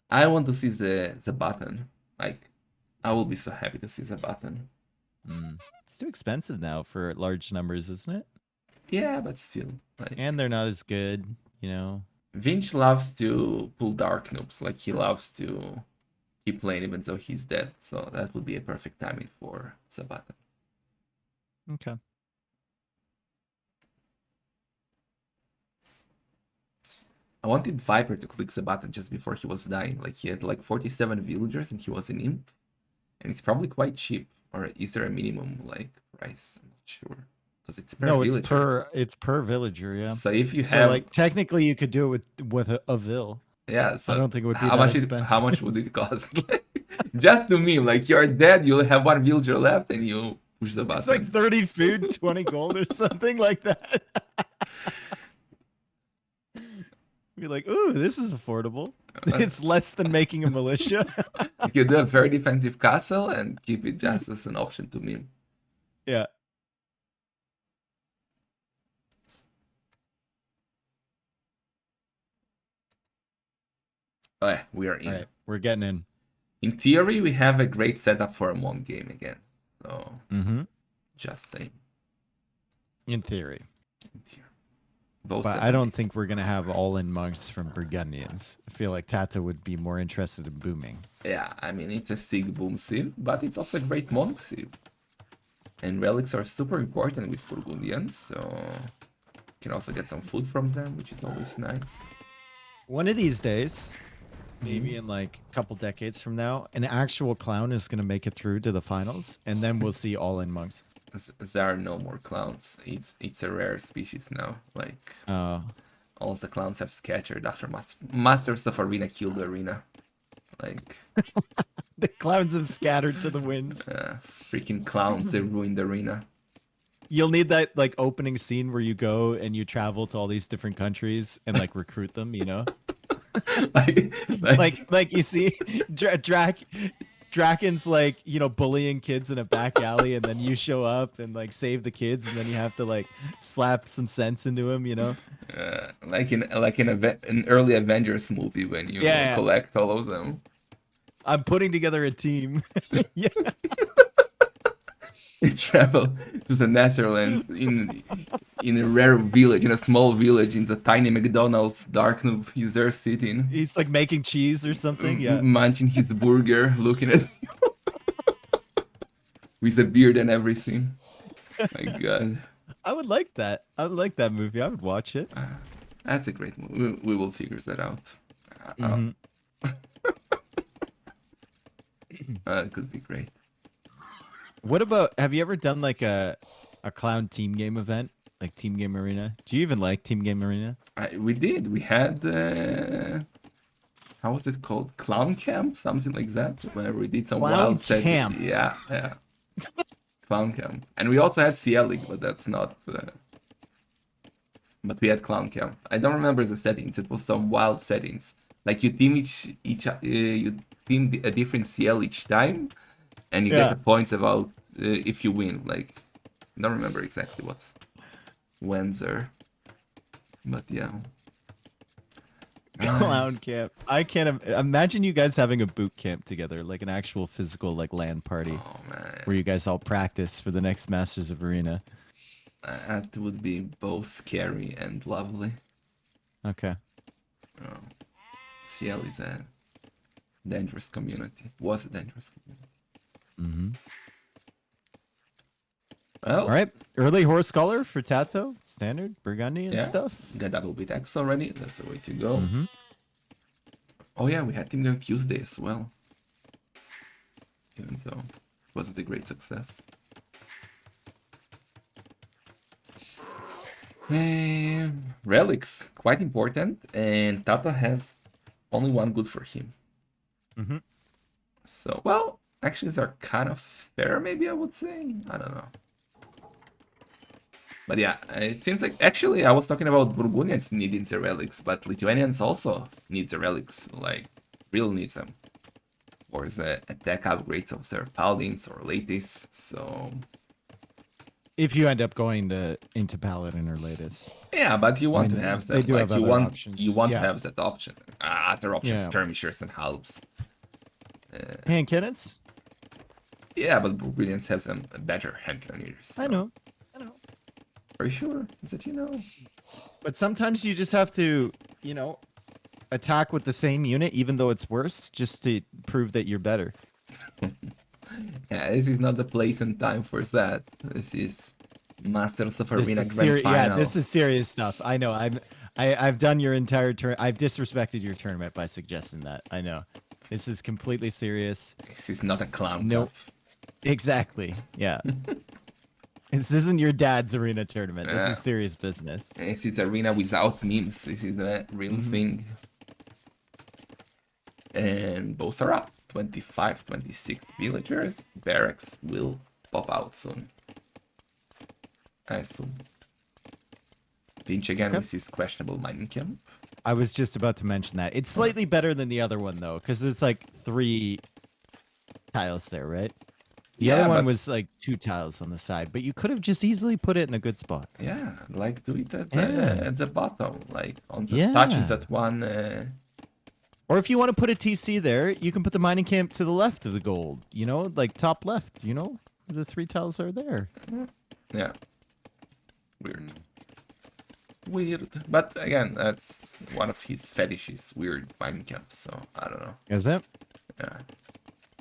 I want to see the button. Like, I will be so happy to see the button. It's too expensive now for large numbers, isn't it? Yeah, but still. Like, And they're not as good, you know. Vinch loves to pull dark noobs. Like, he loves to keep playing even though he's dead. So that would be a perfect timing for the button. Okay. I wanted Viper to click the button just before he was dying. Like, he had like 47 villagers and he was an imp. And it's probably quite cheap. Or is there a minimum like price? I'm not sure. Because it's per villager. It's per villager, yeah. So if you So have like technically you could do it with a vill. yeah, so I don't think it would be how that much expensive. how much would it cost? Just to me, like you're dead, you'll have one villager left and you push the button. It's like 30 food, 20 gold or something like that. Be like, ooh, this is affordable. It's less than making a militia. You can do a very defensive castle and keep it just as an option to meme. Yeah. Oh yeah, we are in. All right, we're getting in. In theory, we have a great setup for a Mon game again. So, just saying. In theory. In theory. Both But I don't think we're going to have all-in monks from Burgundians. I feel like Tato would be more interested in booming. Yeah, I mean, it's a Sig Boom Civ, but it's also a great Monk Civ. And relics are super important with Burgundians, so you can also get some food from them, which is always nice. One of these days, maybe in like a couple decades from now, an actual clown is going to make it through to the finals, and then we'll see all-in monks. There are no more clowns. It's a rare species now. Like all the clowns have scattered after Masters of Arena killed the arena. Like the clowns have scattered to the winds. Freaking clowns! They ruined the arena. You'll need that like opening scene where you go and you travel to all these different countries and like recruit them. You know, like you see, Draken's like, you know, bullying kids in a back alley, and then you show up and like save the kids, and then you have to like slap some sense into him, you know. Like in an early Avengers movie when you collect all of them. I'm putting together a team. Yeah. You travel to the Netherlands in a rare village, in a small village, in the tiny McDonald's, dark noob. He's there sitting, He's like making cheese or something. Yeah. munching his burger, looking at with a beard and everything. My God, I would like that. I would like that movie. I would watch it. that's a great movie. We will figure that out. Mhm. It could be great. What about? Have you ever done like a clown team game event, like Team Game Arena? Do you even like Team Game Arena? We did. We had how was it called? Clown camp, something like that, where we did some Clown wild set. camp. Yeah, yeah. Clown camp, and we also had CL League, but that's not. But we had clown camp. I don't remember the settings. It was some wild settings. Like you team you team a different CL each time, and you get the points about if you win. Like I don't remember exactly what went there, but yeah. Clown camp. I can't imagine you guys having a boot camp together, like an actual physical like LAN party, Oh man, where you guys all practice for the next Masters of Arena. that would be both scary and lovely. Okay. CL is a dangerous community. Was a dangerous community. Mm-hmm. Well, All right. Early horse scholar for Tato, standard Burgundy and yeah, stuff. got double bit X already. That's the way to go. Mm-hmm. Oh yeah, we had Team Game Tuesday as well. Even so, it wasn't a great success. Relics, quite important, and Tato has only one good for him. Mm-hmm. So, well, actually, these are kind of fair, maybe I would say. I don't know. But yeah, it seems like actually I was talking about Burgundians needing the relics, but Lithuanians also need the relics, like real needs them. Or the attack upgrades of their paladins or ladies. So If you end up going into Paladin or Latest. yeah, but you want I mean, to have they them. do Like have other options. you want to Yeah. have that option. Other options, Yeah. skirmishers and halbs. Hand cannons? Yeah, but Burgundians have some better hand cannoneers. So. I know. Are you sure? Is that you know? But sometimes you just have to, attack with the same unit, even though it's worse, just to prove that you're better. Yeah, this is not the place and time for that. This is Masters of Arena This is Grand Final. Yeah, this is serious stuff. I know. I've done your entire turn. I've disrespected your tournament by suggesting that. I know. This is completely serious. This is not a clown Nope. cup. Exactly. Yeah. This isn't your dad's arena tournament. This is serious business. This is arena without memes. This is the real thing. And both are up. 25, 26 villagers. Barracks will pop out soon. I assume. Finch again with his questionable mining camp. I was just about to mention that. It's slightly better than the other one, though, because there's like 3 tiles there, right? The Yeah, other one but- was like 2 tiles on the side, but you could have just easily put it in a good spot. Yeah, like do it at, Yeah. at the bottom. Like on the Yeah. touching that one. Or if you want to put a TC there, you can put the mining camp to the left of the gold, like top left, the 3 tiles are there. Yeah. Weird. Weird. But again, that's one of his fetishes, weird mining camps, so I don't know. Is it? Yeah.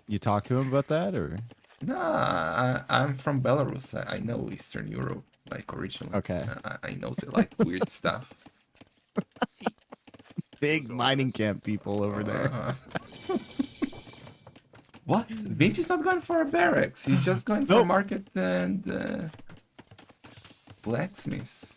You talk to him about that, or? Nah, I'm from Belarus. I know Eastern Europe, like originally. Okay. I know they like weird stuff. Big mining camp people over there. What? Vinci is not going for a barracks. He's just going for Nope. market and blacksmith.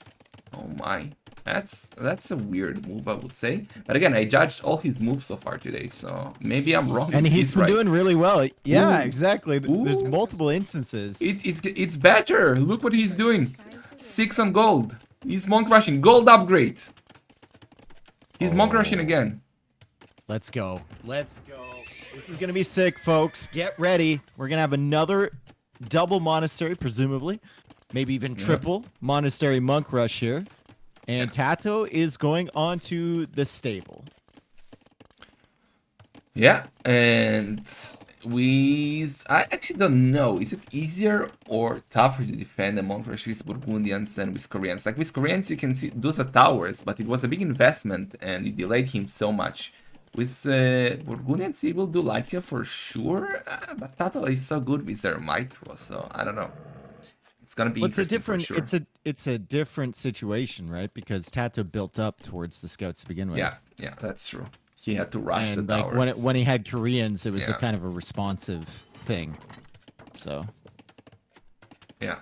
Oh my. That's a weird move, I would say. But again, I judged all his moves so far today, so maybe I'm wrong. And he's been right. doing really well. Yeah, Ooh. exactly. There's Ooh. multiple instances. It's better. Look what he's doing. 6 on gold. He's monk rushing. Gold upgrade. He's monk rushing again. Let's go. Let's go. This is going to be sick, folks. Get ready. We're going to have another double monastery, presumably. Maybe even triple monastery monk rush here. And Tato is going on to the stable. Yeah, and I actually don't know. Is it easier or tougher to defend among with Burgundians and with Koreans? Like with Koreans, you can see those are towers, but it was a big investment and it delayed him so much. With Burgundians, he will do light here for sure, but Tato is so good with their micro, so I don't know. It's gonna be Well, it's a interesting for different sure. it's a different situation, right? Because Tato built up towards the scouts to begin with. Yeah, that's true. He had to rush the And like towers. when he had Koreans, it was a Yeah. kind of a responsive thing. So Yeah.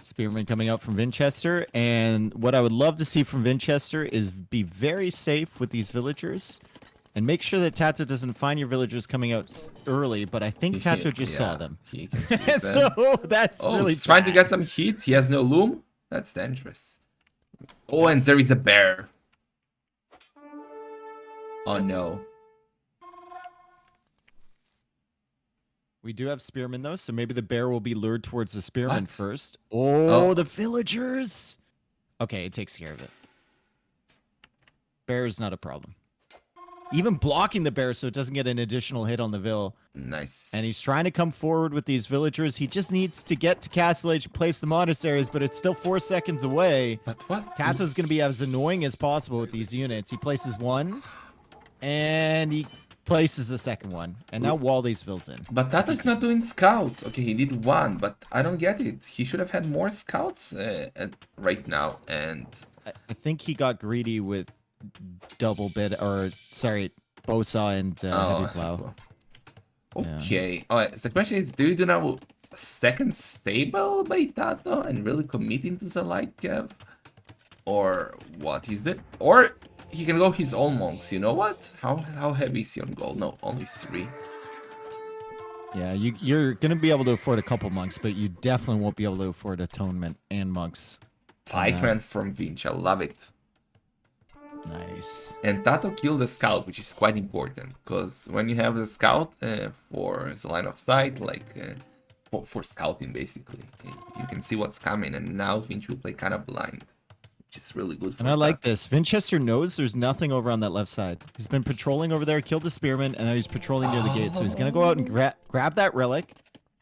Spearman coming out from Winchester, and what I would love to see from Winchester is be very safe with these villagers, and make sure that Tato doesn't find your villagers coming out early. But I think Tato just saw them, He can see them. so that's Oh, really he's trying to bad. get some heat. He has no loom. That's dangerous. Oh, and there is a bear. Oh no. We do have spearmen though, so maybe the bear will be lured towards the spearmen What? first. Oh, the villagers! Okay, it takes care of it. Bear is not a problem. Even blocking the bear so it doesn't get an additional hit on the vill. Nice. And he's trying to come forward with these villagers. He just needs to get to Castle Age, place the monasteries, but it's still 4 seconds away. But what? Tato's going to be as annoying as possible with these units. He places one, and he places the second one. And now wall these vills in. But Tato's not doing scouts. Okay, he did one, but I don't get it. He should have had more scouts right now. And I think he got greedy with double bid, or sorry, Bosa and heavy plow. Okay. Oh, so the question is, do you do now a second stable by Tato and really committing to the light cav? Or what he's doing? Or he can go his own monks. You know what? How heavy is he on gold? No, only 3. Yeah, you're gonna be able to afford a couple monks, but you definitely won't be able to afford atonement and monks. Pikeman from Vinch. I love it. Nice. And Tato killed the scout, which is quite important, because when you have the scout for the line of sight, like for scouting basically, you can see what's coming, and now Vinch will play kind of blind, which is really good for And I like Tato. this. Winchester knows there's nothing over on that left side. He's been patrolling over there, killed the spearman, and now he's patrolling near the gate. So he's gonna go out and grab that relic.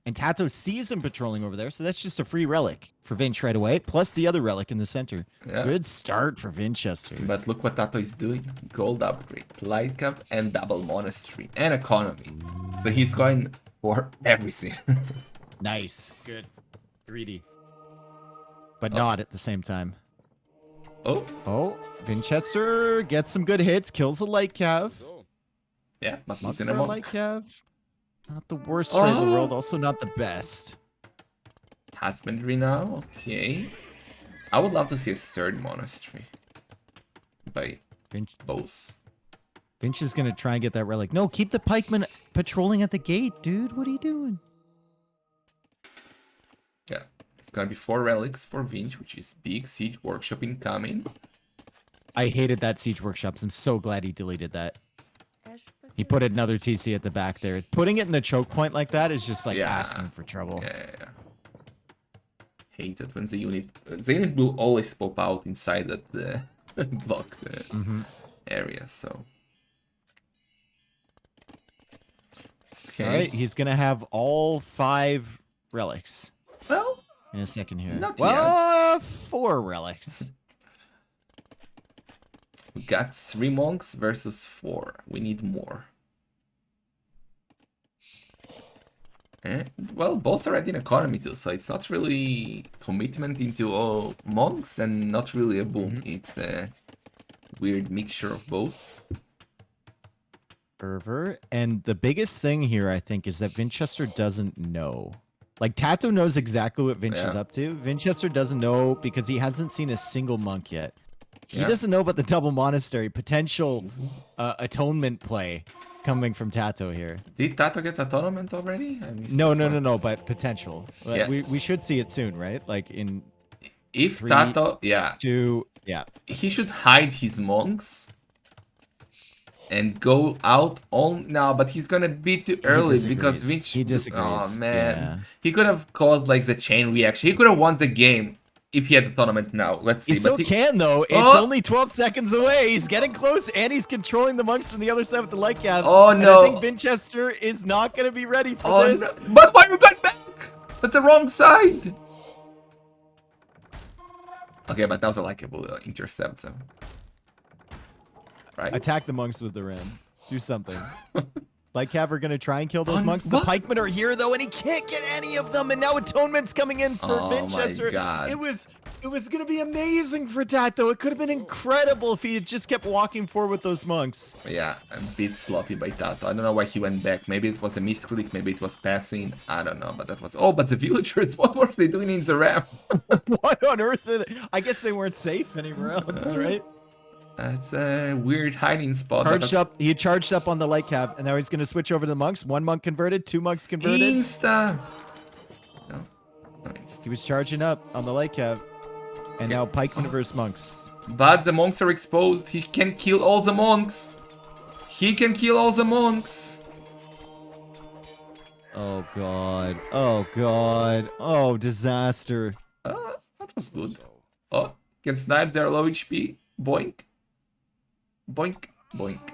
And Tato sees him patrolling over there, so that's just a free relic for Vinch right away, plus the other relic in the center. Yeah. Good start for Winchester. But look what Tato is doing. Gold upgrade, light cap, and double monastery, and economy. So he's going for everything. Nice. Good. Greedy. But not at the same time. Oh, Oh, Winchester gets some good hits, kills the light cav. yeah, but Not losing for a a monk. light cav. Not the worst trade in the Oh. world, also not the best. Husbandry now, okay. I would love to see a third monastery by both. Vinch is gonna try and get that relic. No, keep the pikemen patrolling at the gate, dude. What are you doing? Yeah, it's gonna be 4 relics for Vinch, which is big. Siege workshop incoming. I hated that siege workshops. I'm so glad he deleted that. He put another TC at the back there. Putting it in the choke point like that is just like Yeah. asking for trouble. Yeah. Hate it when the unit will always pop out inside that block area. So. Okay. All right, he's gonna have all 5 relics Well, in a second here. Not well, 4 relics. we got 3 monks versus 4. We need more. And, well, both are in economy too, so it's not really commitment into monks and not really a boom. It's a weird mixture of both. Fervor. And the biggest thing here, I think, is that Winchester doesn't know. Like, Tato knows exactly what Vinch is up to. Winchester doesn't know because he hasn't seen a single monk yet. He doesn't know about the double monastery potential atonement play coming from Tato here. Did Tato get atonement already? I missed No, that one. no, but potential. Yeah. We should see it soon, right? Like in If 3, Tato, yeah, 2, yeah. he should hide his monks and go out on now, but he's gonna be too early because disagrees. Vinch. He disagrees. Oh man, Yeah. he could have caused like the chain reaction. He could have won the game if he had a tournament now. Let's see. He still But can, though. It's Oh! only 12 seconds away. He's getting close, and he's controlling the monks from the other side with the light cap. Oh, And no. I think Winchester is not going to be ready for Oh this. no! But why are you going back? That's the wrong side. Okay, but that was a likable intercept. So. Right? Attack the monks with the ram. Do something. Light Cav are going to try and kill those On monks. The what? pikemen are here, though, and he can't get any of them. And now Atonement's coming in for Oh, Winchester. my God. It was going to be amazing for Tato. It could have been incredible if he had just kept walking forward with those monks. Yeah, a bit sloppy by Tato. I don't know why he went back. Maybe it was a misclick, maybe it was passing. I don't know, but that was... Oh, but the villagers, what were they doing in the ramp? What on earth? I guess they weren't safe anywhere else, right? That's a weird hiding spot. Charged up. He charged up on the light cap, and now he's going to switch over to the monks. One monk converted, two monks converted. Insta! No. No, insta. He was charging up on the light cap, and now pikemen versus monks. But the monks are exposed. He can kill all the monks. He can kill all the monks. Oh god. Oh god. Oh disaster. That was good. Oh, can snipes, they're low HP. Boink. Boink. Boink.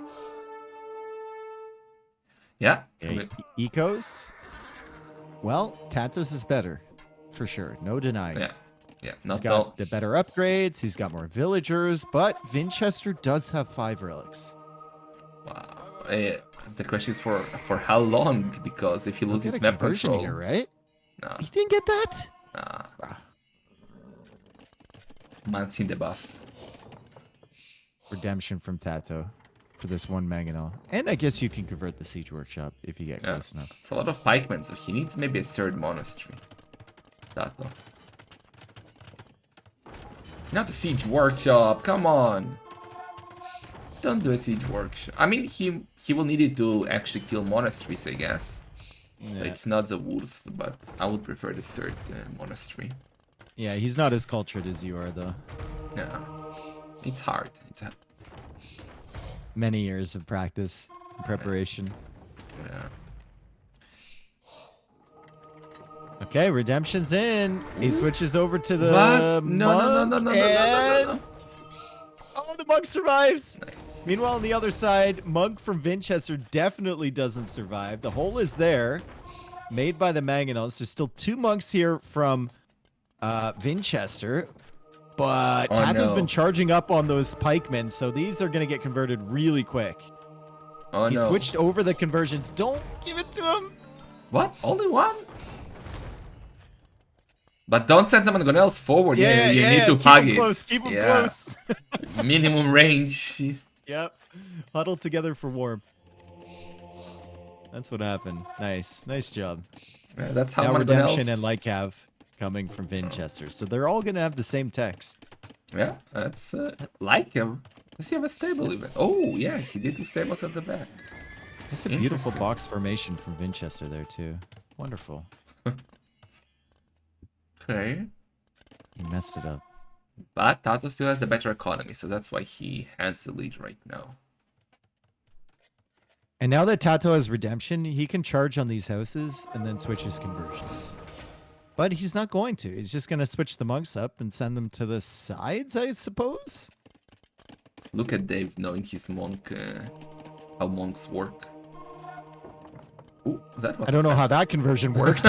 Yeah. Okay, Ecos. Well, Tatos is better. For sure. No denying. Yeah. Yeah. He's Not got all. the better upgrades. He's got more villagers, but Winchester does have 5 relics. Wow. The question is for how long? Because if he Look at loses a map conversion control, here, right? nah, He didn't get that? nah. Man's in the buff. Redemption from Tato for this one mangonel. And I guess you can convert the siege workshop if you get Yeah. close enough. It's a lot of pikemen, so he needs maybe a third monastery. Tato. Not a siege workshop, come on. Don't do a siege workshop. I mean, he will need it to actually kill monasteries, I guess. Yeah. It's not the worst, but I would prefer the third monastery. Yeah, he's not as cultured as you are, though. Yeah, it's hard. Many years of practice and preparation. Yeah. Okay, redemption's in. He switches over to the What? No, monk, no. and- Oh, the monk survives. Nice. Meanwhile, on the other side, monk from Winchester definitely doesn't survive. The hole is there, made by the mangonels. There's still 2 monks here from Winchester, but Oh, Tato's no. been charging up on those pikemen, so these are going to get converted really quick. Oh He no. switched over the conversions. Don't give it to him. What? Only one? But don't send someone else forward. You need to Keep hug him it. close. Keep him Yeah. close. Minimum range. Yep. Huddle together for warmth. That's what happened. Nice. Nice job. Yeah, that's how Now Mangonels- Redemption and Lycav coming from Winchester. So they're all going to have the same text. Yeah, that's like him. Does he have a stable even? Oh yeah, he did 2 stables at the back. That's a beautiful Interesting. box formation from Winchester there, too. Wonderful. Okay. He messed it up. But Tato still has the better economy, so that's why he has the lead right now. And now that Tato has Redemption, he can charge on these houses and then switch his conversions. But he's not going to. He's just going to switch the monks up and send them to the sides, I suppose? Look at Dave knowing his monk, how monks work. Ooh, that was I don't know how fast. that conversion worked.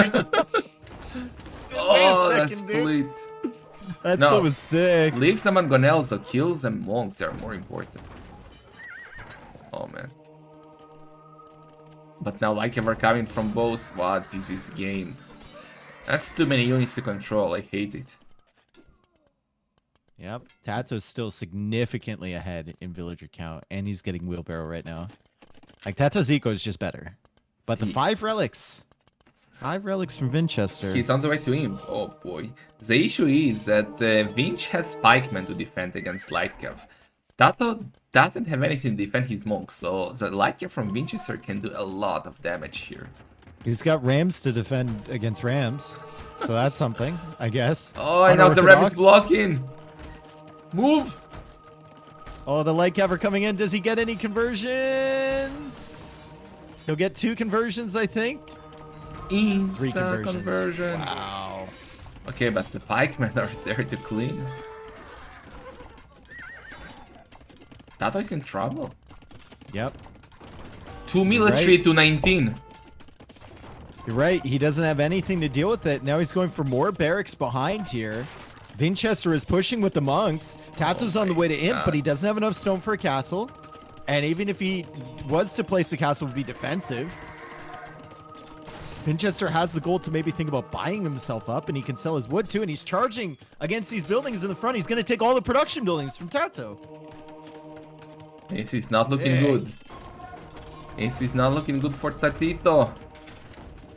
Oh, Wait a that second, dude. split. That No. split was sick. Leave some Mangonels, so kills and monks are more important. Oh man. But now like ever coming from both. What is this game? That's too many units to control. I hate it. Yep. Tato's still significantly ahead in villager count, and he's getting wheelbarrow right now. Like, Tato's eco is just better. But the He- 5 relics. 5 relics from Winchester. He's on the way to him. Oh boy. The issue is that Vinch has pikemen to defend against Lightcav. Tato doesn't have anything to defend his monks, so the Lightcav from Winchester can do a lot of damage here. He's got rams to defend against rams. So that's something, I guess. Oh, and now the rabbit's Unorthodox. blocking. Move! Oh, the light cover coming in. Does he get any conversions? He'll get 2 conversions, I think. 3 Insta conversions. conversion. Wow. Okay, but the pikemen are there to clean. Tato is in trouble. Yep. 2 military Right. to 19. You're right. He doesn't have anything to deal with it. Now he's going for more barracks behind here. Winchester is pushing with the monks. Tato's on the way to Imp, but he doesn't have enough stone for a castle. And even if he was to place a castle, it would be defensive. Winchester has the gold to maybe think about buying himself up, and he can sell his wood too. And he's charging against these buildings in the front. He's going to take all the production buildings from Tato. This is not looking Sick. good. This is not looking good for Tatito.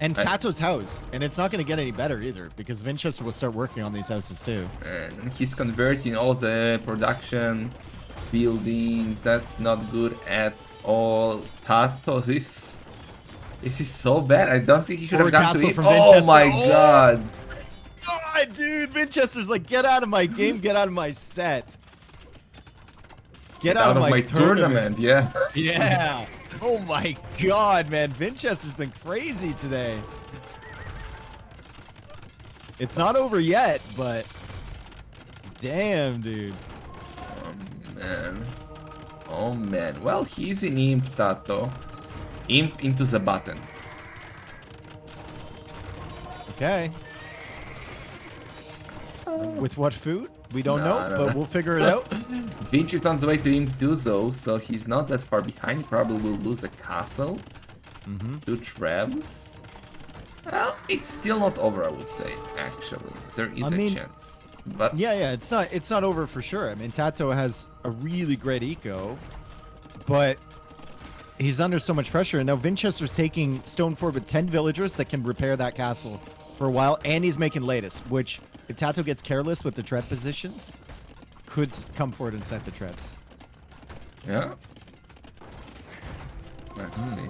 And Tato's house. And it's not going to get any better either, because Winchester will start working on these houses too. And he's converting all the production buildings. That's not good at all. Tato, this is so bad. I don't think he should have Forward gone to castle it. from Oh Winchester. my Oh! god. God, dude, Winchester's like, get out of my game, get out of my set. Get out of my tournament, yeah. Yeah. Oh my god, man. Winchester's been crazy today. It's not over yet, but damn, dude. Man. Oh man. Well, he's in Imp, Tato. Imp into the button. Okay. With what food? We don't know, No. but we'll figure it out. Vinci is on the way to Imp 2 though, so he's not that far behind. He probably will lose a castle. 2 trebs. Well, it's still not over, I would say, actually. There is a chance. But Yeah, it's not over for sure. I mean, Tato has a really great eco, but he's under so much pressure. And now Winchester's taking stone fort with 10 villagers that can repair that castle for a while, and he's making latest, which, if Tato gets careless with the treb positions, could come forward and set the trebs. yeah. Let's see.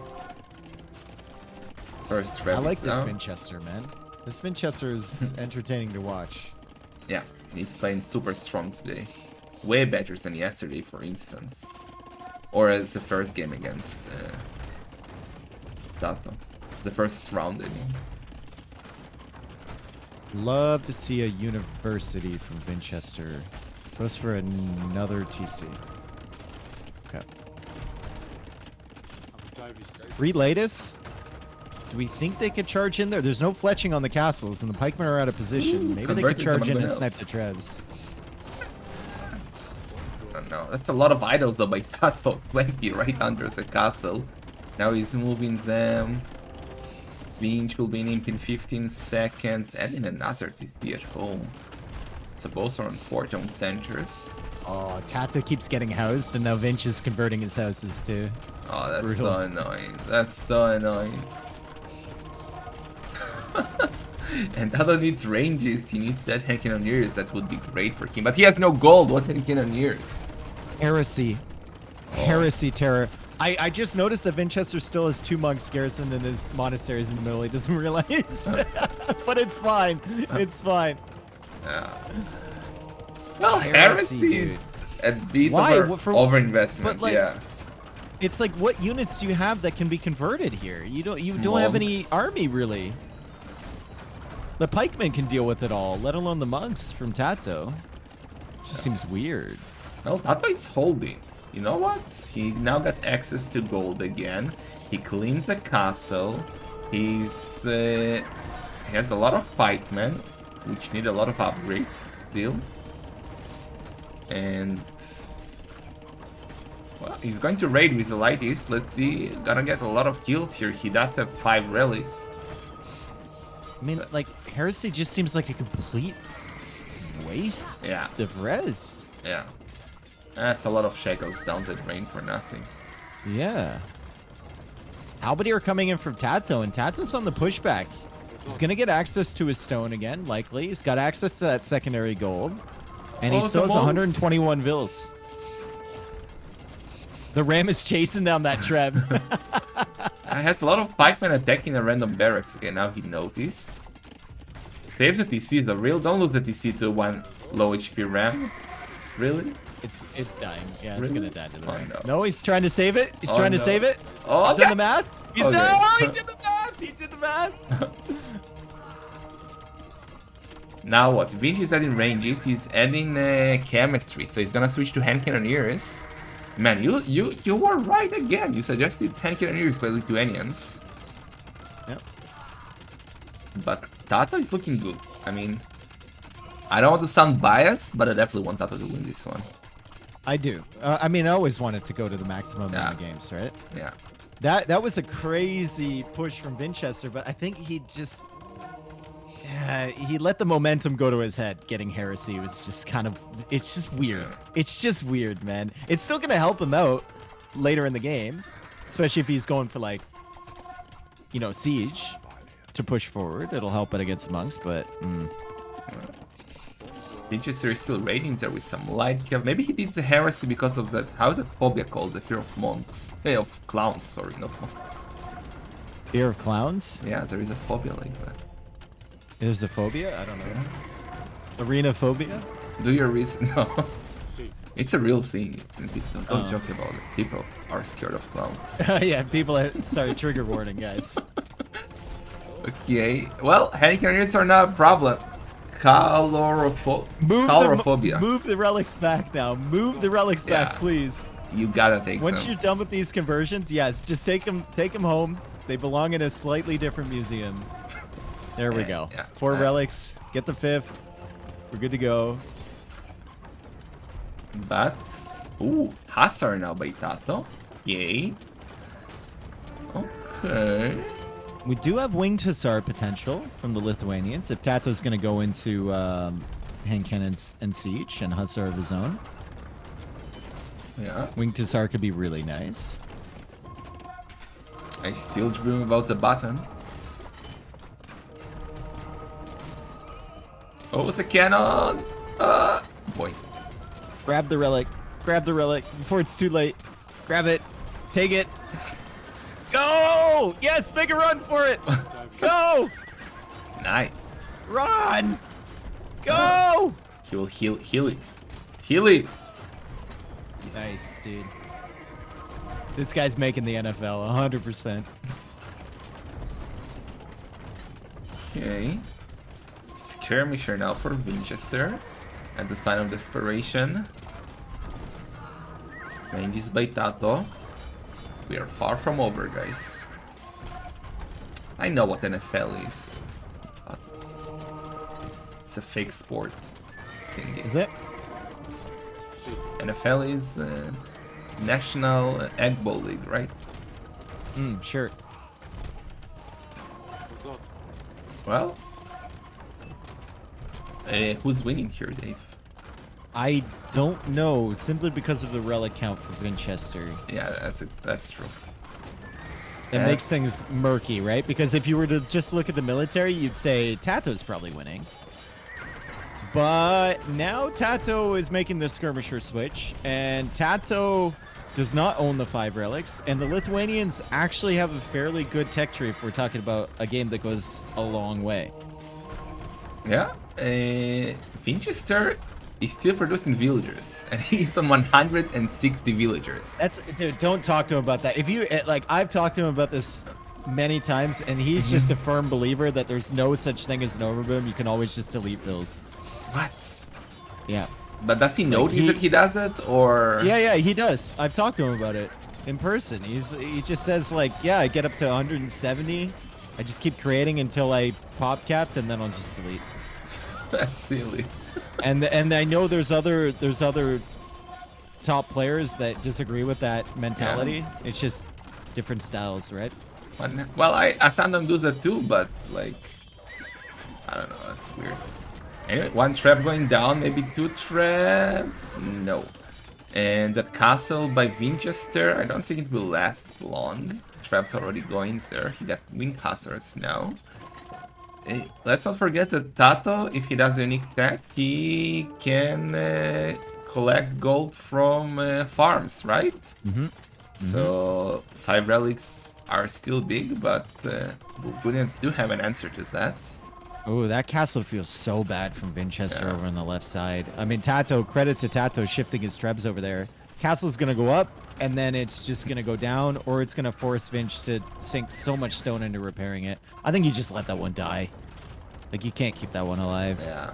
First treb I like is this down. Winchester, man. This Winchester is entertaining to watch. Yeah, he's playing super strong today. Way better than yesterday, for instance. Or as the first game against Tato. The first round, I mean. Love to see a university from Winchester. Goes for another TC. Okay. 3 latest. Do we think they could charge in there? There's no fletching on the castles, and the pikemen are out of position. Maybe they could converting charge in someone and else. snipe the trebs. I don't know. That's a lot of idols though by Tato. 20 right under the castle. Now he's moving them. Vinch will be in Imp in 15 seconds. And in another TC at home. So both are on 4 town centers. Oh, Tato keeps getting housed, and now Vinch is converting his houses too. Oh, that's Brutal. so annoying. That's so annoying. And Tato needs ranges. He needs that hand cannoneers. That would be great for him. But he has no gold. What hand cannoneers? Heresy. Heresy terror. I just noticed that Winchester still has 2 monks garrisoned in his monasteries in the middle. He doesn't realize. But it's fine. It's fine. Well, Heresy, heresy. dude. A bit Why? over, What for- overinvestment, but, like, yeah. It's like, what units do you have that can be converted here? You don't have any Monks. army, really. The pikemen can deal with it all, let alone the monks from Tato. Just seems weird. Well, Tato is holding. You know what? He now got access to gold again. He cleans a castle. He has a lot of pikemen, which need a lot of upgrades still. And well, he's going to raid with the lighties. Let's see. Gonna get a lot of kills here. He does have 5 relics. I mean, like, Heresy just seems like a complete waste Yeah. of res. Yeah. That's a lot of shekels down the drain for nothing. Yeah. Albany are coming in from Tato, and Tato's on the pushback. He's going to get access to his stone again, likely. He's got access to that secondary gold. And he Oh, still has the monks. 121 vills. The ram is chasing down that treb. He has a lot of pikemen attacking a random barracks. Okay, now he noticed. Saves the TC, the real. Don't lose the TC to 1 low HP ram. Really? It's dying. Yeah, it's Really? going to die to the Oh, ram. no. No, he's trying to save it. He's Oh, trying no. to save it. Oh, He's okay. done the math. He's Okay. he did the math. He did the math. Now what? Vinci is adding ranges, he's adding chemistry, so he's gonna switch to hand cannoneers. Man, you were right again. You suggested hand cannoneers by Lithuanians. Yep. But Tato is looking good. I mean, I don't want to sound biased, but I definitely want Tato to win this one. I do. I mean, I always wanted to go to the maximum Yeah. in the games, right? Yeah. That was a crazy push from Winchester, but I think he just he let the momentum go to his head. Getting Heresy was just kind of, it's just weird. It's just weird, man. It's still gonna help him out later in the game, especially if he's going for like, you know, siege to push forward. It'll help it against monks, but Winchester is still raiding there with some light cav. Maybe he did the heresy because of that. How is that phobia called? The fear of monks. Hey, of clowns, sorry, not monks. fear of clowns. Yeah, there is a phobia like that. There's a phobia. I don't know. Arena phobia. Do your reason. No. It's a real thing. Don't joke about it. People are scared of clowns. Yeah, people are. Sorry, trigger warning, guys. Okay. Well, hand cannoneers are not a problem. Calorophobia. Move the relics back now. Move the relics back, Yeah. please. You gotta take Once some. you're done with these conversions, yes, just take them home. They belong in a slightly different museum. There we go. Yeah. 4 relics. Get the 5th. We're good to go. But, ooh, Hasar now by Tato. Yay. Okay. We do have winged hussar potential from the Lithuanians if Tato's going to go into hand cannons and siege and hussar of his own. Yeah. Winged hussar could be really nice. I still dream about the button. Oh, it's a cannon! Boy. Grab the relic. Grab the relic before it's too late. Grab it. Take it. Go! Yes, make a run for it. Go! Nice. Run! Go! He will heal it. Heal it! Nice, dude. This guy's making the NFL 100%. Okay. Skirmisher now for Winchester. At the sign of desperation. Ranges by Tato. We are far from over, guys. I know what NFL is. But it's a fake sport. Thingy. Is it? NFL is National Egg Bowl League, right? Sure. Well, who's winning here, Dave? I don't know, simply because of the relic count for Winchester. Yeah, that's true. It makes That's- things murky, right? Because if you were to just look at the military, you'd say Tato's probably winning. But now Tato is making the skirmisher switch, and Tato does not own the 5 relics, and the Lithuanians actually have a fairly good tech tree if we're talking about a game that goes a long way. Yeah, Winchester is still producing villagers, and he's on 160 villagers. Dude, don't talk to him about that. If you like, I've talked to him about this many times, and he's just a firm believer that there's no such thing as an overboom. You can always just delete bills. What? Yeah. But does he notice he- that he does it, or? Yeah, he does. I've talked to him about it in person. He just says like, yeah, I get up to 170. I just keep creating until I pop capped, and then I'll just delete. That's silly. And I know there's other top players that disagree with that mentality. It's just different styles, right? Well, I sometimes do that too, but like, I don't know. That's weird. Anyway, 1 trap going down, maybe 2 traps. No. And that castle by Winchester, I don't think it will last long. Traps already going there. He got wing hussars now. Let's not forget that Tato, if he does a unique tech, he can collect gold from farms, right? So 5 relics are still big, but Bulgarians do have an answer to that. Oh, that castle feels so bad from Winchester Yeah. over on the left side. I mean, Tato, credit to Tato shifting his trebs over there. Castle's going to go up, and then it's just going to go down, or it's going to force Vinch to sink so much stone into repairing it. I think you just let that one die. Like, you can't keep that one alive. Yeah.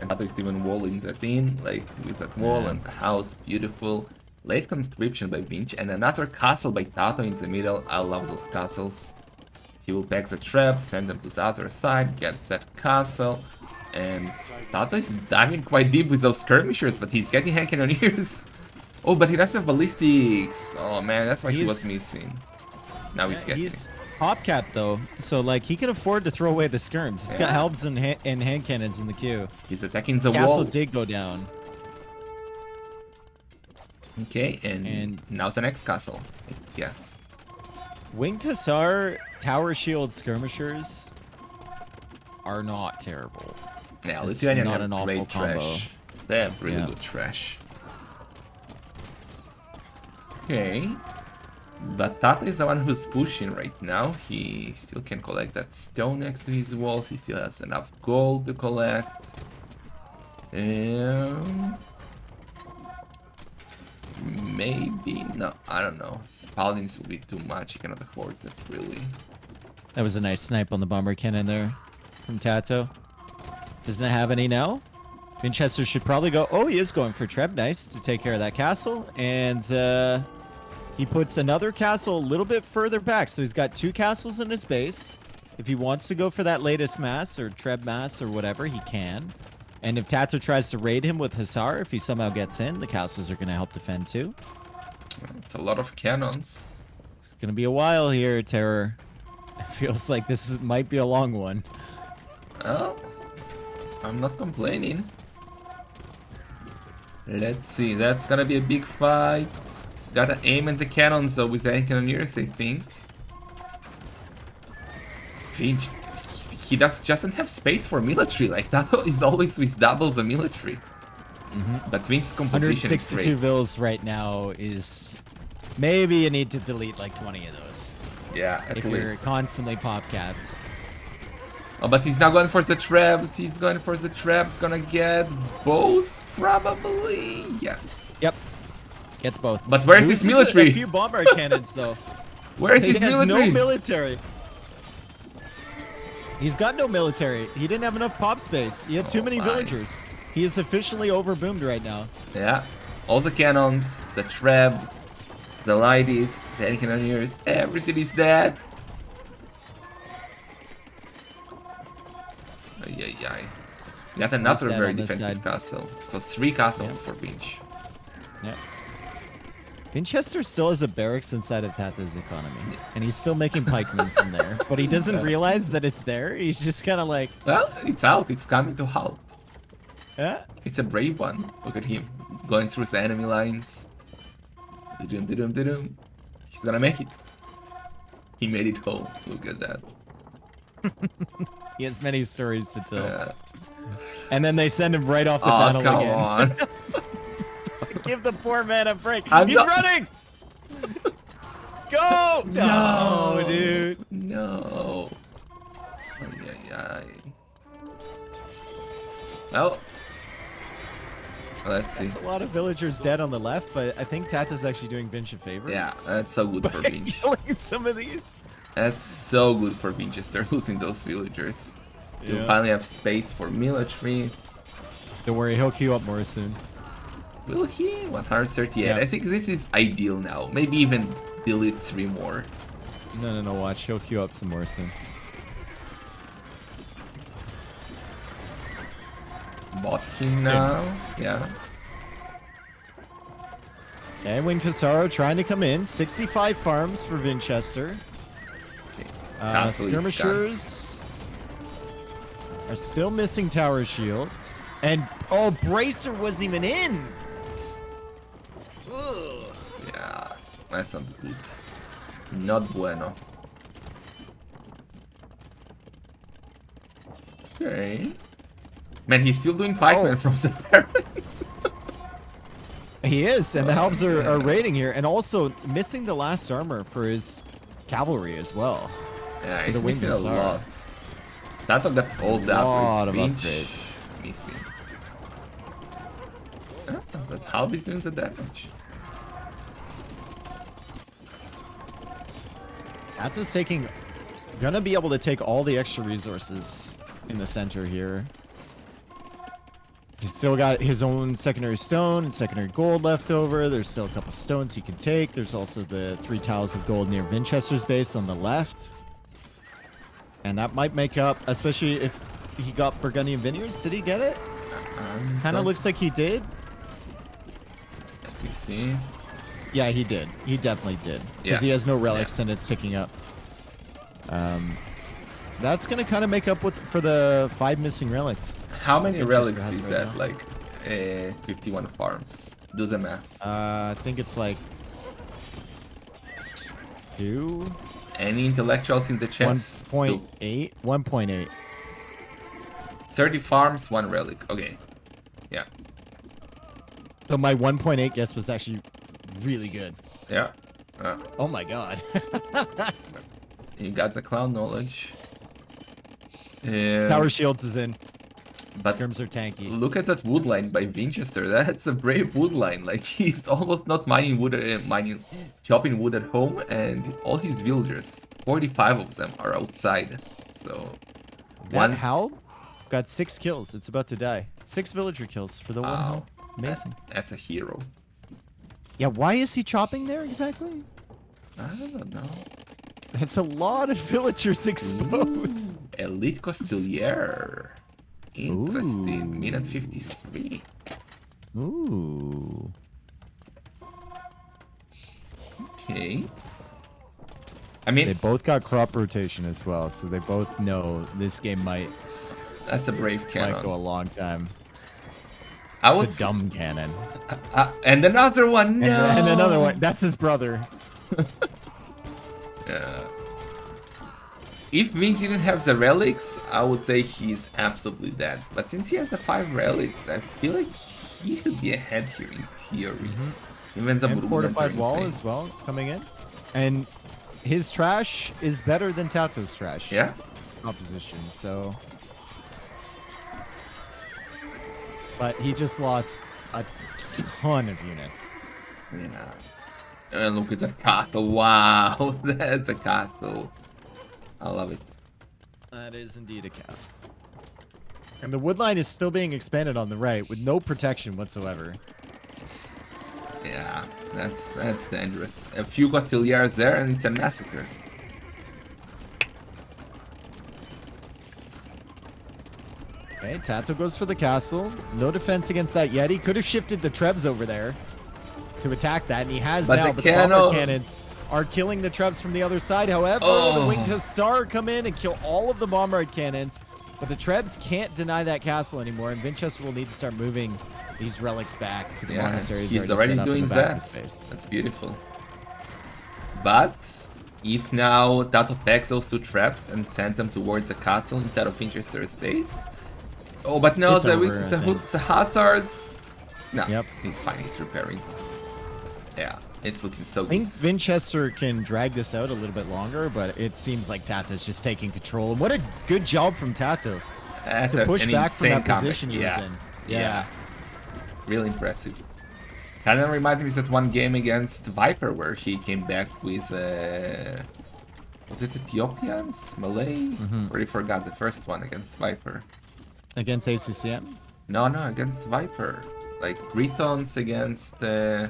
And Tato is even walling that in, like with that wall Yeah. and the house, beautiful. Late conscription by Vinci and another castle by Tato in the middle. I love those castles. He will pack the traps, send them to the other side, gets that castle. And Tato is diving quite deep with those skirmishers, but he's getting hand cannoneers. Oh, but he doesn't have ballistics. Oh man, that's why he was missing. Now he's getting He's top cap though, so like he can afford to throw away the skirms. He's got Yeah. helbs and, and hand cannons in the queue. He's attacking the Castle wall. did go down. Okay, and And- now's the next castle. Yes. Winged Hussar, Tower Shield skirmishers are not terrible. Yeah, It's Lithuania not have an awful great combo. trash. They have really Yeah. good trash. Okay. But Tato is the one who's pushing right now. He still can collect that stone next to his wall. He still has enough gold to collect. Maybe... No, I don't know. His paladins will be too much. He cannot afford that, really. That was a nice snipe on the bomber cannon there from Tato. Doesn't have any now. Winchester should probably go. Oh, he is going for Treb. Nice to take care of that castle. And he puts another castle a little bit further back. So he's got 2 castles in his base. If he wants to go for that latest mass or Treb mass or whatever, he can. And if Tato tries to raid him with Hussar, if he somehow gets in, the castles are going to help defend too. It's a lot of cannons. It's going to be a while here, Terror. It feels like might be a long one. Well, I'm not complaining. Let's see, that's gonna be a big fight. Gotta aim at the cannons though with the cannoneers, I think. Finch, he doesn't have space for military. Like Tato is always with double the military. But Finch's composition is 162 great. vills right now is... Maybe you need to delete like 20 of those. Yeah, at If you're least. constantly pop cats. Oh, but he's now going for the traps. He's going for the traps. Gonna get both, probably. Yes. Yep. Gets both. But where's his Loses military? A few bombard cannons though. Where's He his has military? no military. He's got no military. He didn't have enough pop space. He had too Oh many my. villagers. He is officially overboomed right now. Yeah. All the cannons, the trap, the lighties, the cannoneers, everything is dead. Ay. Got another sad very on this defensive side. castle. So 3 castles for Vinch. Yeah. Winchester still has a barracks inside of Tato's economy. And he's still making pikemen from there. But he doesn't realize that it's there. He's just kind of like, Well, it's out. It's coming to help. yeah. It's a brave one. Look at him. Going through the enemy lines. Didum. He's gonna make it. He made it home. Look at that. He has many stories to tell. Uh, And then they send him right off the oh, battle come again. on. Give the poor man a break. I'm He's not- running! Go! No, dude. No. Ay. Well, let's see. That's a lot of villagers dead on the left, but I think Tato's actually doing Vinch a favor. Yeah, that's so good for Vinch. Killing some of these. That's so good for Vinchester losing those villagers. You'll Yeah. finally have space for military. Don't worry, he'll queue up more soon. Will he? 138. Yeah. I think this is ideal now. Maybe even delete 3 more. No, watch. He'll queue up some more soon. Botkin now. Yeah. And Wing Tesaro trying to come in. 65 farms for Winchester. Okay. Castle is done. Skirmishers are still missing tower shields. And, oh, Bracer wasn't even in. Ugh. Yeah, that's not good. Not bueno. Okay. Man, he's still doing pikemen from the parent. He is, and the helps are yeah. raiding here. And also missing the last armor for his cavalry as well. Yeah, The he's wing missing a hussar. lot. Tato got all the Lot of upgrades. upgrades. Missing. That halb is doing the damage. Tato's gonna be able to take all the extra resources in the center here. He's still got his own secondary stone and secondary gold left over. There's still a couple stones he can take. There's also the 3 tiles of gold near Winchester's base on the left. And that might make up, especially if he got Burgundian Vineyards. Did he get it? Kind of looks like he did. Let me see. Yeah, he did. He definitely did. Because he has no relics and it's ticking up. That's going to kind of make up for the 5 missing relics. How many Winchester relics has is right that? now. Like 51 farms. Do the math. I think it's like 2, Any intellectuals in the chat? 1.8, 1.8. 30 farms, 1 relic. Okay. Yeah. So my 1.8 guess was actually really good. Yeah. Oh my god. You got the clown knowledge. Power shields is in. But Skirms are tanky. look at that wood line by Winchester. That's a brave wood line. Like, he's almost not mining wood, chopping wood at home, and all his villagers, 45 of them, are outside. So, One Howl got 6 kills. It's about to die. 6 villager kills for the one Wow. Howl. Amazing. That's a hero. Yeah, why is he chopping there exactly? I don't know. That's a lot of villagers exposed. Elite Costilier. Interesting. Ooh. Minute 53. Ooh. Okay. I mean, They both got crop rotation as well, so they both know this game might that's a brave cannon. go a long time. I would It's a dumb cannon. and another one. No. And another one. That's his brother. If Vin didn't have the relics, I would say he's absolutely dead. But since he has the 5 relics, I feel like he should be ahead here in theory. Even the And Burgundians are fortified wall insane. as well coming in. And his trash is better than Tato's trash. Yeah. Opposition, so. But he just lost a ton of units. Yeah. And look, it's a castle. Wow, that's a castle. I love it. That is indeed a castle. And the wood line is still being expanded on the right with no protection whatsoever. Yeah, that's dangerous. A few Costiliers there and it's a massacre. Okay, Tato goes for the castle. No defense against that yet. He could have shifted the Trebs over there to attack that, and he has But now. the But the bomber cannons- cannons are killing the Trebs from the other side. However, Oh. the Winged Hussar come in and kill all of the bombard cannons. But the Trebs can't deny that castle anymore, and Winchester will need to start moving these relics back to the Yeah, monasteries. he's set already up in doing the back of that. his base. That's beautiful. But if now Tato packs those 2 traps and sends them towards the castle instead of Winchester's base. Oh, but no, It's over, I think. the Hussars. No, Yep. he's fine. He's repairing. Yeah, it's looking so I good. think Winchester can drag this out a little bit longer, but it seems like Tato's just taking control. And what a good job from Tato That's to push an back from insane that comeback. position he Yeah. was in. Yeah. Really impressive. Kind of reminds me of that one game against Viper where he came back with, was it Ethiopians? Malay? Mm-hmm. Already forgot the first one against Viper. Against ACCM? No, against Viper. Like Britons against, was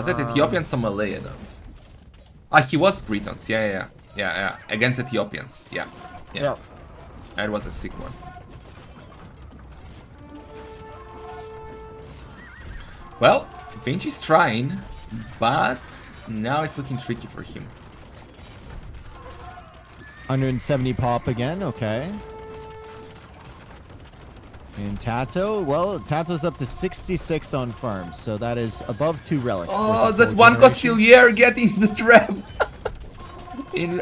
it Ethiopians or Malay? He was Britons. Yeah. Against Ethiopians. Yeah. That was a sick one. Well, Vinci's trying, but now it's looking tricky for him. 170 pop again, okay. And Tato, well, Tato's up to 66 on farms, so that is above 2 relics. Oh, for the that full one generation. Costilier getting the trap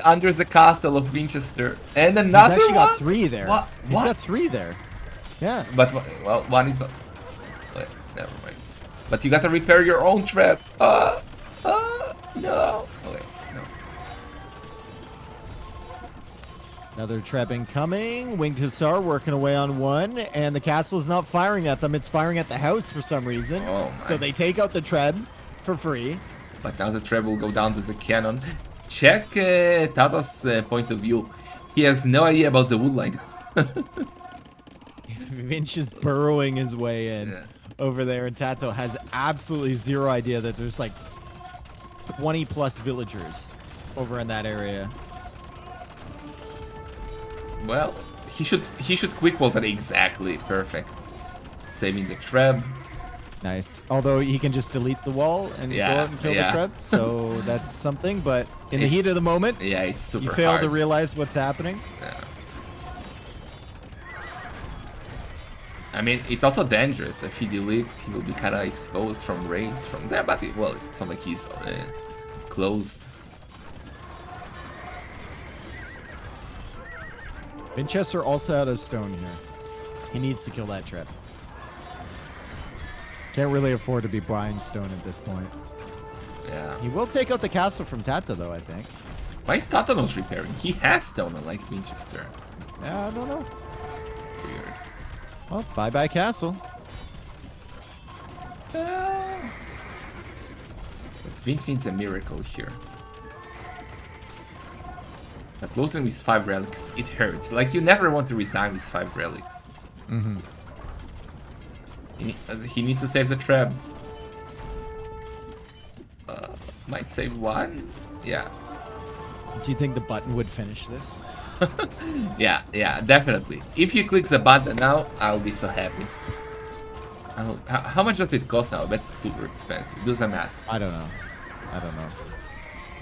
under the castle of Winchester, and He's another actually one. got 3 there. What? He's What? got 3 there. Yeah. But well, one is. Wait, never mind. But you gotta repair your own trap. No. Okay, no. Another trap incoming. Winged Hussar working away on one, and the castle is not firing at them. It's firing at the house for some reason. Oh, So my. they take out the trap for free. But now the trap will go down to the cannon. check Tato's point of view. He has no idea about the wood line. Vinch is burrowing his way in Yeah. over there, and Tato has absolutely zero idea that there's like 20 plus villagers over in that area. Well, he should quick wall that exactly perfect, saving the trap. Nice. Although he can just delete the wall and Yeah, go out and kill yeah. the trap, so that's something. But in the heat of the moment, Yeah, it's super you fail hard. to realize what's happening. Yeah. I mean, it's also dangerous. If he deletes, he will be kind of exposed from raids from there. But well, it's not like he's closed. Winchester also out of stone here. He needs to kill that trap. Can't really afford to be buying stone at this point. Yeah. He will take out the castle from Tato, though, I think. Why is Tato not repairing? He has stone, unlike Winchester. Yeah, I don't know. Weird. Well, bye-bye castle. But Vinch needs a miracle here. But losing with 5 relics, it hurts. Like, you never want to resign with 5 relics. Mm-hmm. He needs to save the traps. Might save 1? Yeah. Do you think the button would finish this? Yeah, definitely. If you click the button now, I'll be so happy. How much does it cost now? I bet it's super expensive. Do the math. I don't know.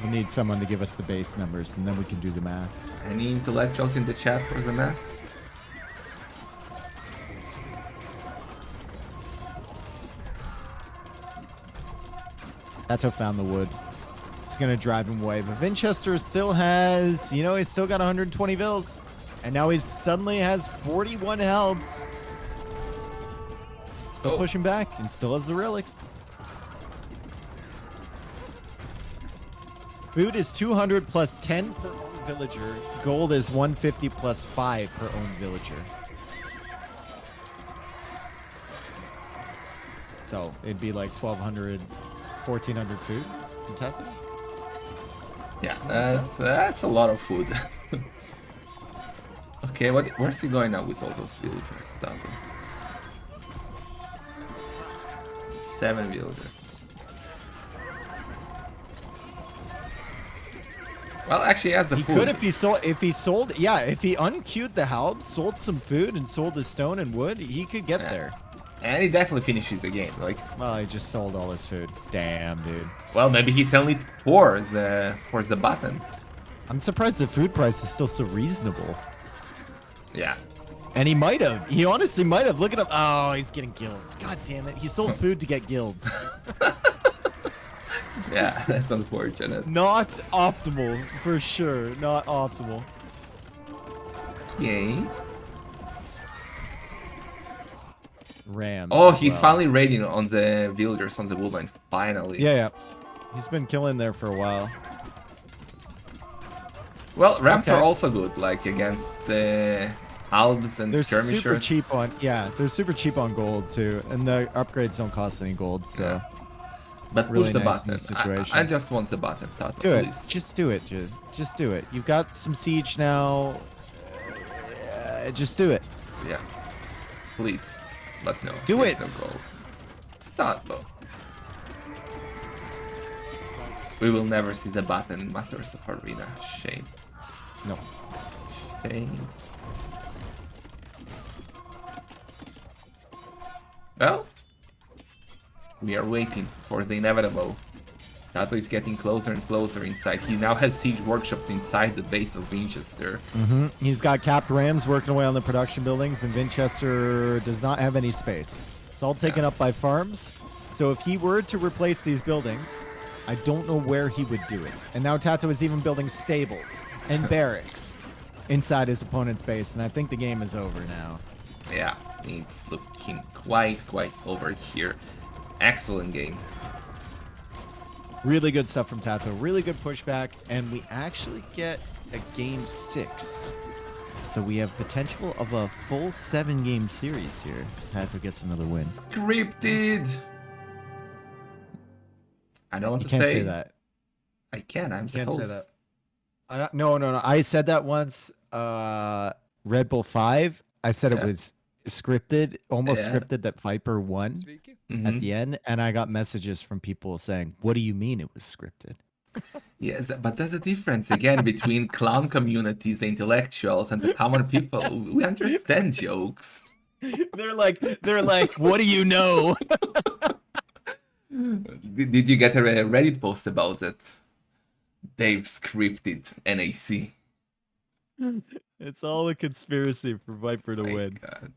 We need someone to give us the base numbers, and then we can do the math. Any intellectuals in the chat for the math? Tato found the wood. It's going to drive him away. But Winchester still has, he's still got 120 vills. And now he suddenly has 41 helps. Still pushing back and still has the relics. Food is 200 plus 10 per owned villager. Gold is 150 plus 5 per owned villager. So it'd be like 1,200, 1,400 food in Tato. Yeah, that's a lot of food. Okay, where's he going now with all those villagers? Tato. 7 villagers. Well, actually, he has the He food. could if he sold. If he unqueued the halb, sold some food, and sold the stone and wood, he could get there. And he definitely finishes the game. Like, Well, he just sold all his food. Damn, dude. well, maybe he suddenly pours the button. I'm surprised the food price is still so reasonable. Yeah. And he might have. He honestly might have. Look at him. Oh, he's getting guilds. God damn it. He sold food to get guilds. Yeah, that's unfortunate. Not optimal, for sure. Not optimal. Yay. Rams. Oh, as he's well. finally raiding on the villagers on the woodline. Finally. Yeah. He's been killing there for a while. Well, Rams Okay. are also good, like against the halbs and They're skirmishers. super cheap on they're super cheap on gold too, and the upgrades don't cost any gold. So Yeah. But Really push the nice in button. this situation. I just want the button, Tato, do it. please. Just do it, dude. Just do it. You've got some siege now. Just do it. Yeah. Please. But no. Do there's it. No gold. Tato. We will never see the button in Masters of Arena. Shame. No. Shame. Well, we are waiting for the inevitable. Tato is getting closer and closer inside. He now has siege workshops inside the base of Winchester. He's got capped rams working away on the production buildings, and Winchester does not have any space. It's all taken up by farms. So if he were to replace these buildings, I don't know where he would do it. And now Tato is even building stables and barracks inside his opponent's base, and I think the game is over now. Yeah, it's looking quite over here. Excellent game. Really good stuff from Tato. Really good pushback, and we actually get a game 6. So we have potential of a full 7-game series here. Tato gets another win. Scripted. I don't want You to can't say that. I can. I'm the Can't say host. that. No. I said that once. Red Bull 5. I said it Yeah. was scripted, almost Yeah. scripted that Viper won at Mhm. the end, and I got messages from people saying, "What do you mean it was scripted?" Yes, but there's a difference again between clown communities, the intellectuals, and the common people. We understand jokes. they're like, "What do you know?" Did you get a Reddit post about it? They've scripted NAC. It's all a conspiracy for Viper to My win. God.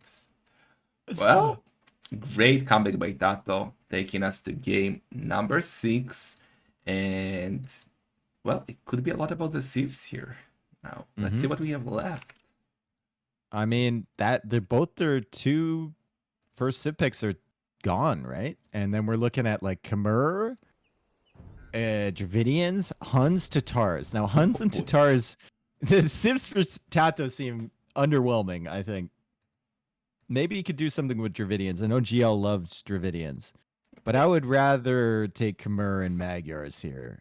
Well, great comeback by Tato, taking us to game number 6. And, well, it could be a lot about the Civs here. Now, let's see what we have left. I mean, both their two first Civ picks are gone, right? And then we're looking at like Khmer, Dravidians, Huns, Tatars. Now, Huns and Tatars, the Civs for Tato seem underwhelming, I think. Maybe you could do something with Dravidians. I know GL loves Dravidians, but I would rather take Khmer and Magyars here.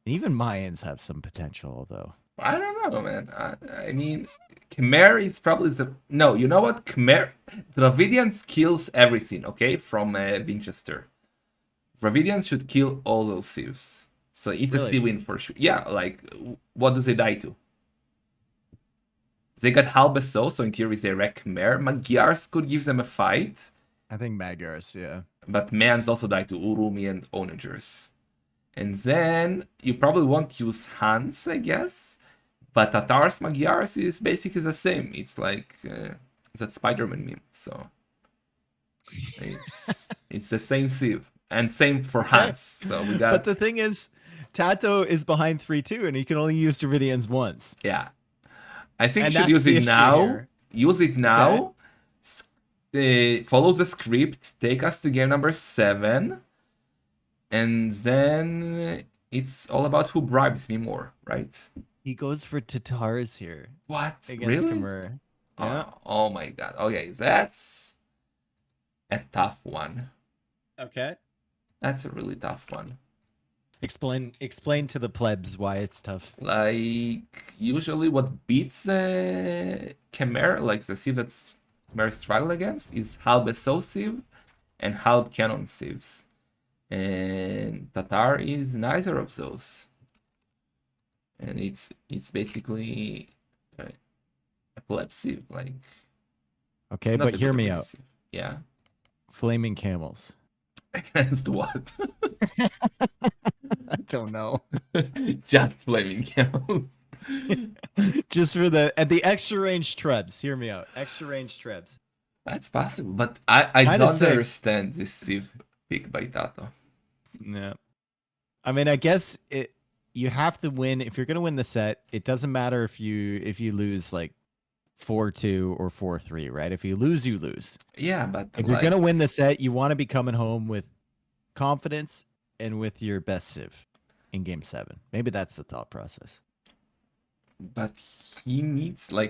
And even Mayans have some potential, though. I don't know, man. I mean, Khmer is probably the... No, you know what? Khmer... Dravidians kills everything, okay? From Winchester. Dravidians should kill all those Civs. So it's a Really? Civ win for sure. Yeah, like, what do they die to? They got Halbeso, so in theory they wreck Khmer. Magyars could give them a fight. I think Magyars, yeah. But Mans also die to Urumi and Onagers. And then you probably won't use Hans, I guess. But Tatars Magyars is basically the same. It's like that Spider-Man meme. So it's the same Civ. And same for Hans. So we got... But the thing is, Tato is behind 3-2, and he can only use Dravidians once. Yeah. I think And you should that's use the it issue now. here. Use it now. Follow the script. Take us to game number 7. And then it's all about who bribes me more, right? He goes for Tatars here. What? Against Really? Khmer. Yeah. Oh my god. Okay, that's a tough one. Okay. That's a really tough one. Explain to the plebs why it's tough. Like, usually what beats Khmer, like the Civ that's Khmer struggle against, is Halb SO Civ and Halb Canon Civs. And Tatar is neither of those. And it's basically a pleb Civ, like... Okay, it's not but a hear good me arena out. Civ. Yeah. Flaming camels. Against what? I don't know. Just flaming camels. Just for the extra range trebs. Hear me out. Extra range trebs. That's possible, but I Kinda don't sick. understand this Civ pick by Tato. Yeah. I mean, I guess you have to win if you're gonna win the set. It doesn't matter if you lose like 4-2 or 4-3, right? If you lose, you lose. Yeah, but If you're gonna win the set, you want to be coming home with confidence and with your best Civ in game 7. Maybe that's the thought process. But he needs to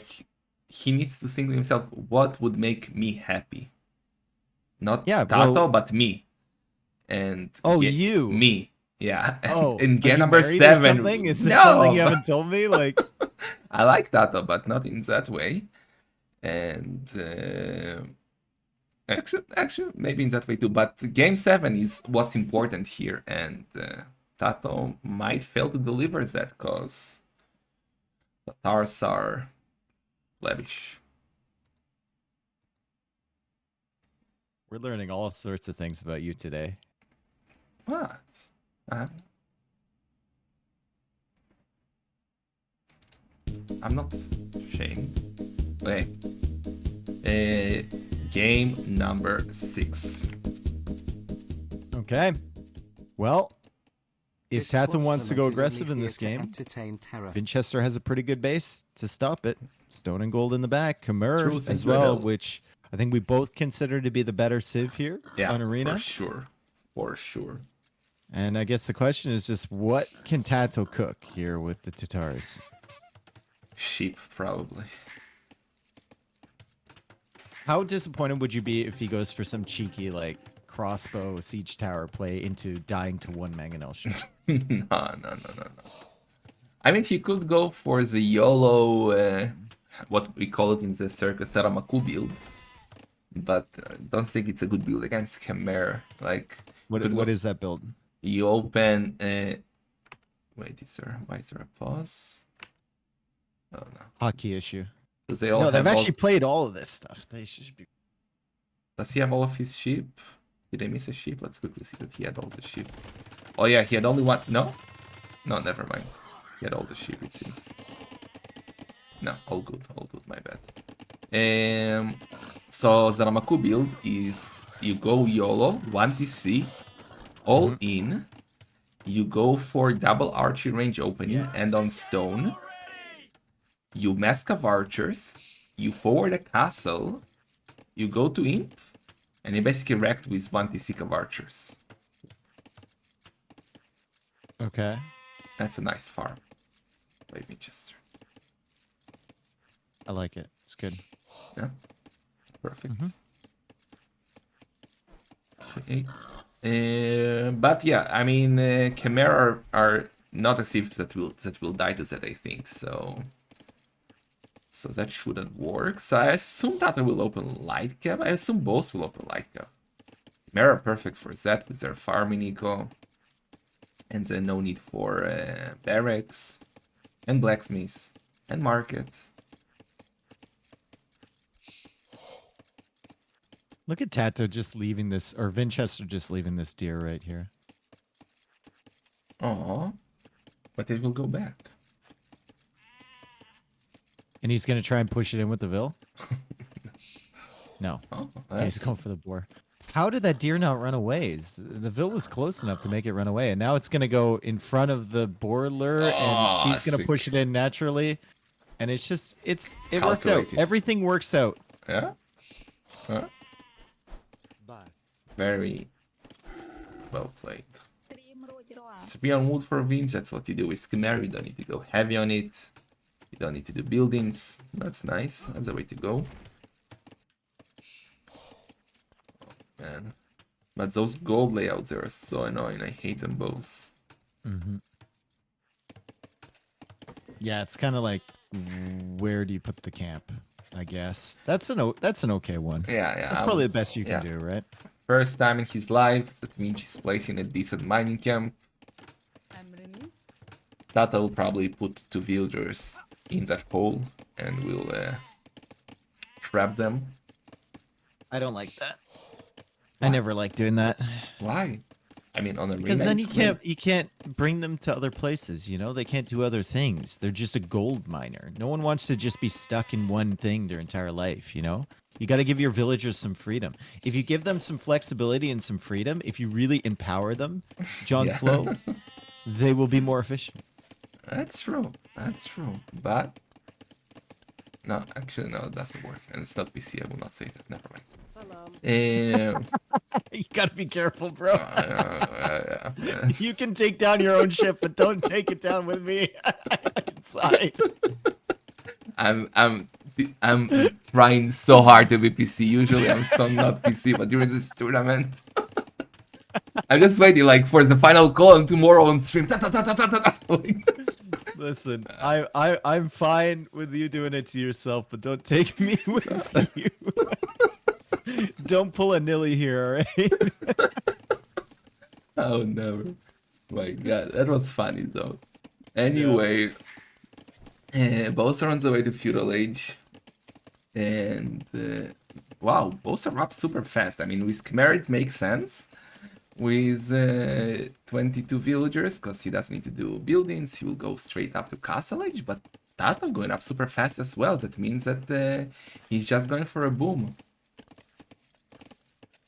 think to himself, what would make me happy? Not Tato, but me. And you. Me. Yeah. Oh, in are game you number married or 7. something? Is there No! something you haven't told me? Like, I like Tato, but not in that way. And actually, maybe in that way too. But game 7 is what's important here, and Tato might fail to deliver that because Tatars are lavish. we're learning all sorts of things about you today. What? I'm not ashamed. Okay. Game number 6. Okay. Well, if This Tato squad wants to go element is only aggressive in here this to game, entertain terror. Winchester has a pretty good base to stop it. Stone and gold in the back. True, Khmer thank as you, well, Adele. which I think we both consider to be the better Civ here Yeah, on Arena. for sure. And I guess the question is just what can Tato cook here with the Tatars? Sheep, probably. How disappointed would you be if he goes for some cheeky like crossbow siege tower play into dying to one mangonel ship? No. I mean, he could go for the YOLO, what we call it in the circus, Saramaku build. But don't think it's a good build against Khmer. Like, What is that build? you open. Wait, why is there a pause? Oh no. Hockey issue. Does they all No, have they've all... actually played all of this stuff. They should be. Does he have all of his sheep? Did I miss a sheep? Let's quickly see that he had all the sheep. Oh yeah, he had only one. No? No, never mind. He had all the sheep, it seems. No, all good, my bad. So Zaramaku build is you go YOLO, 1 TC, all in. You go for double archery range opening and on stone. You mask of archers. You forward a castle. You go to imp. And you basically wrecked with 1 TC of archers. Okay. That's a nice farm by Winchester. I like it. It's good. Yeah, perfect. Okay. But yeah, I mean, Khmer are not a civ that will die to that, I think. So that shouldn't work. So I assume Tato will open light cap. I assume both will open light cap. Khmer are perfect for that with their farming eco, and then no need for barracks and blacksmiths and market. Look at Tato just leaving this, or Winchester just leaving this deer right here. Aww. But it will go back. And he's going to try and push it in with the Vil? No. Oh, Okay, he's going for the boar. How did that deer not run away? The Vil was close enough to make it run away, and now it's going to go in front of the boar lure, and she's going to push it in naturally. And it's just, it worked out. Everything works out. Yeah? Huh? Very well played. 3 on wood for Vince, that's what you do with Khmer. You don't need to go heavy on it. You don't need to do buildings. That's nice. That's the way to go. Oh, man. But those gold layouts are so annoying. I hate them both. Yeah, it's kind of like, where do you put the camp? I guess that's an okay one. Yeah. That's probably the best you can do, right? First time in his life that means he's placing a decent mining camp. Tato will probably put 2 villagers in that hole and will trap them. I don't like that. I never like doing that. Why? I mean, on a Because then you can't bring them to other places, you know? They can't do other things. They're just a gold miner. No one wants to just be stuck in one thing their entire life, you know? You got to give your villagers some freedom. If you give them some flexibility and some freedom, if you really empower them, John Slow, they will be more efficient. That's true. But no, actually, no, it doesn't work. And it's not PC. I will not say that. Never mind. You got to be careful, bro. Yeah. You can take down your own ship, but don't take it down with me inside. I'm trying so hard to be PC. Usually I'm so not PC, but during this tournament, I'm just waiting like for the final call and tomorrow on stream. Listen, I'm fine with you doing it to yourself, but don't take me with you. Don't pull a Nilly here, alright? Oh, never. My God, that was funny though. Anyway, both are on the way to feudal age, and wow, both are up super fast. I mean, with Khmer it makes sense with 22 villagers because he doesn't need to do buildings. He will go straight up to castle age, but Tato going up super fast as well. That means that he's just going for a boom.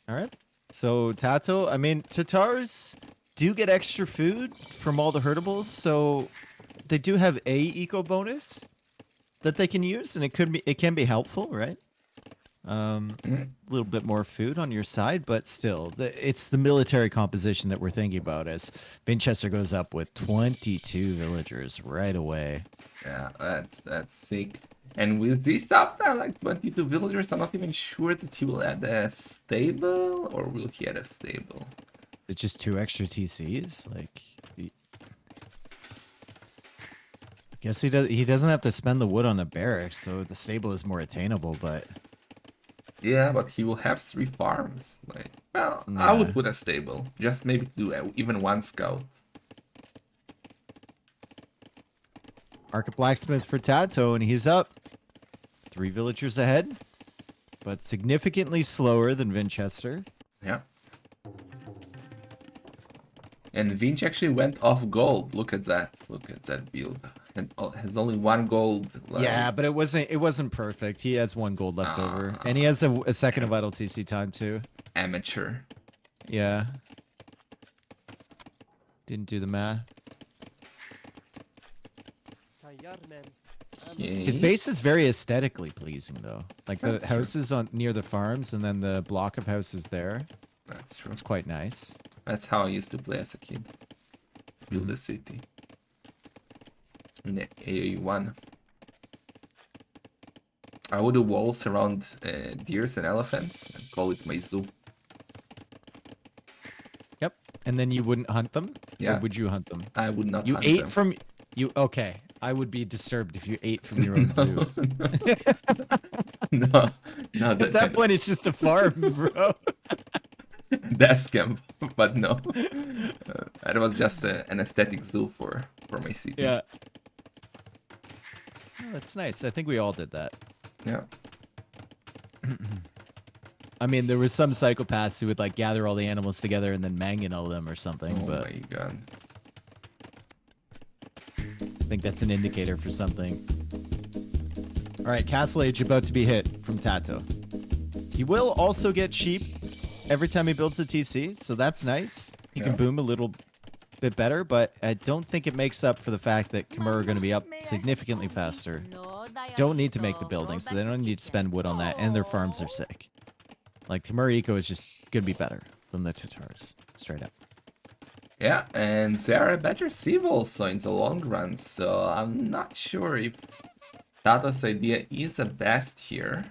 All right. So Tato, I mean, Tatars do get extra food from all the herdables, so they do have a eco bonus that they can use, and it can be helpful, right? A little bit more food on your side, but still, it's the military composition that we're thinking about as Winchester goes up with 22 villagers right away. Yeah, that's sick. And with this up now, like 22 villagers, I'm not even sure that he will add a stable, or will he add a stable? It's just 2 extra TCs, like. Guess he does. He doesn't have to spend the wood on the barracks, so the stable is more attainable. But Yeah, but he will have 3 farms. Like, well, I yeah. would put a stable. Just maybe do even 1 scout. Market blacksmith for Tato, and he's up. 3 villagers ahead, but significantly slower than Winchester. Yeah. And Vinci actually went off gold. Look at that. Look at that build. And has only 1 gold. Like, Yeah, but it wasn't perfect. He has 1 gold left over, and he has a second of vital TC time too. amateur. Yeah. Didn't do the math. Okay. His base is very aesthetically pleasing though. Like the That's true. houses on near the farms, and then the block of houses there. That's true. It's quite nice. That's how I used to play as a kid. Build a city. In the AAE1. I would do walls around deers and elephants and call it my zoo. Yep. And then you wouldn't hunt them? Yeah. Or would you hunt them? I would not You hunt ate them. from you okay. I would be disturbed if you ate from your own zoo. No, no, At that point it's just a farm, bro. That's camp, but no. That was just an aesthetic zoo for my city. Yeah. Oh, that's nice. I think we all did that. Yeah. I mean, there was some psychopaths who would like gather all the animals together and then mangonel them or something, Oh but my god. I think that's an indicator for something. All right, Castle Age about to be hit from Tato. He will also get sheep every time he builds a TC, so that's nice. He Yeah. can boom a little bit better, but I don't think it makes up for the fact that Khmer are going to be up significantly faster. No Don't need to make the diabito, building, so roll they back don't to need to kitchen. spend wood on that, and their farms are sick. Like, Khmer Eco is just going to be better than the Tatars, straight up. Yeah, and they are a better civ also in the long run, so I'm not sure if Tato's idea is the best here.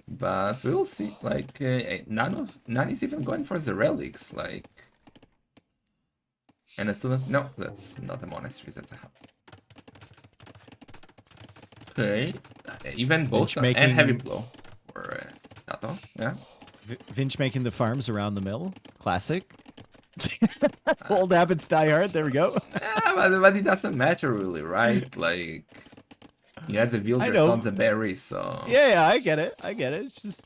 But we'll see. Like, none is even going for the relics. Like, and as soon as no, that's not a monastery. That's a house. Okay, even both and making- heavy blow for Tato. Yeah. Vinch making the farms around the mill. Classic. Old habits die hard. There we go. Yeah, but it doesn't matter really, right? Like, he has a villagers know. on the berries, so Yeah, I get it. It's just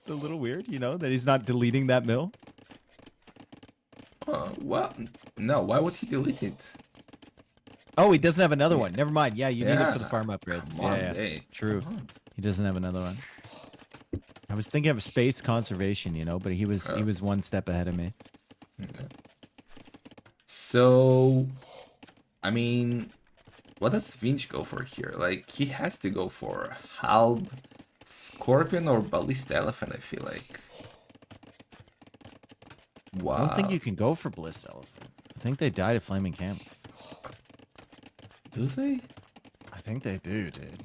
a little weird, that he's not deleting that mill. well, no, why would he delete it? Oh, he doesn't have another one. Never mind. Yeah, you need it for the Yeah, farm upgrades. come on, Yeah. hey, True. come on. He doesn't have another one. I was thinking of space conservation, but he was one step ahead of me. So, I mean, what does Vinch go for here? Like, he has to go for halb, scorpion, or ballista elephant, I feel like. Wow. I don't think you can go for bliss elephant. I think they die to flaming camels. Do they? I think they do, dude.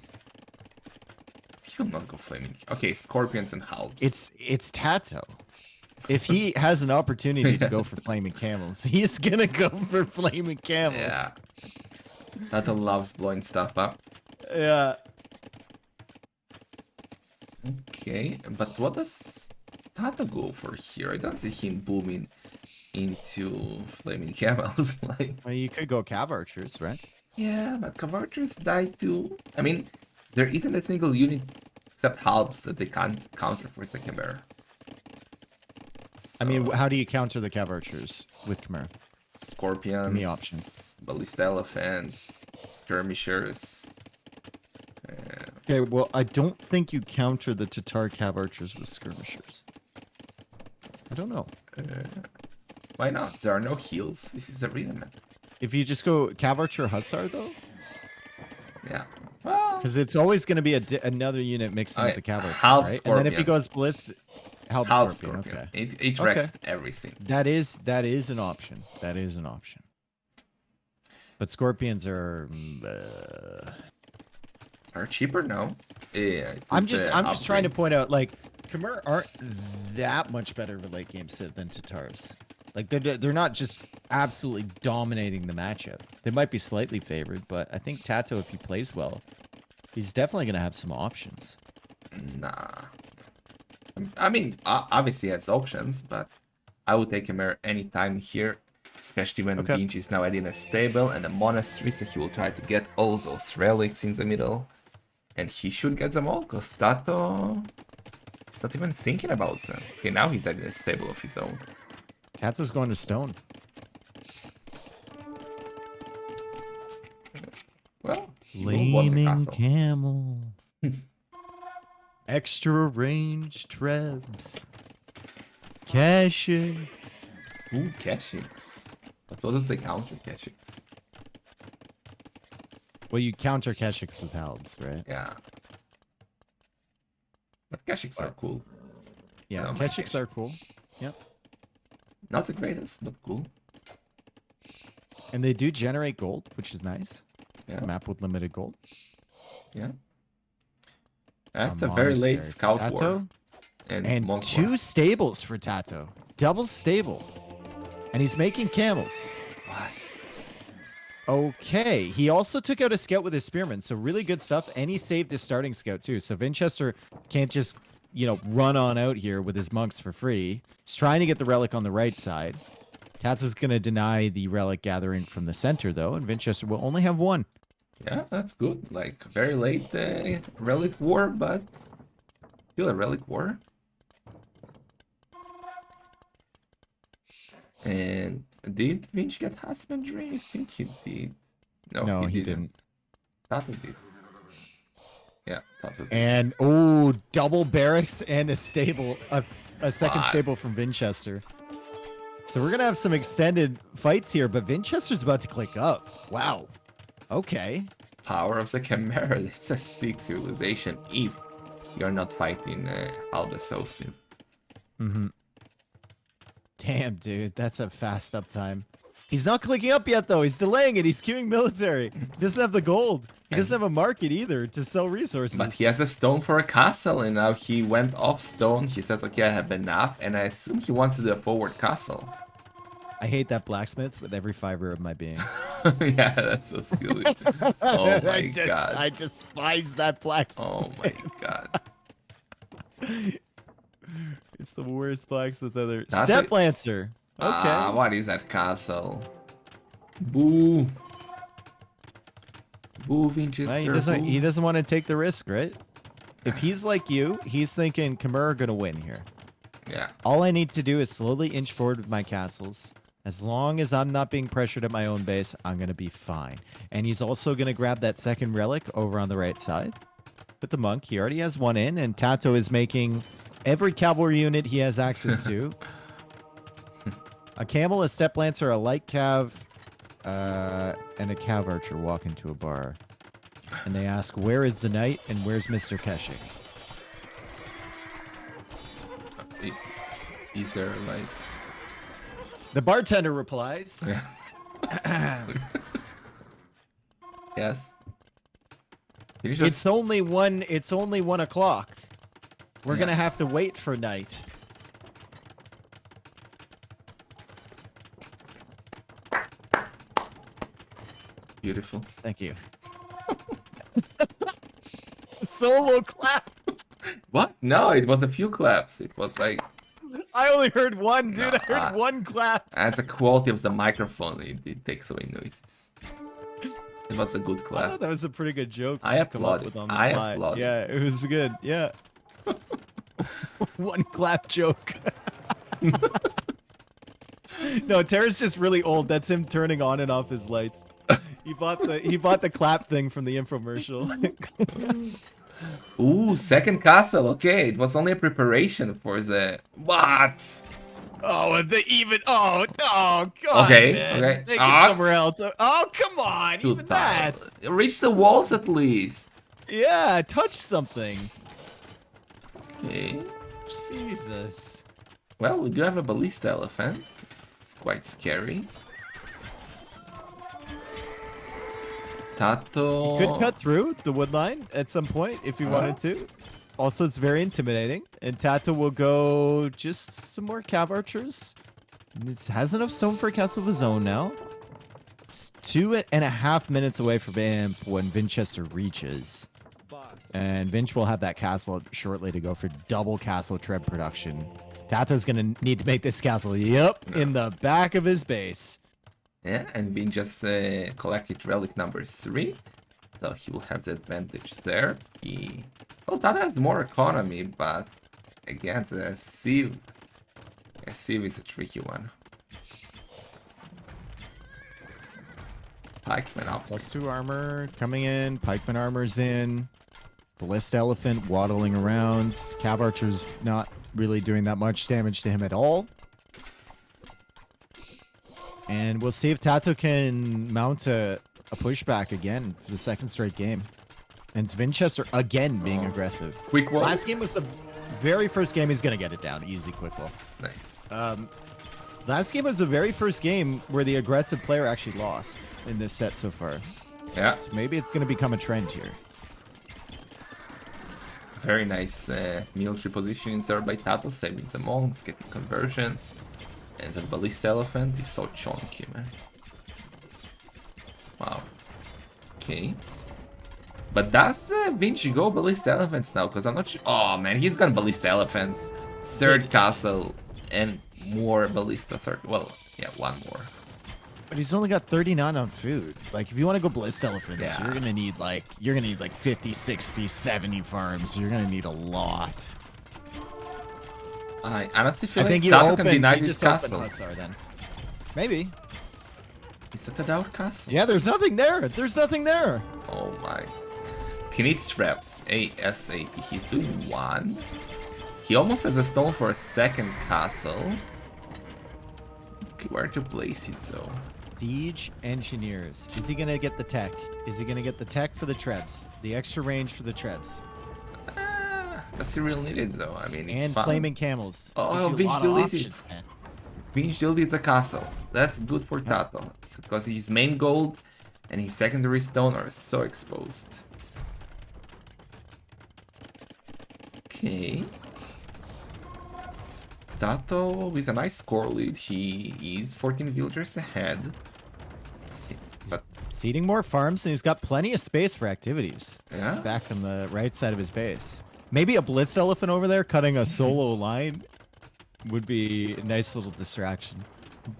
He'll not go flaming. Okay, scorpions and halbs. It's Tato. If he has an opportunity to go for flaming camels, he's gonna go for flaming camels. Yeah. Tato loves blowing stuff up. Yeah. Okay, but what does Tato go for here? I don't see him booming into flaming camels. Like, Well, you could go cav archers, right? yeah, but Cavarters die too. I mean, there isn't a single unit except halbs that they can't counter for second bearer. I mean, So, how do you counter the cav archers with Khmer? scorpions, Any option. ballista elephants, skirmishers. Okay, well, I don't think you counter the Tatar cav archers with skirmishers. I don't know. Why not? There are no heals. This is arena, man. If you just go cav archer hussar though, Yeah. Well, because it's always going to be another unit mixing with Okay, the cav archer, half right? And then if he scorpion. goes bliss, half halb scorpion. scorpion. Okay, It wrecks everything. that is an option. That is an option. But scorpions are. Are cheaper now? Yeah. it I'm is, just trying to upgrade. point out like Khmer aren't that much better for late game sit than Tatars. Like they're not just absolutely dominating the matchup. They might be slightly favored, but I think Tato, if he plays well, he's definitely gonna have some options. Nah. I mean, obviously he has options, but I would take him any time here, especially when Okay. Vinci is now adding a stable and a monastery, so he will try to get all those relics in the middle. And he should get them all, because Tato is not even thinking about them. Okay, now he's adding a stable of his own. Tato's going to stone. Well, he will want the Flaming castle. camel. Extra range trebs. Caches. Ooh, Keshix. But what does they counter Keshix? Well, you counter Keshix with halbs, right? Yeah. But Keshix are cool. Yeah, don't mind Keshix are Keshix. cool. Yep. Not the greatest, but cool. And they do generate gold, which is nice. Yeah. A map with limited gold. Yeah. That's a very late monastery for scout Tato. war. And monk two war. stables for Tato. Double stable. And he's making camels. What? Okay. He also took out a scout with his spearman, so really good stuff. And he saved his starting scout too. So Vinchester can't just, run on out here with his monks for free. He's trying to get the relic on the right side. Tato's going to deny the relic gathering from the center, though, and Vinchester will only have one. Yeah, that's good. Like, very late relic war, but still a relic war. And did Vinch get husbandry? I think he did. No, he didn't. Tato did. Yeah, Tato did. And, double barracks and a stable, a second What? stable from Vinchester. So we're going to have some extended fights here, but Vinchester's about to click up. Wow. Okay. Power of the Chimera. It's a sick civilization if you're not fighting Albasosiv. Mm-hmm. Damn, dude. That's a fast up time. He's not clicking up yet, though. He's delaying it. He's queuing military. He doesn't have the gold. He doesn't have a market either to sell resources. But he has a stone for a castle, and now he went off stone. He says, okay, I have enough, and I assume he wants to do a forward castle. I hate that blacksmith with every fiber of my being. Yeah, that's so silly. Oh my god. I despise that blacksmith. Oh my god. It's the worst blacksmith ever. That's Step it. Lancer. Okay. What is that castle? Boo. Boo, Winchester. Well, boo. he doesn't want to take the risk, right? If he's like you, he's thinking Chimera gonna win here. Yeah. All I need to do is slowly inch forward with my castles. As long as I'm not being pressured at my own base, I'm gonna be fine. And he's also gonna grab that second relic over on the right side. With the monk, he already has one in, and Tato is making every cavalry unit he has access to. A camel, a step lancer, a light cav, and a cav archer walk into a bar. And they ask, where is the knight and where's Mr. Keshik? Is there like... The bartender replies, Yeah. Yes. Can you just... it's only 1 o'clock. We're gonna have to wait for night. Beautiful. Thank you. Solo clap. What? No, it was a few claps. It was like... I only heard one, dude. No, I heard one clap. That's the quality of the microphone. It takes away noises. It was a good I clap. thought that was a pretty good joke. I to come up applaud with it. on the I fly. applaud it. Yeah, it was good. Yeah. One clap joke. No, Terra's just really old. That's him turning on and off his lights. He bought the clap thing from the infomercial. Ooh, second castle. Okay, it was only a preparation for the... What? Oh, God. Okay, man. okay. Take Ah. it somewhere else. Oh, come on. Too Even that. tired. Reach the walls at least. Yeah, touch something. Okay. Jesus. Well, we do have a ballista elephant. It's quite scary. Tato. Could cut through the wood line at some point if you wanted to. Also, it's very intimidating. And Tato will go just some more cav archers. This has enough stone for a castle of his own now. It's 2.5 minutes away from Imp when Winchester reaches. And Vinch will have that castle up shortly to go for double castle treb production. Tato's going to need to make this castle, in the back of his base. Yeah, and we just collected relic number 3. So he will have the advantage there. Well, Tato has more economy, but again, the sieve is a tricky one. Pikeman up. +2 armor coming in. Pikeman armor's in. Ballista Elephant waddling around. Cav Archer's not really doing that much damage to him at all. And we'll see if Tato can mount a pushback again for the second straight game. And it's Winchester again being aggressive. Quick wall. Last game was the very first game he's going to get it down. Easy quick wall. Nice. Last game was the very first game where the aggressive player actually lost in this set so far. Yeah. So maybe it's going to become a trend here. Very nice military positioning there by Tato, saving the monks, getting conversions. And the Ballista Elephant is so chunky, man. Wow. Okay. But does Vinci go Ballista Elephants now? Because I'm not sure. Oh, man, he's gone Ballista Elephants. Third castle and more Ballista circle. Well, yeah, one more. But he's only got 39 on food. Like, if you want to go Ballista Elephants, Yeah. you're gonna need like 50, 60, 70 farms. You're gonna need a lot. I honestly feel I think like you Tato can open, deny you this just open castle. Hussar then. Maybe. Is that a doubt castle? Yeah, there's nothing there. There's nothing there. Oh my. He needs traps. ASAP. He's doing one. He almost has a stone for a second castle. Okay, where to place it though? Siege Engineers. Is he gonna get the tech? Is he gonna get the tech for the trebs? The extra range for the trebs? Does he really need it though? I mean, it's And fun. Flaming Camels. Oh, Gives you a Vinch lot of deleted. options, man. Vinch deleted the castle. That's good for Tato. Because his main gold and his secondary stone are so exposed. Okay. Tato with a nice score lead. He is 14 villagers ahead. But Seeding more farms, and he's got plenty of space for activities. yeah, Back on the right side of his base. Maybe a Blitz Elephant over there cutting a solo line would be a nice little distraction.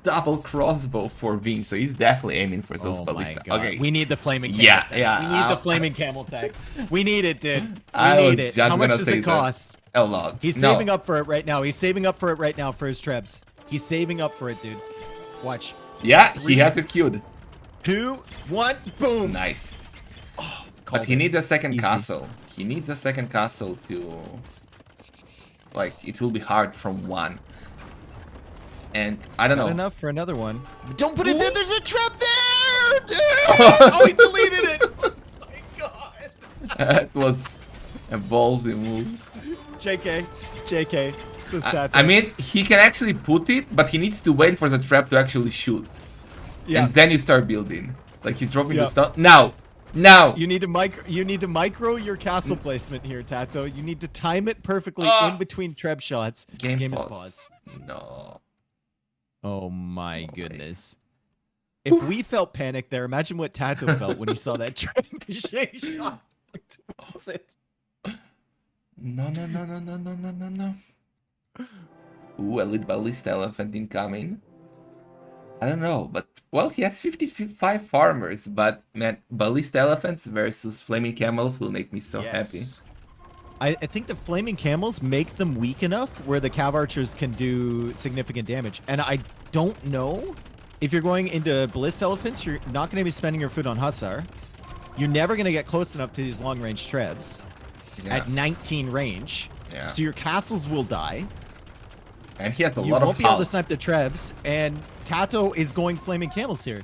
double crossbow for Vinch, so he's definitely aiming for those Oh my ballista. god. Okay, We need the flaming camel Yeah, tag. yeah, We need I'll- the flaming camel tag. We need it, dude. We I need was it. just How much gonna does say it that. cost? a lot. He's No. saving up for it right now. He's saving up for it right now for his trebs. He's saving up for it, dude. Watch. Yeah, he has it queued. 2, 1, boom. Nice. Called But he it. needs a second Easy. castle. He needs a second castle to... Like, it will be hard from one. And, I don't Not know. enough for another one. Don't put it there. There's a trap there. Dude. Oh, he deleted it. Oh my god. That was a ballsy move. JK. JK. Says I Tato. mean, he can actually put it, but he needs to wait for the trap to actually shoot. yeah. And then you start building. Like, he's dropping Yeah. the stuff. Now! Now! You need to micro your castle placement here, Tato. You need to time it perfectly in between treb shots. Game is pause. paused. No. Oh my goodness. If we felt panic there, imagine what Tato felt when he saw that trebuchet shot. Towards it. No, no, no, no, no, no, no, no, no. Ooh, a lead ballista elephant incoming. I don't know, but, well, he has 55 farmers, but, man, ballista elephants versus flaming camels will make me so happy. I think the flaming camels make them weak enough where the cav archers can do significant damage. And I don't know if you're going into ballista elephants, you're not going to be spending your food on hussar. You're never going to get close enough to these long range trebs Yeah. at 19 range. Yeah. So your castles will die. And he has a You lot won't of be able to health. snipe the trebs. And Tato is going flaming camels here.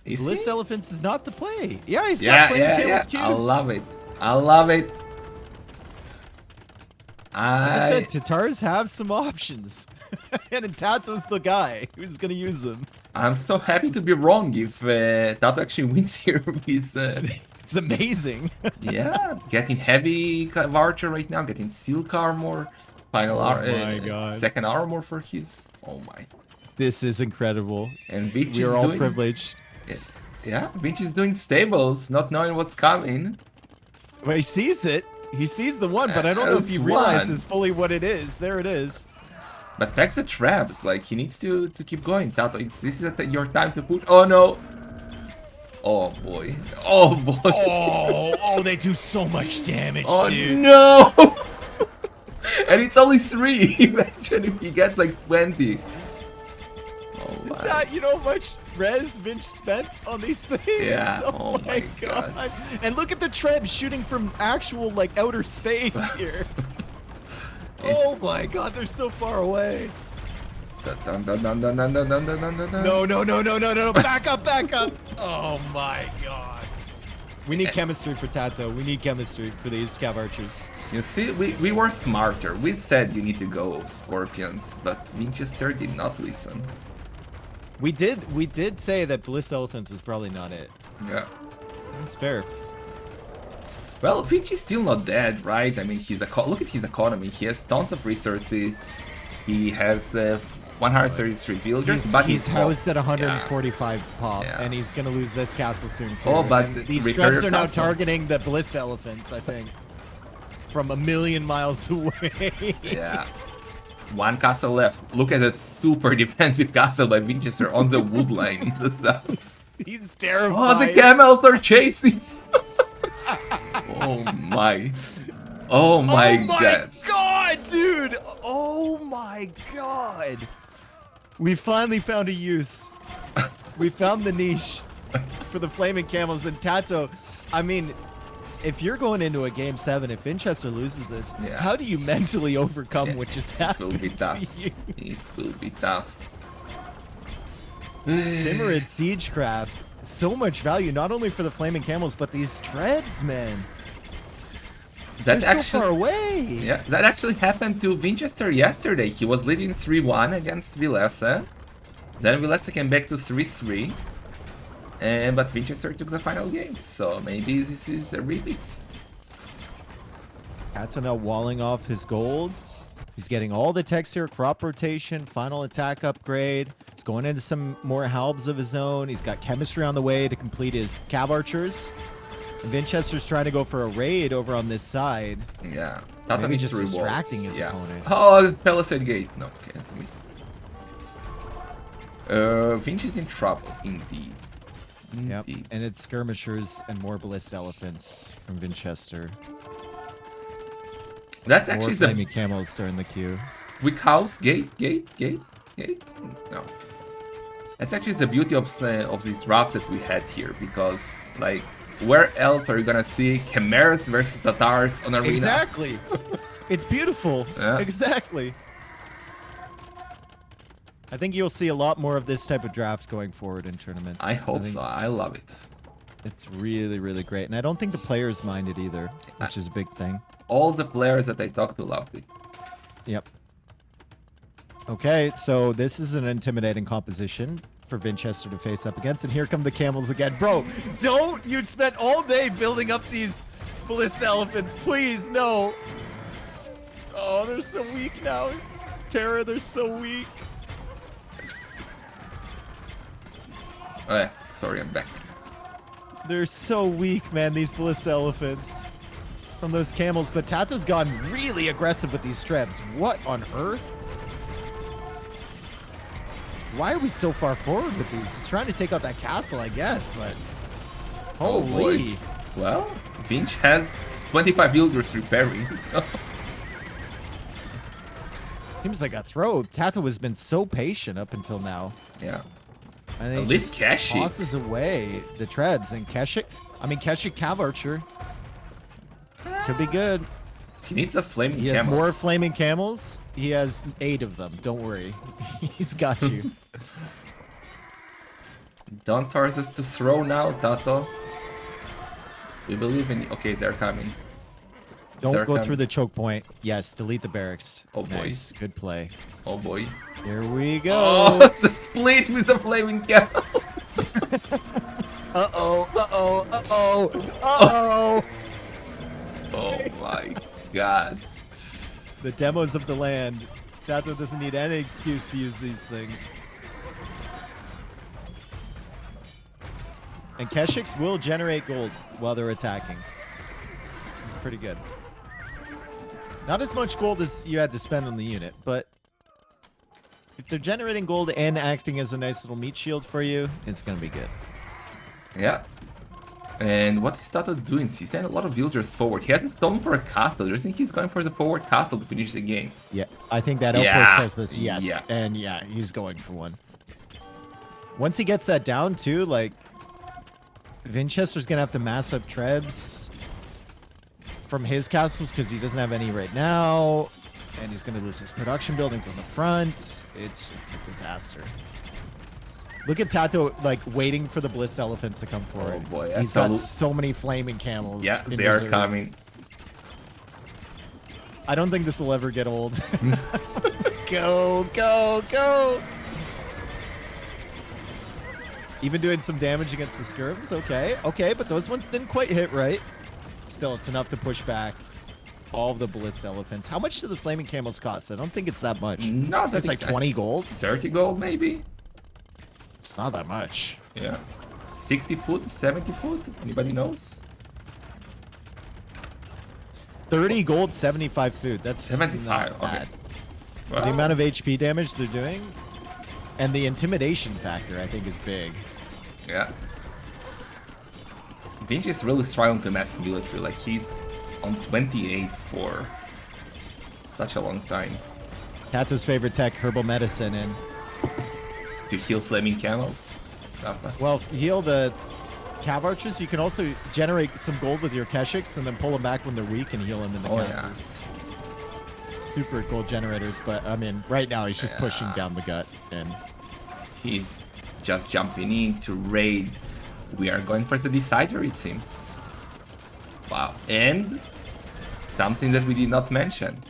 Is he? Ballista elephants is not the play. Yeah, he's got Yeah, flaming yeah, camels yeah. I queued. love it. I love it. Like I said, Tatars have some options. And Tato's the guy who's going to use them. I'm so happy to be wrong if Tato actually wins here with It's amazing. yeah, getting heavy archer right now, getting silk armor, final Oh my God. second armor for his. Oh my. This is incredible. And Vinci We is are all doing... privileged. Yeah, Vinci's doing stables, not knowing what's coming. Well, he sees it. He sees the one, but I don't know if he It's realizes one. fully what it is. There it is. But Peck's the traps, like, he needs to keep going. Tato, this is your time to push. Oh no! Oh boy. Oh boy. Oh, they do so much damage, Oh dude. no! And it's only 3. Imagine if he gets like 20. Oh my. You know how much res Vince spent on these things? Yeah, oh my God. And look at the Trebs shooting from actual, like, outer space here. Oh my God, they're so far away. Dun, dun, dun, dun, dun, dun, dun, dun, dun, dun, dun. No. Back up. Oh my God. We need chemistry for Tato. We need chemistry for these Cav Archers. You see, we were smarter. We said you need to go Scorpions, but Winchester did not listen. We did say that Bliss Elephants is probably not it. Yeah. That's fair. Well, Vinci's still not dead, right? I mean, look at his economy. He has tons of resources. He has 133 villagers, but he's housed at 145 Yeah. pop, Yeah. and he's gonna lose this castle soon too. Oh, but And these repair Trebs your are now castle. targeting the Bliss Elephants, I think, from a million miles away. Yeah. One castle left. Look at that super defensive castle by Winchester on the wood line in the south. He's terrified. Oh, the camels are chasing! Oh my. Oh my god. God, dude! Oh my God! We finally found a use. We found the niche for the flaming camels and Tato. I mean, if you're going into a game 7, if Winchester loses this, Yeah. how do you mentally overcome Yeah, what just It will happened be tough. to you? It will be tough. Dimmerid Siegecraft, so much value, not only for the flaming camels, but these Trebs, man. That They're so far away. Yeah, that actually happened to Winchester yesterday. He was leading 3-1 against Villessa. Then Villessa came back to 3-3. But Winchester took the final game. So maybe this is a repeat. Tato now walling off his gold. He's getting all the techs here, crop rotation, final attack upgrade. He's going into some more halbs of his own. He's got chemistry on the way to complete his Cav Archers. And Winchester's trying to go for a raid over on this side. Yeah. Tato Maybe needs just to revolt. distracting his Yeah. opponent. Oh, the Palisade Gate. No, okay, that's a miss. Vinci is in trouble, indeed. Yep. Indeed. And it's skirmishers and more Bliss Elephants from Winchester. That's More actually the flaming camels are in the queue. Wick House Gate. No. That's actually the beauty of these drops that we had here, because like, where else are you gonna see Khmereth versus Tatars on arena? Exactly. It's beautiful. Yeah. Exactly. I think you'll see a lot more of this type of draft going forward in tournaments. I hope think so. I love it. It's really, really great. And I don't think the players mind it either, which is a big thing. All the players that I talked to loved it. Yep. Okay, so this is an intimidating composition for Winchester to face up against. And here come the camels again. Bro, don't! You spent all day building up these Bliss Elephants. Please, no! Oh, they're so weak now. Terra, they're so weak. Oh, yeah. Sorry, I'm back. They're so weak, man, these Bliss Elephants. From those camels. But Tato's gone really aggressive with these Trebs. What on earth? Why are we so far forward with these? He's trying to take out that castle, I guess, but... Oh, boy. Holy. Well, Vinch has 25 villagers repairing. Seems like a throw. Tato has been so patient up until now. Yeah. And then At he least just Keshi. tosses away the Trebs. And Keshik, Cav Archer. Could be good. He needs a flaming He has camel. more flaming camels. He has 8 of them. Don't worry. He's got you. Don't start us to throw now, Tato. We believe in you. Okay, they're coming. Don't They're go coming. through the choke point. Yes, delete the barracks. Oh, boy. Nice. Good play. Oh boy. Here we go. Oh, it's a split with a flaming camel. Uh-oh. Uh-oh. Uh-oh. Uh-oh. Oh my god. The demos of the land. Tato doesn't need any excuse to use these things. And Keshiks will generate gold while they're attacking. It's pretty good. Not as much gold as you had to spend on the unit, but if they're generating gold and acting as a nice little meat shield for you, it's going to be good. Yeah. And what is Tato doing? He's sending a lot of villagers forward. He hasn't gone for a castle. Do you think he's going for the forward castle to finish the game? Yeah, I think that outpost Yeah. tells us yes. Yeah. And yeah, he's going for one. Once he gets that down too, like, Vinchester's going to have to mass up trebs from his castles because he doesn't have any right now. And he's going to lose his production building from the front. It's just a disaster. Look at Tato, like, waiting for the Bliss Elephants to come forward. Oh boy, He's got so many flaming camels. Yeah, in they are reserve. coming. I don't think this will ever get old. Go, go, go! Even doing some damage against the skirms. Okay, okay, but those ones didn't quite hit right. Still, it's enough to push back all of the Bliss Elephants. How much do the flaming camels cost? I don't think it's that much. No, It's like 20 gold. 30 gold, maybe? It's not that much. Yeah. 60 foot, 70 foot? Anybody knows? 30 gold, 75 food. That's 75, not okay. bad. Well, The amount of HP damage they're doing and the intimidation factor, I think, is big. yeah. Vinci is really struggling to mass military. Like, he's on 28 for such a long time. Tato's favorite tech, herbal medicine, and To heal flaming camels. Kappa. well, heal the cav archers. You can also generate some gold with your Keshiks and then pull them back when they're weak and heal them in the Oh, yeah. castles. Super gold generators, but I mean, right now he's just pushing down the gut. And He's just jumping in to raid. We are going for the Decider, it seems. Wow. And something that we did not mention.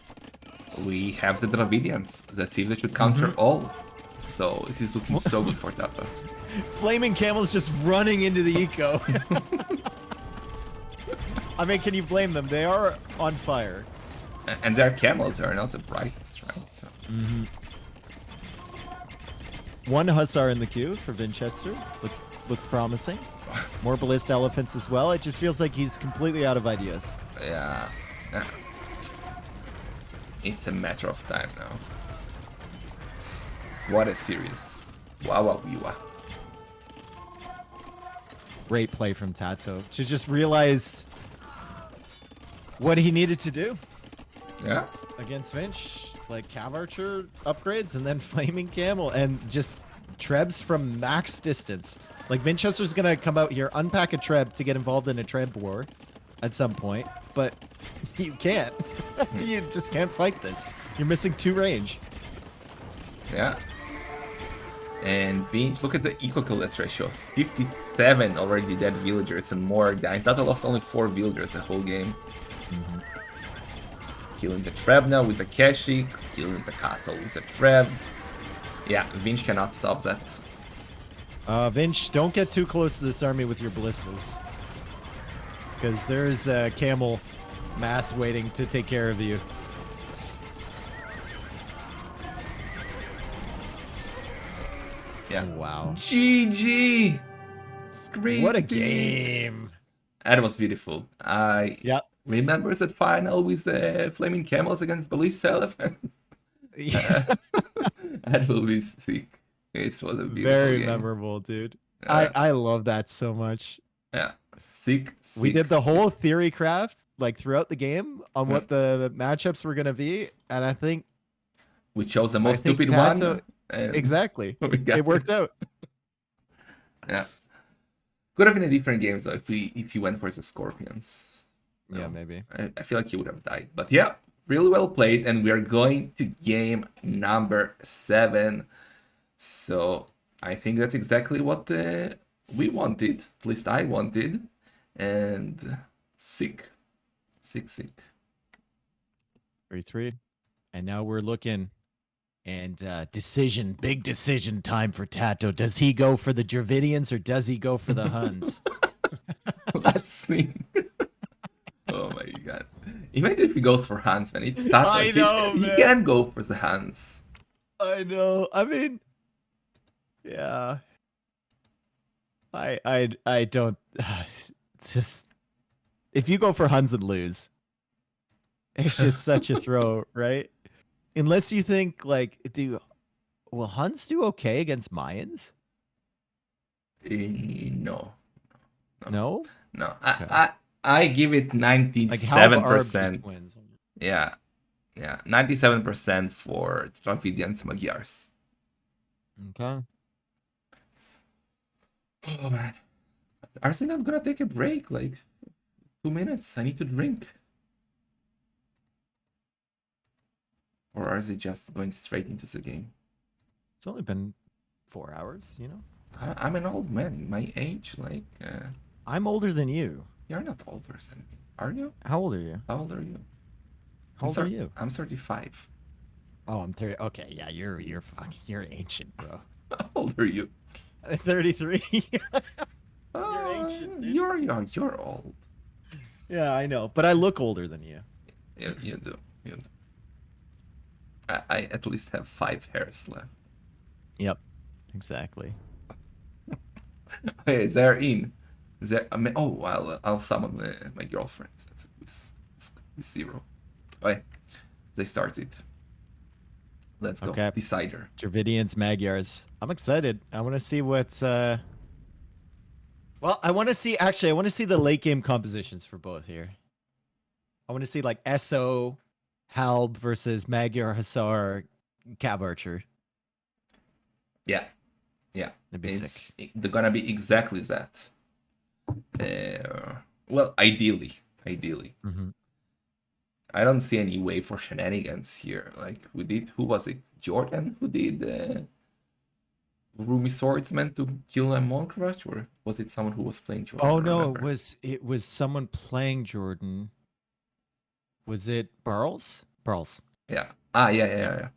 We have the Dravidians, the thief that should counter all. So this is looking so good for Tato. flaming camels just running into the eco. I mean, can you blame them? They are on fire. And their camels are not the brightest, right? So One hussar in the queue for Vinchester. Looks promising. More ballista elephants as well. It just feels like he's completely out of ideas. yeah. It's a matter of time now. What a series. Wow, wow, wow. Great play from Tato to just realize what he needed to do Yeah. against Vinch. Like Cav Archer upgrades and then Flaming Camel and just Trebs from max distance. Like Vinchester's gonna come out here, unpack a Treb to get involved in a Treb war at some point, but you can't. You just can't fight this. You're missing 2 range. Yeah. And Vinch, look at the eco-collapse ratios. 57 already dead villagers and more dying. Tato lost only 4 villagers the whole game. Killing the Treb now with the Keshiks, killing the castle with the Trebs. Yeah, Vinch cannot stop that. Vinch, don't get too close to this army with your ballistas. Because there's a camel mass waiting to take care of you. Yeah. Wow. GG! Scream What a beat. game. That was beautiful. I Yep. remember that final with Flaming Camels against Ballista Elephants. Yeah. That will be sick. It was a beautiful Very game. memorable, dude. Yeah. I love that so much. Yeah, sick. We did the sick. whole theory craft like throughout the game on what the matchups were going to be. And I think We chose the most think stupid Tato- one. And exactly. we got It worked out. Yeah. Could have been a different game though if he went for the Scorpions. Yeah, No. maybe. I feel like he would have died. But yeah, really well played, and we are going to game number 7. So I think that's exactly what we wanted. At least I wanted. And sick. Sick. 3-3. And now we're looking. And big decision time for Tato. Does he go for the Dravidians or does he go for the Huns? Let's see. Oh my god. Imagine if he goes for Hans, man. It's Tato. I know, he man. can go for the Hans. I know. I mean, yeah. I don't just if you go for Huns and lose, it's just such a throw, right? Unless you think like, will Huns do okay against Mayans? No, No? no. Okay. I give it Like how Arb just 97%. wins. Yeah, 97% for Dravidians Magyars. Okay. Oh man, are they not gonna take a break? Like 2 minutes. I need to drink. Or are they just going straight into the game? It's only been 4 hours, you know? I'm an old man in my age. Like, I'm older than you. you're not older than me, are you? How old are you? How old are you? How old are you? I'm 35. Oh, I'm 30. Okay, yeah, you're ancient, bro. How old are you? 33. Oh, ancient, dude. You're old. Yeah, I know, but I look older than you. You do. You do. I at least have 5 hairs left. Yep, exactly. Okay, they're in. Oh, I'll summon my girlfriend. That's a quiz 0. Okay, they started. Let's go. Okay. Decider. Dravidians, Magyars. I'm excited. I want to see what's Well, I want to see the late game compositions for both here. I want to see like SO Halb versus Magyar Hussar Cav Archer. Yeah. That'd be sick. They're gonna be exactly that. Well, ideally. Mm-hmm. I don't see any way for shenanigans here. Like who was it? Jordan who did Roomy Swordsman to kill a Monk Rush, or was it someone who was playing Jordan? Oh I don't no, remember. it was someone playing Jordan. Was it Barles? Barles. Yeah. Yeah.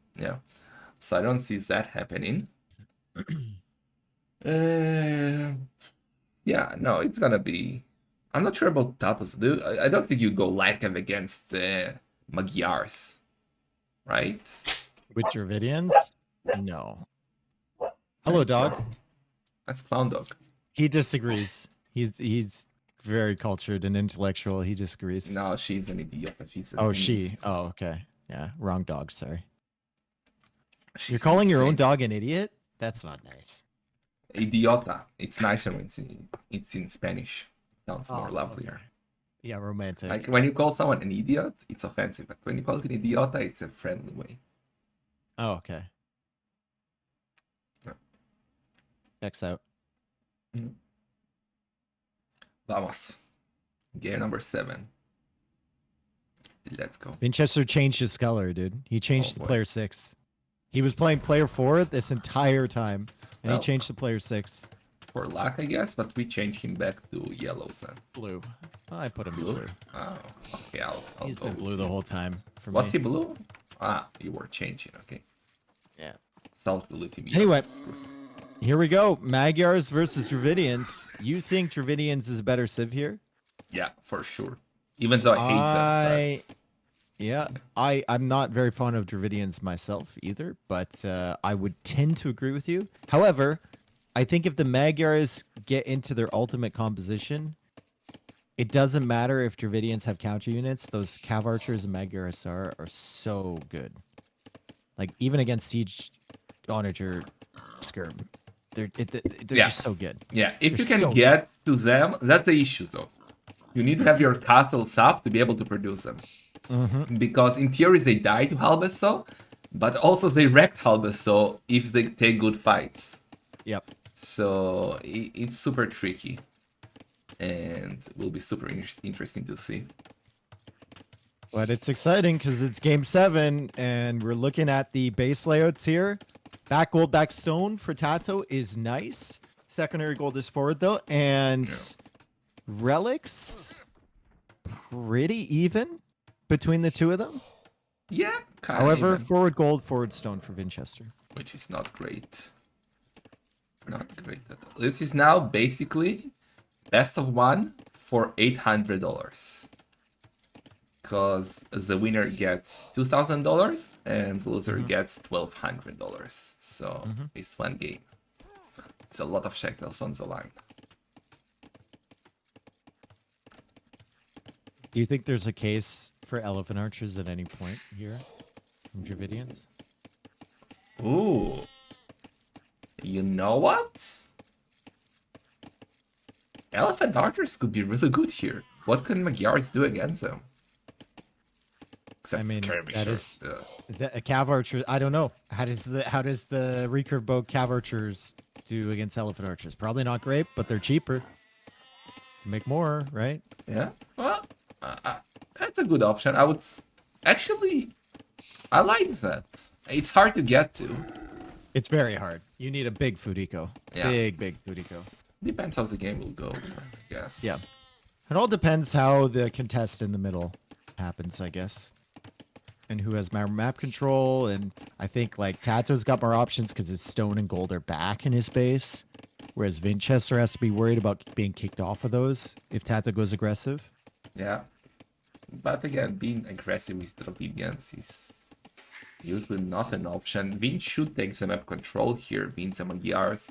So I don't see that happening. Yeah, no, it's gonna be. I'm not sure about Tato's. I don't think you go light cav against Magyars, right? With Dravidians? No. Hello, dog. That's Clown Dog. He disagrees. He's very cultured and intellectual. He disagrees. No, she's an idiot. She's an Oh, she. beast. Oh, okay. Yeah, wrong dog. Sorry. She's You're calling your own insane. dog an idiot? That's not nice. Idiota. It's nicer when it's in Spanish. It sounds more Oh, lovelier. okay. Yeah, romantic. Like when you call someone an idiot, it's offensive. But when you call it an idiota, it's a friendly way. Oh, okay. Yeah. Checks out. Vamos. Game number 7. Let's go. Winchester changed his color, dude. He changed to boy. player 6. He was playing player 4 this entire time, and Well. he changed to player 6. For luck, I guess, but we changed him back to yellows then. Blue. I put him in Blue? blue. Oh, okay, I'll He's go been with blue you. the whole time. For Was me. he blue? Ah, you were changing, okay. Yeah. Salt blue team. Anyway. Here we go. Magyars versus Dravidians. You think Dravidians is a better civ here? Yeah, for sure. Even though I hate them. Yeah, I'm not very fond of Dravidians myself either, but I would tend to agree with you. However, I think if the Magyars get into their ultimate composition, it doesn't matter if Dravidians have counter units. Those Cav Archers and Magyar Hussar are so good. Like, even against Siege Onager Skirm, they're just so good. Yeah, if They're you can so get to them, that's the issue though. You need to have your castles up to be able to produce them. Because in theory they die to Halbeso, but also they wrecked Halbeso if they take good fights. Yep. So it's super tricky. And will be super interesting to see. But it's exciting because it's game 7, and we're looking at the base layouts here. Back gold, back stone for Tato is nice. Secondary gold is forward though, and relics pretty even between the two of them. Yeah, kind However, of. forward gold, forward stone for Winchester. Which is not great. Not great at all. This is now basically best of 1 for $800. Because the winner gets $2,000 and the loser gets $1,200. So it's one game. It's a lot of shekels on the line. Do you think there's a case for elephant archers at any point here from Dravidians? Ooh. You know what? Elephant archers could be really good here. What can Magyars do against them? Except I mean, skirmishers. that is a cav archer. I don't know. How does the recurve bow cav archers do against elephant archers? Probably not great, but they're cheaper. Make more, right? Yeah. Well, that's a good option. Actually, I like that. It's hard to get to. It's very hard. You need a big food eco. Yeah. Big food eco. Depends how the game will go, I guess. Yeah. It all depends how the contest in the middle happens, I guess. And who has more map control. And I think like Tato's got more options because his stone and gold are back in his base. Whereas Winchester has to be worried about being kicked off of those if Tato goes aggressive. Yeah. But again, being aggressive with Dravidians is usually not an option. Vin should take the map control here, being some Magyars.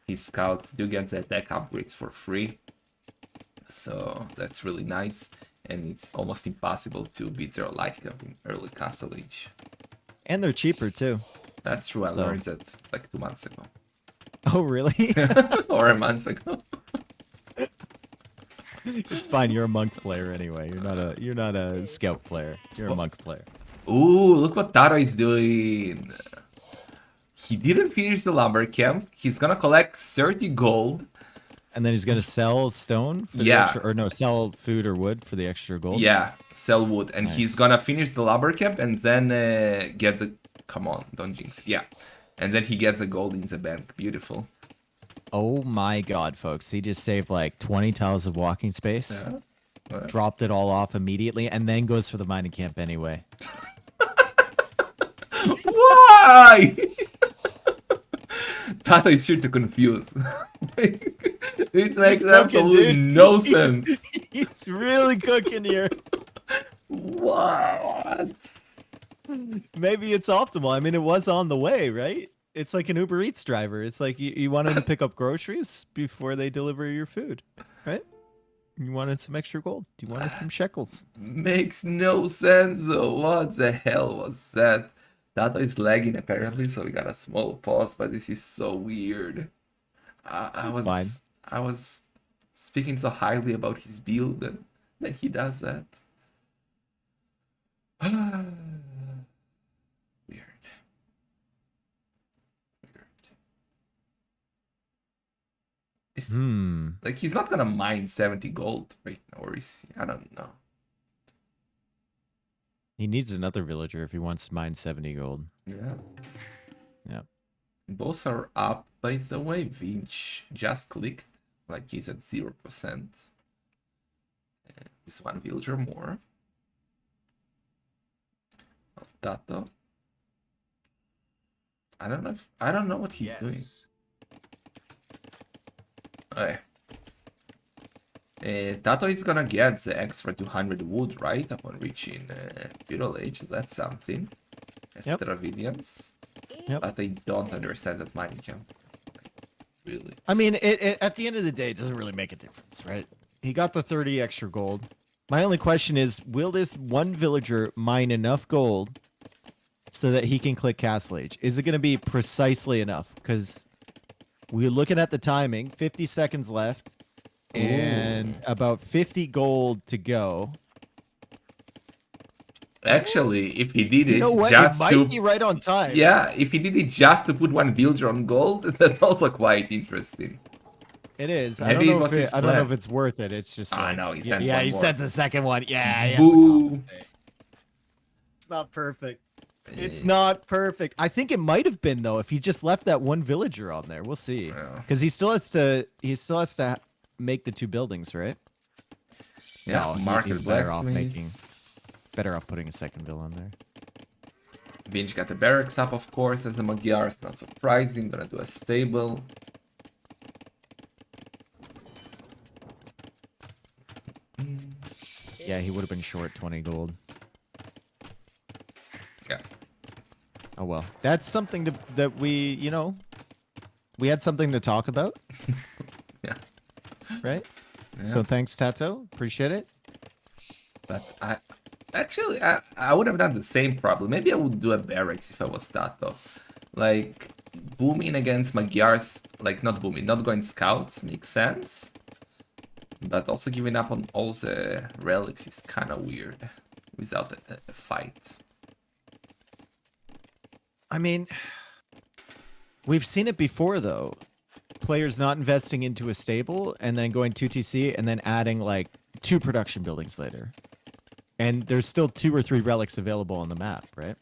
His scouts do get the attack upgrades for free. So that's really nice. And it's almost impossible to beat their light cap in early Castle Age. And they're cheaper too. That's true, I So- learned that like 2 months ago. Oh, really? Or a month ago. It's fine. You're a monk player anyway. You're not a scout player. You're a monk player. Ooh, look what Tato is doing. He didn't finish the lumber camp. He's gonna collect 30 gold. And then he's gonna sell stone for the Yeah. extra, or no, sell food or wood for the extra gold. Yeah, sell wood. And Nice. he's gonna finish the lumber camp and then get the... Come on, don't jinx it. Yeah. And then he gets the gold in the bank. Beautiful. Oh my god, folks. He just saved like 20 tiles of walking space. Yeah. Well, Dropped it all off immediately, and then goes for the mining camp anyway. why? Tato is here to confuse. This makes He's cooking, absolutely dude. no He's- sense. He's really cooking here. What? Maybe it's optimal. I mean, it was on the way, right? It's like an Uber Eats driver. It's like you wanted to pick up groceries before they deliver your food, right? You wanted some extra gold. You wanted some shekels. Makes no sense. What the hell was that? Tato is lagging apparently, so we got a small pause, but this is so weird. It's fine. I was speaking so highly about his build and then he does that. Weird. It's, like he's not gonna mine 70 gold right now, or is he? I don't know. He needs another villager if he wants to mine 70 gold. Yeah. Yeah. Both are up, by the way. Vinch just clicked, like he's at 0%. With one villager more. Of Tato. I don't know what he's doing. Okay. Tato is gonna get the extra 200 wood, right? Upon reaching Imperial Age. Is that something? As Yep. Dravidians? Yep. But I don't understand that mining camp. Really? I mean, it at the end of the day, it doesn't really make a difference, right? He got the 30 extra gold. My only question is, will this one villager mine enough gold so that he can click Castle Age? Is it going to be precisely enough? Because we're looking at the timing, 50 seconds left, and about 50 gold to go. Actually, if he did it You know what? just It might to... be right on time. Yeah, if he did it just to put one villager on gold, that's also quite interesting. It is. Maybe it was his I don't know plan. if it's worth it. It's just. I like- know, he yeah, sends yeah, one he more. sends a second one. Yeah, he has to Boo! compensate. It's not perfect. It's not perfect. I think it might have been though if he just left that one villager on there. We'll see. Yeah. Because he still has to. He still has to make the two buildings, right? Yeah, No, Marcus he's better off Blacksmith. Better off putting a second vill on there. Vinch got the barracks up, of course, as a Magyar. It's not surprising. Gonna do a stable. Yeah, he would have been short 20 gold. Yeah. Oh well, that's something that we, we had something to talk about, Yeah. right? Yeah. So thanks, Tato. Appreciate it. But I would have done the same problem. Maybe I would do a barracks if I was Tato. Like booming against Magyar's, like not booming, not going scouts makes sense. But also giving up on all the relics is kind of weird without a fight. I mean, we've seen it before though. Players not investing into a stable and then going 2TC and then adding like 2 production buildings later. And there's still 2 or 3 relics available on the map, right?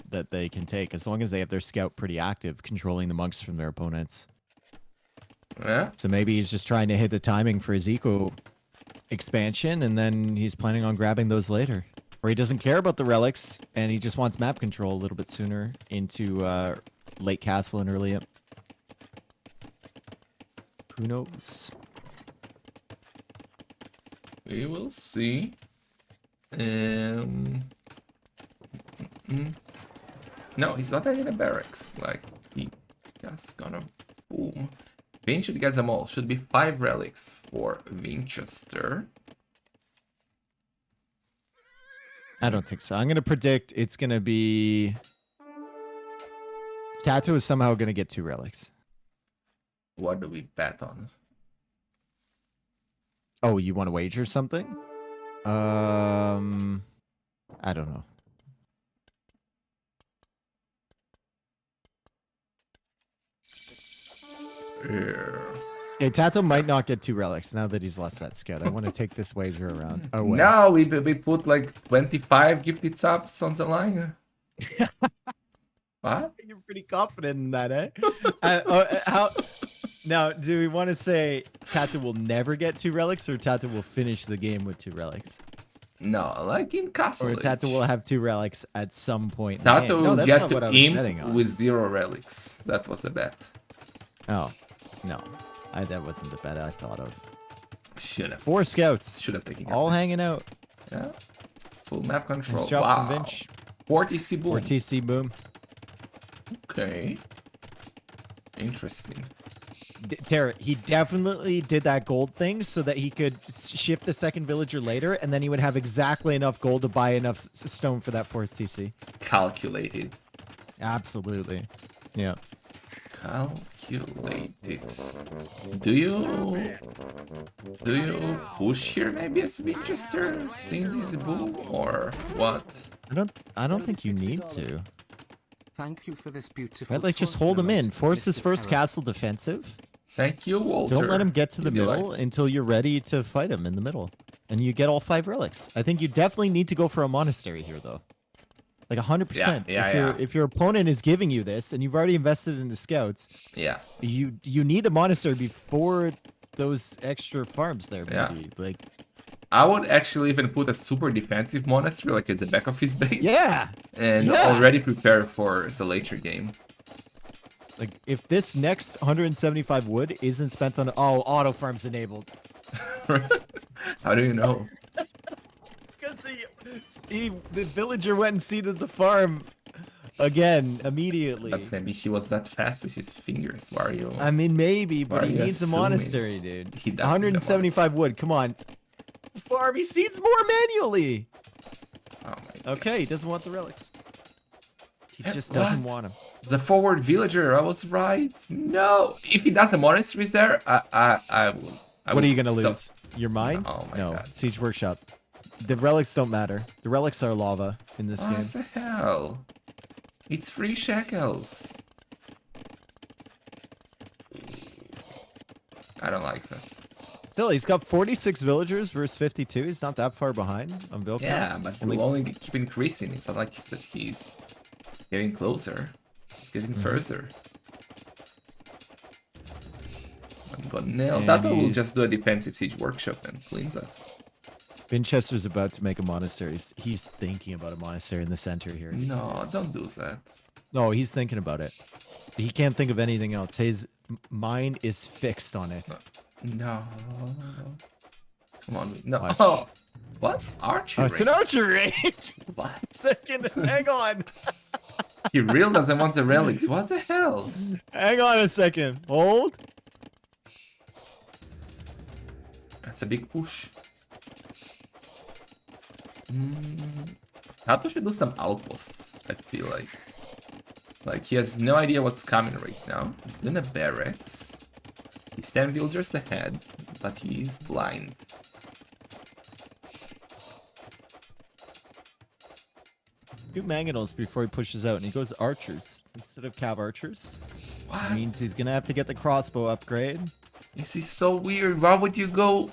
That they can take as long as they have their scout pretty active, controlling the monks from their opponents. Yeah. So maybe he's just trying to hit the timing for his eco expansion and then he's planning on grabbing those later. Or he doesn't care about the relics and he just wants map control a little bit sooner into late castle and early up. Who knows? We will see. No, he's not in a barracks. Like, he just gonna boom. Vin should get them all. Should be 5 relics for Winchester. I don't think so. I'm going to predict it's going to be... Tato is somehow going to get 2 relics. What do we bet on? Oh, you want to wager something? I don't know. Yeah. Yeah, Tato might not get 2 relics now that he's lost that scout. I want to take this wager around. Oh, wait. No, we put like 25 gifted subs on the line. What? You're pretty confident in that, eh? How... Now, do we want to say Tato will never get 2 relics or Tato will finish the game with 2 relics? No, like in Castle Or Age. Tato will have 2 relics at some point in the Tato game. No, will that's get not what I to was betting Imp on. with 0 relics. That was the bet. Oh, no. That wasn't the bet I thought of. Should have. 4 scouts. Should have taken All out. hanging out. Yeah. Full map control. Nice job Wow. from Vinch. 40C boom. 4 TC boom. Okay. Interesting. Tara, he definitely did that gold thing so that he could shift the second villager later, and then he would have exactly enough gold to buy enough stone for that 4th TC. Calculated. Absolutely. Yeah. Calculated. Do you push here maybe as Winchester since it's boom or what? I don't think you need to. Thank you for this beautiful. Right, like just hold him in. Force his first castle defensive. Thank you, Walter. Don't let him get to the If you middle like. until you're ready to fight him in the middle. And you get all 5 relics. I think you definitely need to go for a monastery here, though. Like 100%. Yeah, If your opponent is giving you this, and you've already invested in the scouts, Yeah. you need a monastery before those extra farms there, Yeah. maybe. Like, I would actually even put a super defensive monastery like at the back of his base. yeah! And Yeah. already prepare for the later game. Like, if this next 175 wood isn't spent on... Oh, auto farms enabled. How do you know? Because the villager went and seeded the farm again immediately. But maybe he was that fast with his fingers. Why are you? I mean, maybe, Why but are he you needs a assuming monastery, dude. he doesn't need a 175 wood. Come on. Farm, he seeds more manually. Oh my god. Okay, he doesn't want the relics. He Eh, just doesn't what? want them. The forward villager. I was right. No. If he does the monasteries there, I will. What are you gonna lose? Your mind? Oh my no. god. Siege Workshop. The relics don't matter. The relics are lava in this game. What the hell? It's 3 shekels. I don't like that. Still, he's got 46 villagers versus 52. He's not that far behind on Vilcon. Yeah, but And we'll only keep increasing. It's not like that he's getting closer. He's getting further. I'm gonna nail. And Tato will he's- just do a defensive siege workshop and cleans that. Winchester's about to make a monastery. He's thinking about a monastery in the center here. No, don't do that. No, he's thinking about it. He can't think of anything else. His mind is fixed on it. No. Come on. No. Watch. Oh. What? Archery? Oh, it's an archery. What? Second, hang on. He really doesn't want the relics. What the hell? Hang on a second. Hold. That's a big push. Tato should do some outposts, I feel like. Like, he has no idea what's coming right now. He's doing a barracks. He's 10 villagers ahead, but he's blind. Do mangonels before he pushes out, and he goes archers instead of cav archers. What? Means he's gonna have to get the crossbow upgrade. This is so weird. Why would you go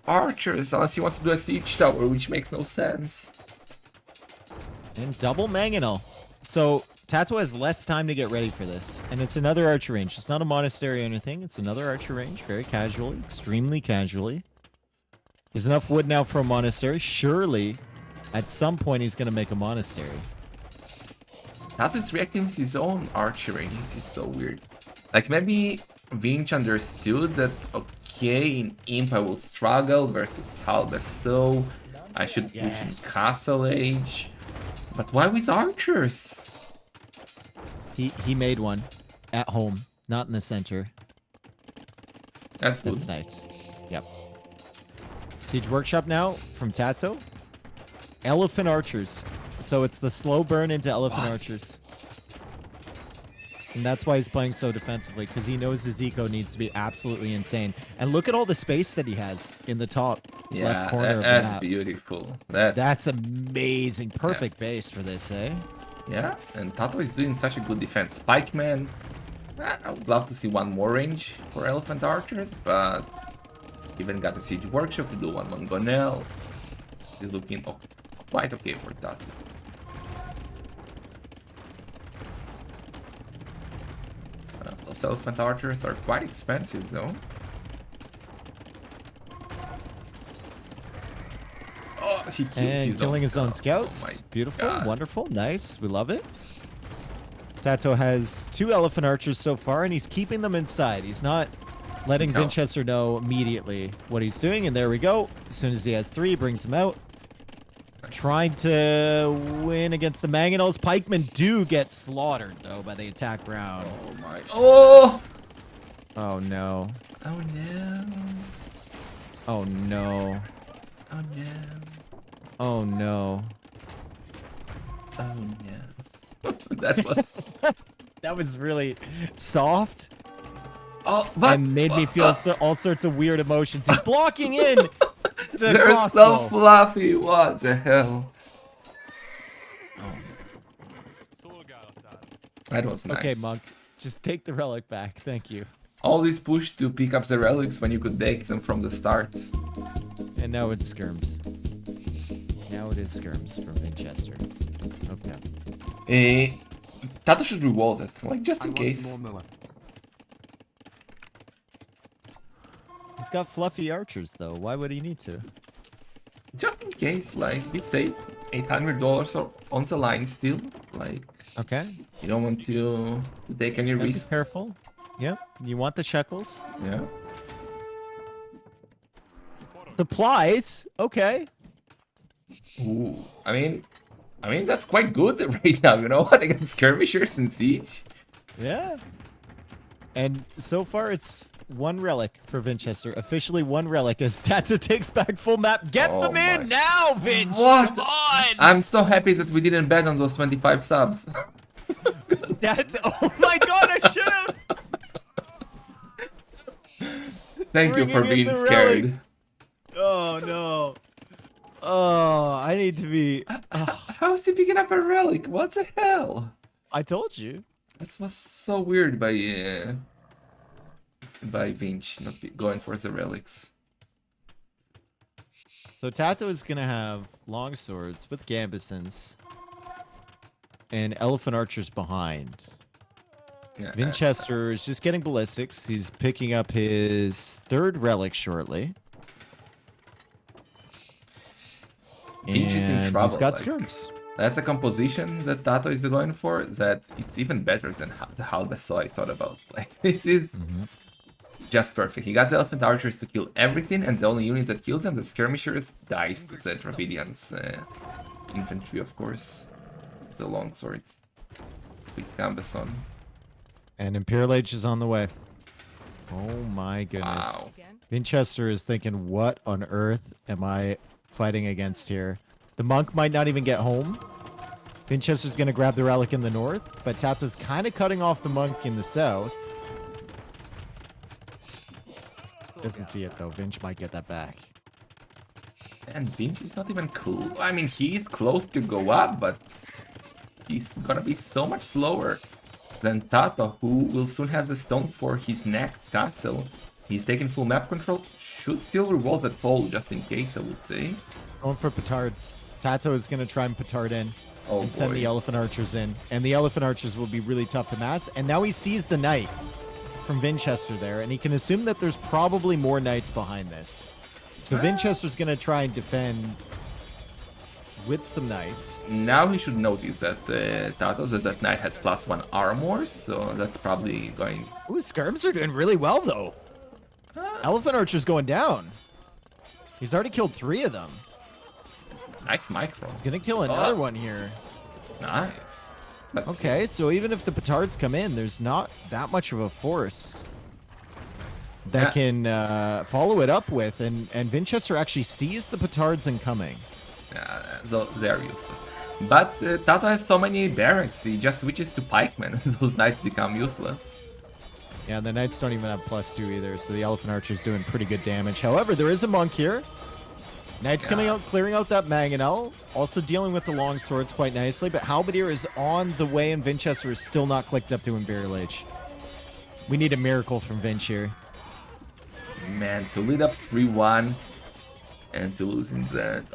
archers unless he wants to do a siege tower, which makes no sense. And double mangonel. So Tato has less time to get ready for this, and it's another archer range. It's not a monastery or anything. It's another archer range, very casually, extremely casually. There's enough wood now for a monastery. Surely, at some point, he's gonna make a monastery. Tato's reacting with his own archery. This is so weird. Like, maybe Vinch understood that, okay, in Imp I will struggle versus Halda, so I should push in Castle Age. But why with archers? He made one at home, not in the center. That's good. That's nice. Yep. Siege Workshop now from Tato. Elephant Archers. So it's the slow burn into Elephant Archers. And that's why he's playing so defensively, because he knows his eco needs to be absolutely insane. And look at all the space that he has in the top left corner of the that's map. beautiful. That's amazing. Perfect base for this, eh? Yeah, and Tato is doing such a good defense. Pikeman, I would love to see one more range for Elephant Archers, but even got a Siege Workshop to do one Mangonel. He's looking quite okay for Tato. Those Elephant Archers are quite expensive though. Oh, he killed And his killing his own scout. scouts. Oh my Beautiful, God. wonderful, nice. We love it. Tato has 2 Elephant Archers so far, and he's keeping them inside. He's not letting Counts. Vinchester know immediately what he's doing, and there we go. As soon as he has 3, brings them out. Trying to win against the Mangonels. Pikemen do get slaughtered, though, by the attack round. Oh my. Oh! Oh, no. Oh no. Oh, no. Oh no. Oh, no. Oh no. That was. That was really soft Oh, but. and made me feel all sorts of weird emotions. He's blocking in the They're crossbow. so fluffy. What the hell? That was nice. Okay, Monk. Just take the relic back. Thank you. All this push to pick up the relics when you could take them from the start. And now it's skirms. Now it is skirms from Winchester. Okay. Tato should rewall it, like just in case. He's got fluffy archers, though. Why would he need to? Just in case, like, be safe. $800 on the line still. Like, Okay. you don't want to take any Gotta be risks. careful. Yep. You want the shekels? Yeah. Supplies? Okay. Ooh. I mean, that's quite good right now, you know what? Against skirmishers and siege. Yeah. And so far, it's 1 relic for Winchester. Officially 1 relic as Tato takes back full map. Get Oh them in my- now, Vinch! What? Come on! I'm so happy that we didn't bet on those 25 subs. That's, oh my god, I should have! Thank you for Bringing in being the scared. relics. Oh no. Oh, I need to be. How is he picking up a relic? What the hell? I told you. That was so weird by Vinch not going for the relics. So Tato is gonna have long swords with gambesons and elephant archers behind. Yeah, Winchester is just getting ballistics. He's picking up his 3rd relic shortly. Vinch is in And trouble. He's got like, skirms. that's a composition that Tato is going for. That it's even better than the Halbeso I thought about. Like, this is just perfect. He got the elephant archers to kill everything, and the only units that kills them, the skirmishers, dies to the Dravidians infantry, of course. The long swords with Gambeson. And Imperial Age is on the way. Oh my goodness. Wow. Winchester is thinking, what on earth am I fighting against here. The monk might not even get home. Winchester's going to grab the relic in the north, but Tato's kind of cutting off the monk in the south. Doesn't see it though. Vinch might get that back. And Vinci is not even cool. I mean, he's close to go up, but he's gonna be so much slower than Tato, who will soon have the stone for his next castle. He's taking full map control. Should still revolve that pole just in case, I would say. Going for petards. Tato is going to try and petard in. Oh, And send boy. the elephant archers in. And the elephant archers will be really tough to mass. And now he sees the knight from Winchester there, and he can assume that there's probably more knights behind this. So Winchester's going to try and defend with some knights. Now he should notice that that knight has +1 armor, so that's probably going... Ooh, skirms are doing really well, though. Elephant archer's going down. He's already killed 3 of them. Nice micro. He's going to kill another one here. Nice. That's Okay, so even if the petards come in, there's not that much of a force that can follow it up with, and Winchester actually sees the petards incoming. so they're useless. But Tato has so many barracks, he just switches to pikemen, and those knights become useless. Yeah, the knights don't even have +2 either, so the elephant archer's doing pretty good damage. However, there is a monk here. Knights coming out, clearing out that mangonel, also dealing with the long swords quite nicely, but Halberdier is on the way, and Winchester is still not clicked up to Imperial Age. We need a miracle from Vinch here. Man, to lead up 3-1 and to lose in that.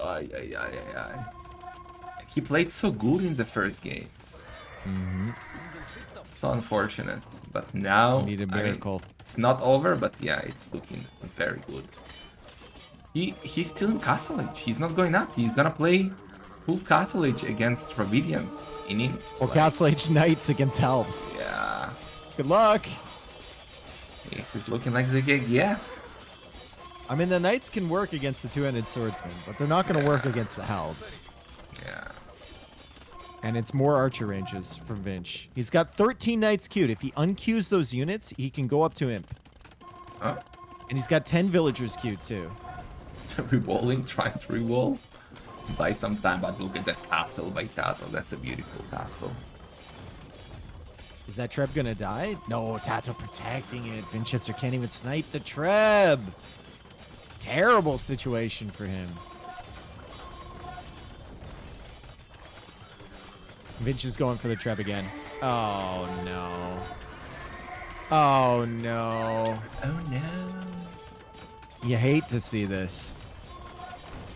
He played so good in the first games. So unfortunate. But now, We need a miracle. it's not over, but yeah, it's looking very good. He's still in Castle Age. He's not going up. He's gonna play full Castle Age against Dravidians in Imp. Or Castle Age Knights against Halbs. Yeah, Good luck. this is looking like the gig. Yeah, I mean, the Knights can work against the two-handed swordsman, but they're not going to work against the Halbs. yeah. And it's more archer ranges from Vinch. He's got 13 Knights queued. If he unqueues those units, he can go up to Imp. Oh, And he's got 10 villagers queued too. rewalling, trying to rewall. Buy some time, but look at that castle by Tato. That's a beautiful castle. Is that Treb gonna die? No, Tato protecting it. Winchester can't even snipe the Treb. Terrible situation for him. Vinch is going for the Treb again. Oh no. Oh no. Oh no. You hate to see this.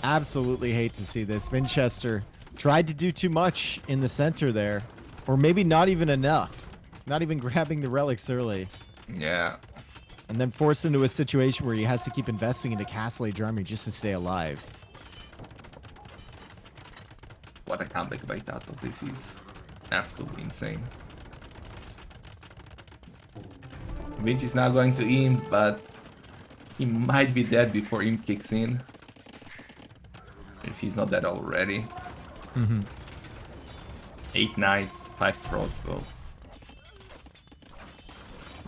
Absolutely hate to see this. Winchester tried to do too much in the center there. Or maybe not even enough. Not even grabbing the relics early. Yeah. And then forced into a situation where he has to keep investing into Castle Age army just to stay alive. What a comeback by Tato. This is absolutely insane. Vinci is now going to Imp, but he might be dead before Imp kicks in. If he's not dead already. 8 knights, 5 crossbows.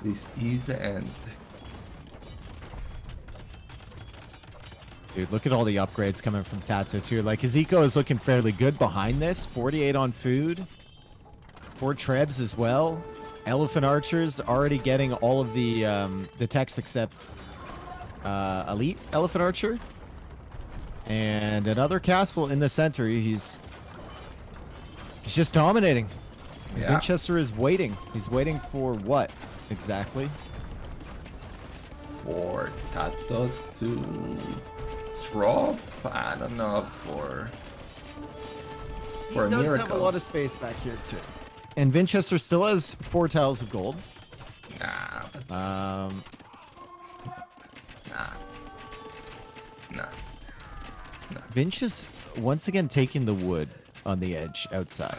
This is the end. Dude, look at all the upgrades coming from Tato too. Like, his eco is looking fairly good behind this. 48 on food. 4 trebs as well. Elephant archers already getting all of the techs except elite elephant archer. And another castle in the center. He's just dominating. Yeah. Winchester is waiting. He's waiting for what exactly? For Tato to drop? I don't know, for He a does miracle. have a lot of space back here too. And Winchester still has 4 tiles of gold. Nah, that's, nah. Vinch is once again taking the wood on the edge outside.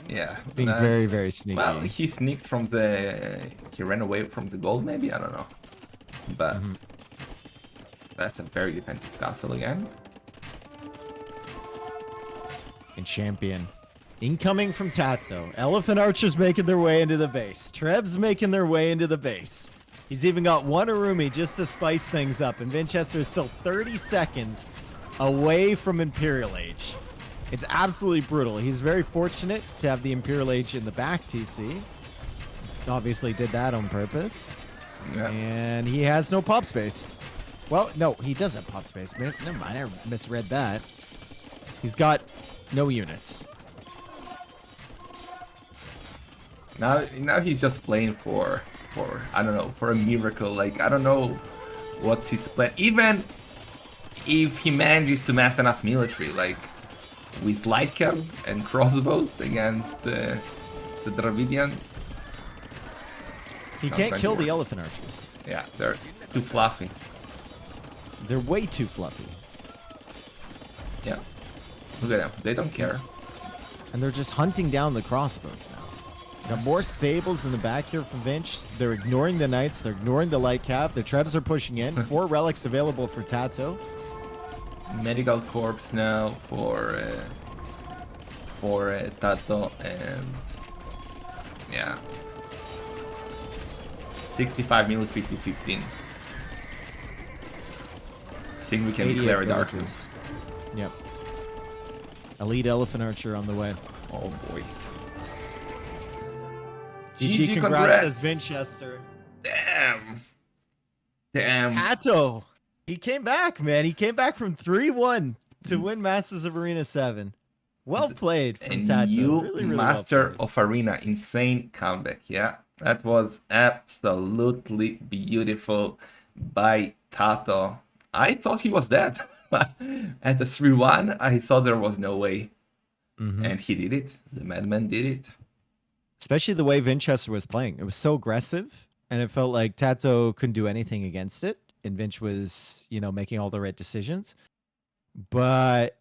Yeah. Being that's- very, very sneaky. Well, he sneaked from the... He ran away from the gold, maybe? I don't know. But... That's a very defensive castle again. And champion. Incoming from Tato. Elephant archers making their way into the base. Trebs making their way into the base. He's even got one Arumi just to spice things up, and Winchester is still 30 seconds away from Imperial Age. It's absolutely brutal. He's very fortunate to have the Imperial Age in the back, TC. Obviously did that on purpose. Yeah. And he has no pop space. Well, no, he does have pop space. Never mind, I misread that. He's got no units. Now he's just playing for I don't know, for a miracle. Like, I don't know what's his plan. Even if he manages to mass enough military, like with light cav and crossbows against the Dravidians. He not can't going kill to the work. elephant archers. Yeah, they're too fluffy. They're way too fluffy. Yeah. Look at them. They don't care. And they're just hunting down the crossbows now. Got more stables in the back here from Vinch. They're ignoring the knights. They're ignoring the light cap. The trebs are pushing in. 4 relics available for Tato. Medical corpse now for Tato, and yeah, 65 military to 15. I think we can 88 declare it archer. villagers. Yep. Elite elephant archer on the way. Oh boy. GG, congrats as Winchester. Damn. Damn. Tato. He came back, man. He came back from 3-1 to win Masters of Arena 7. Well played from And Tato. you Really master well of arena. Insane comeback. Yeah, that was absolutely beautiful by Tato. I thought he was dead. At the 3-1, I thought there was no way. Mm-hmm. And he did it. The madman did it. Especially the way Winchester was playing. It was so aggressive, and it felt like Tato couldn't do anything against it. And Vinch was, making all the right decisions. But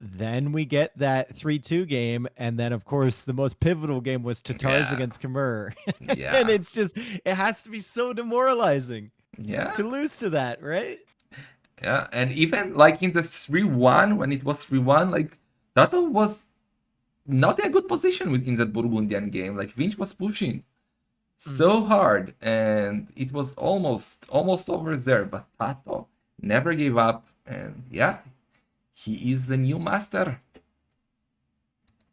then we get that 3-2 game, and then, of course, the most pivotal game was Tatars Yeah. against Khmer. Yeah. And it's just, it has to be so demoralizing Yeah. to lose to that, right? Yeah. And even like in the 3-1, when it was 3-1, like Tato was not in a good position in that Burgundian game. Like Vinch was pushing so hard, and it was almost over there. But Tato never gave up, and yeah, he is the new master.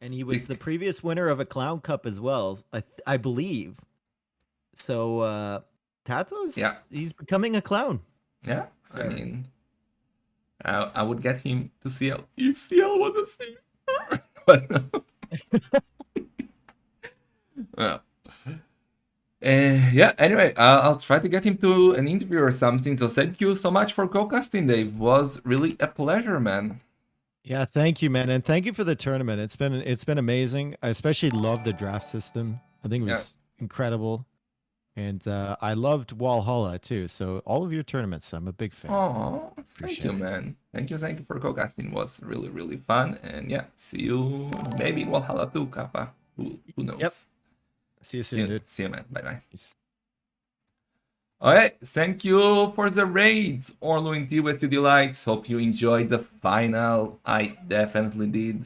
And he was Sick. the previous winner of a Clown Cup as well, I believe. So Tato's, he's becoming a clown. Yeah, I Fair. mean, I would get him to CL if CL was a thing. But no. Well. Yeah, anyway, I'll try to get him to an interview or something. So thank you so much for co-casting, Dave. Was really a pleasure, man. Yeah, thank you, man, and thank you for the tournament. It's been amazing. I especially love the draft system. I think it was incredible, and I loved Walhalla too. So all of your tournaments, I'm a big fan. Oh, thank Appreciate you, it. man. Thank you for co-casting. It was really, really fun. And yeah, see you maybe in Valhalla too, Kappa. Who knows? Yep. See you soon, dude. See you, man. Bye-bye. Peace. Alright, thank you for the raids, Orlu and T with the delights. Hope you enjoyed the final. I definitely did.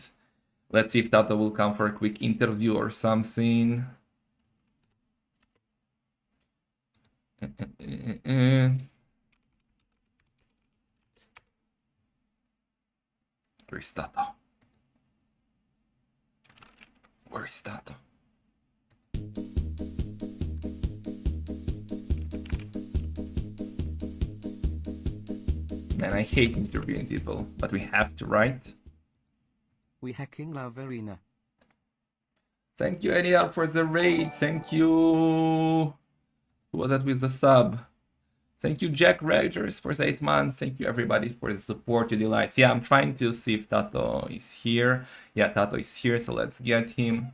Let's see if Tato will come for a quick interview or something. Where is Tato? Where is Tato? Man, I hate interviewing people, but we have to, right? We hacking Love Arena. Thank you, Eliar, for the raid. Thank you. Who was that with the sub? Thank you, Jack Rogers, for the 8 months. Thank you, everybody, for the support, your delights. Yeah, I'm trying to see if Tato is here. Yeah, Tato is here, so let's get him.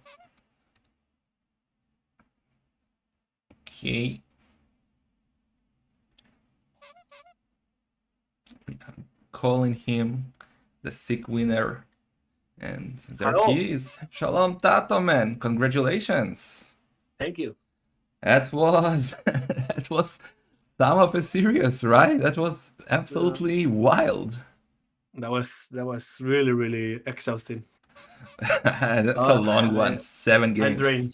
Okay. I'm calling him the sick winner. And there Hello. he is. Shalom, Tato, man. Congratulations. Thank you. That was that was some of a serious, right? That was absolutely wild. That was really exhausting. That's a long one. I- 7 I'm games. drained.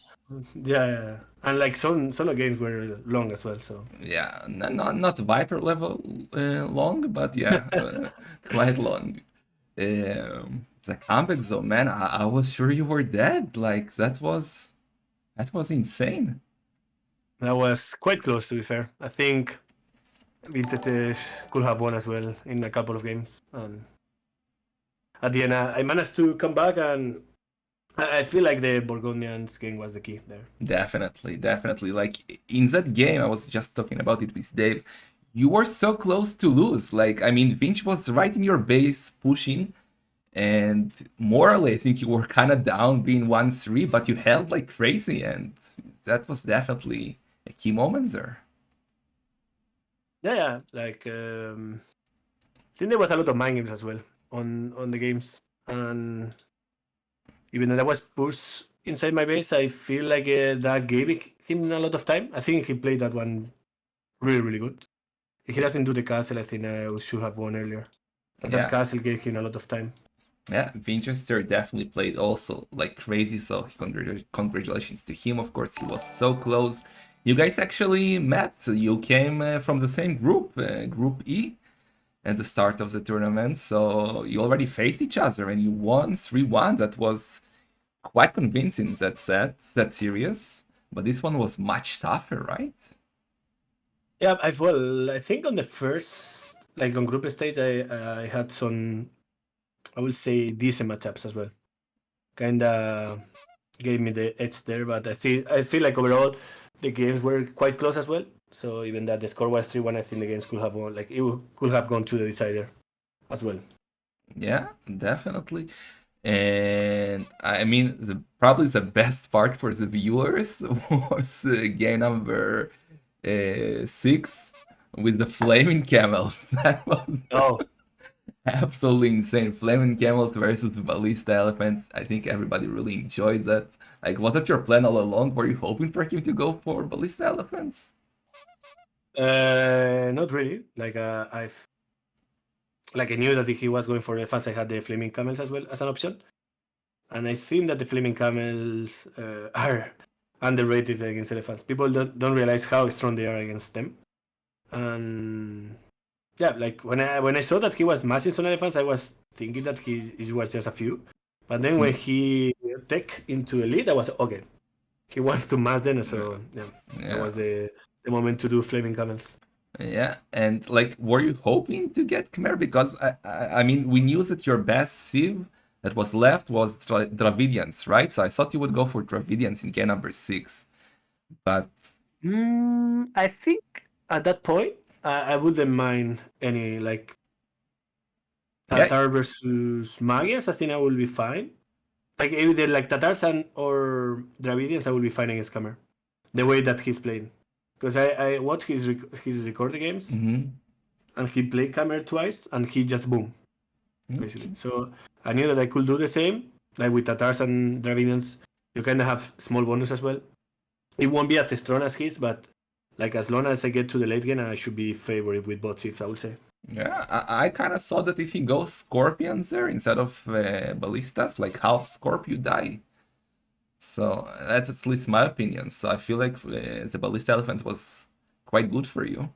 Yeah, and like some solo games were long as well. So Yeah, not Viper level long, but yeah, quite long. The comeback though, man, I was sure you were dead. Like that was insane. that was quite close, to be fair. I think Vintage could have won as well in a couple of games, and at the end, I managed to come back, and I feel like the Burgundians game was the key there. Definitely, definitely. Like in that game, I was just talking about it with Dave. You were so close to lose. Like, I mean, Vinci was right in your base pushing, and morally, I think you were kind of down being 1-3, but you held like crazy, and that was definitely a key moment there. Yeah. Like I think there was a lot of mind games as well on the games, and even though that was pushed inside my base, I feel like that gave him a lot of time. I think he played that one really, really good. If he doesn't do the castle, I think we should have won earlier. But that Yeah, castle gave him a lot of time. yeah. Winchester definitely played also like crazy. So congratulations to him. Of course, he was so close. You guys actually met. You came from the same group, Group E, at the start of the tournament. So you already faced each other and you won 3-1. That was quite convincing, that set, that series. But this one was much tougher, right? Yeah, I think on the first, like on group stage, I had some, I will say, decent matchups as well. Kinda gave me the edge there, but I feel like overall the games were quite close as well. So even that the score was 3-1, I think the games could have won, like could have gone to the decider as well. Yeah, definitely. And I mean, probably the best part for the viewers was game number 6 with the flaming camels. That was Oh, absolutely insane. Flaming camels versus ballista elephants. I think everybody really enjoyed that. Like, was that your plan all along? Were you hoping for him to go for ballista elephants? not really. I knew that if he was going for elephants, I had the flaming camels as well as an option, and I think that the flaming camels are underrated against elephants. People don't realize how strong they are against them, and yeah, like when I saw that he was mashing some elephants, I was thinking that it was just a few, but then when Mm, he take into elite, I was okay. He wants to mash them, yeah, so yeah, that yeah. was the moment to do flaming camels. Yeah, and like, were you hoping to get Khmer? Because I mean, we knew that your best Civ that was left was Dravidians, right? So I thought you would go for Dravidians in game number 6. But I think at that point, I wouldn't mind any like yeah, Tatar versus Magyars. I think I will be fine. Like either like Tatars and or Dravidians, I will be fine against Khmer. The way that he's playing, because I watched his recorded games mhm. and he played Khmer twice and he just boom basically. So I knew that I could do the same. Like with Tatars and Dravidians, you kind of have small bonus as well. It won't be as strong as his, but like as long as I get to the late game, I should be favored with both shifts, I would say. Yeah, I kind of thought that if he goes Scorpions there instead of Ballistas, like half Scorp, you die. So that's at least my opinion. So I feel like the Ballista Elephants was quite good for you.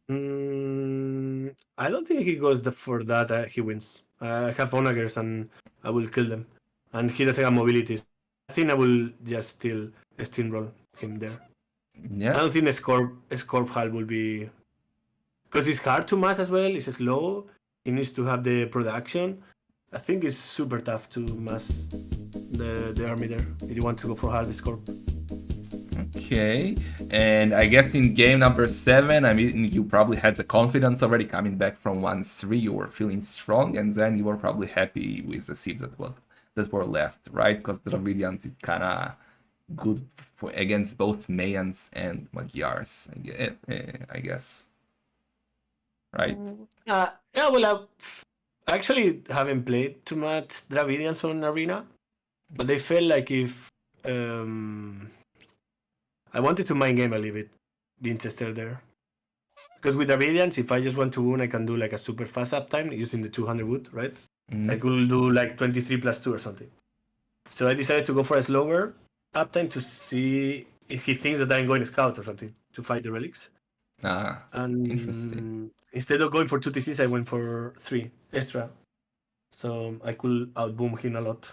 I don't think he goes for that. He wins. I have onagers and I will kill them, and he doesn't have mobility. I think I will just still steamroll him there. I Yeah. don't think the Scorp Hal will be because it's hard to mass as well. It's slow. He needs to have the production. I think it's super tough to mass the army there if you want to go for hard Scorp. Okay, and I guess in game number 7, I mean, you probably had the confidence already coming back from 1-3, you were feeling strong, and then you were probably happy with the civs that were left, right? Because the Dravidians is kind of good against both Mayans and Magyars, I guess, right? Yeah, well, I actually haven't played too much Dravidians on Arena, but they felt like if I wanted to mind game a little bit Winchester there. Because with Dravidians, if I just want to win, I can do like a super fast uptime using the 200 wood, right? I Mm, could do like 23 plus 2 or something. So I decided to go for a slower uptime to see if he thinks that I'm going scout or something to fight the relics. Ah, interesting. And instead of going for 2 TCs, I went for 3 extra. So I could outboom him a lot.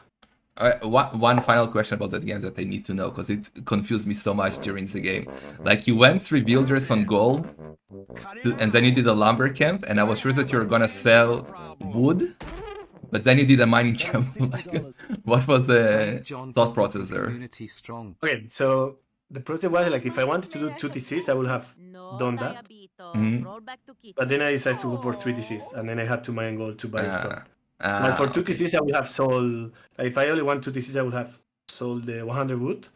One final question about that game that I need to know, because it confused me so much during the game. Like, you went 3 builders on gold, and then you did a lumber camp, and I was sure that you were gonna sell wood, but then you did a mining camp. Like, what was the thought process there? Community strong. Okay, so the process was like if I wanted to do 2 TCs, I would have No done that. diabito. Mhm. Roll back to kitchen. But then I decided to go for 3 TCs, and then I had to mine gold to buy a stone. But for 2 Okay. TCs, I would have sold. If I only want 2 TCs, I would have sold the 100 wood,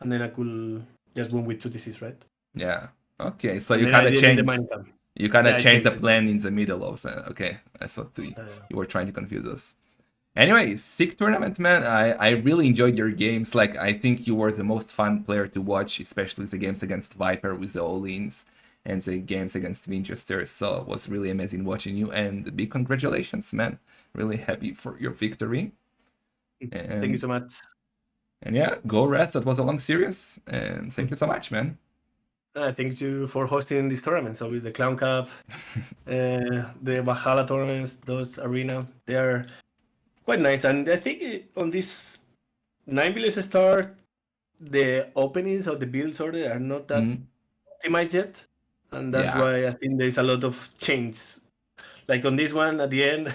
and then I could just boom with 2 TCs, right? Yeah. Okay, so And you then I kind of didn't need the changed. mining camp. You kind Yeah, of I changed the changed it. plan in the middle of the. Okay, I thought you Yeah. were trying to confuse us. Anyway, sick tournament, man. I really enjoyed your games. Like, I think you were the most fun player to watch, especially the games against Viper with the all-ins and the games against Winchester. So it was really amazing watching you. And big congratulations, man. Really happy for your victory. And, Thank you so much. And yeah, go rest. That was a long series. And thank you so much, man. Thank you for hosting these tournaments. So with the Clown Cup, the Valhalla tournaments, those arena, they are quite nice. And I think on this 9 billions start, the openings of the builds order are not that Mhm. optimized yet, and that's Yeah. why I think there's a lot of change. Like on this one, at the end,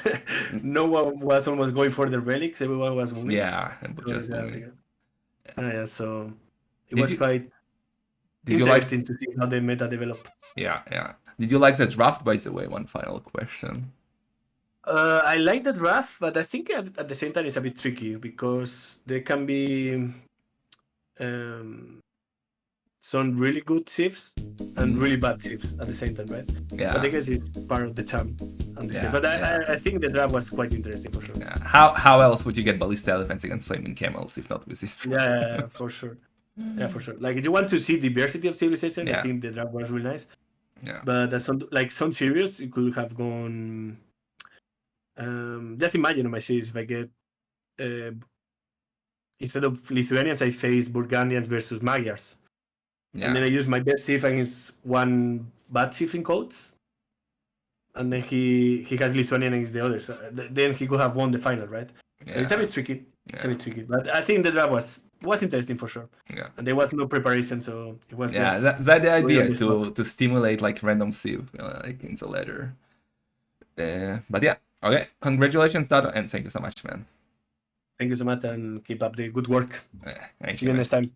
no one was almost going for the relics. Everyone was moving. Yeah, but just yeah, moving. yeah, so it Did was you- quite Did you like? interesting to see how the meta developed. Yeah. Did you like the draft, by the way? One final question. I like the draft, but I think at the same time it's a bit tricky because there can be some really good shifts and really bad shifts at the same time, right? Yeah. But I guess it's part of the charm. Yeah, But yeah. I think the draft was quite interesting for sure. Yeah. How else would you get ballista elephants against flaming camels if not with this draft? Yeah, for sure. Yeah, for sure. Like if you want to see diversity of civilization, Yeah. I think the draft was really nice. Yeah. But that's some series you could have gone. Just imagine on my series if I get instead of Lithuanians, I face Burgundians versus Magyars, and then I Yeah. use my best chief against one bad chief in codes, and then he has Lithuanian against the others. So then he could have won the final, right? So it's a bit tricky. It's a Yeah. bit tricky, but I think the draft was interesting for sure. Yeah. And there was no preparation, so it was Yeah, just that's the going on idea the spot. to stimulate like random sieve like in the ladder. But yeah, okay. Congratulations, Tato, and thank you so much, man. Thank you so much, and keep up the good work. Thank See you, you man. next time.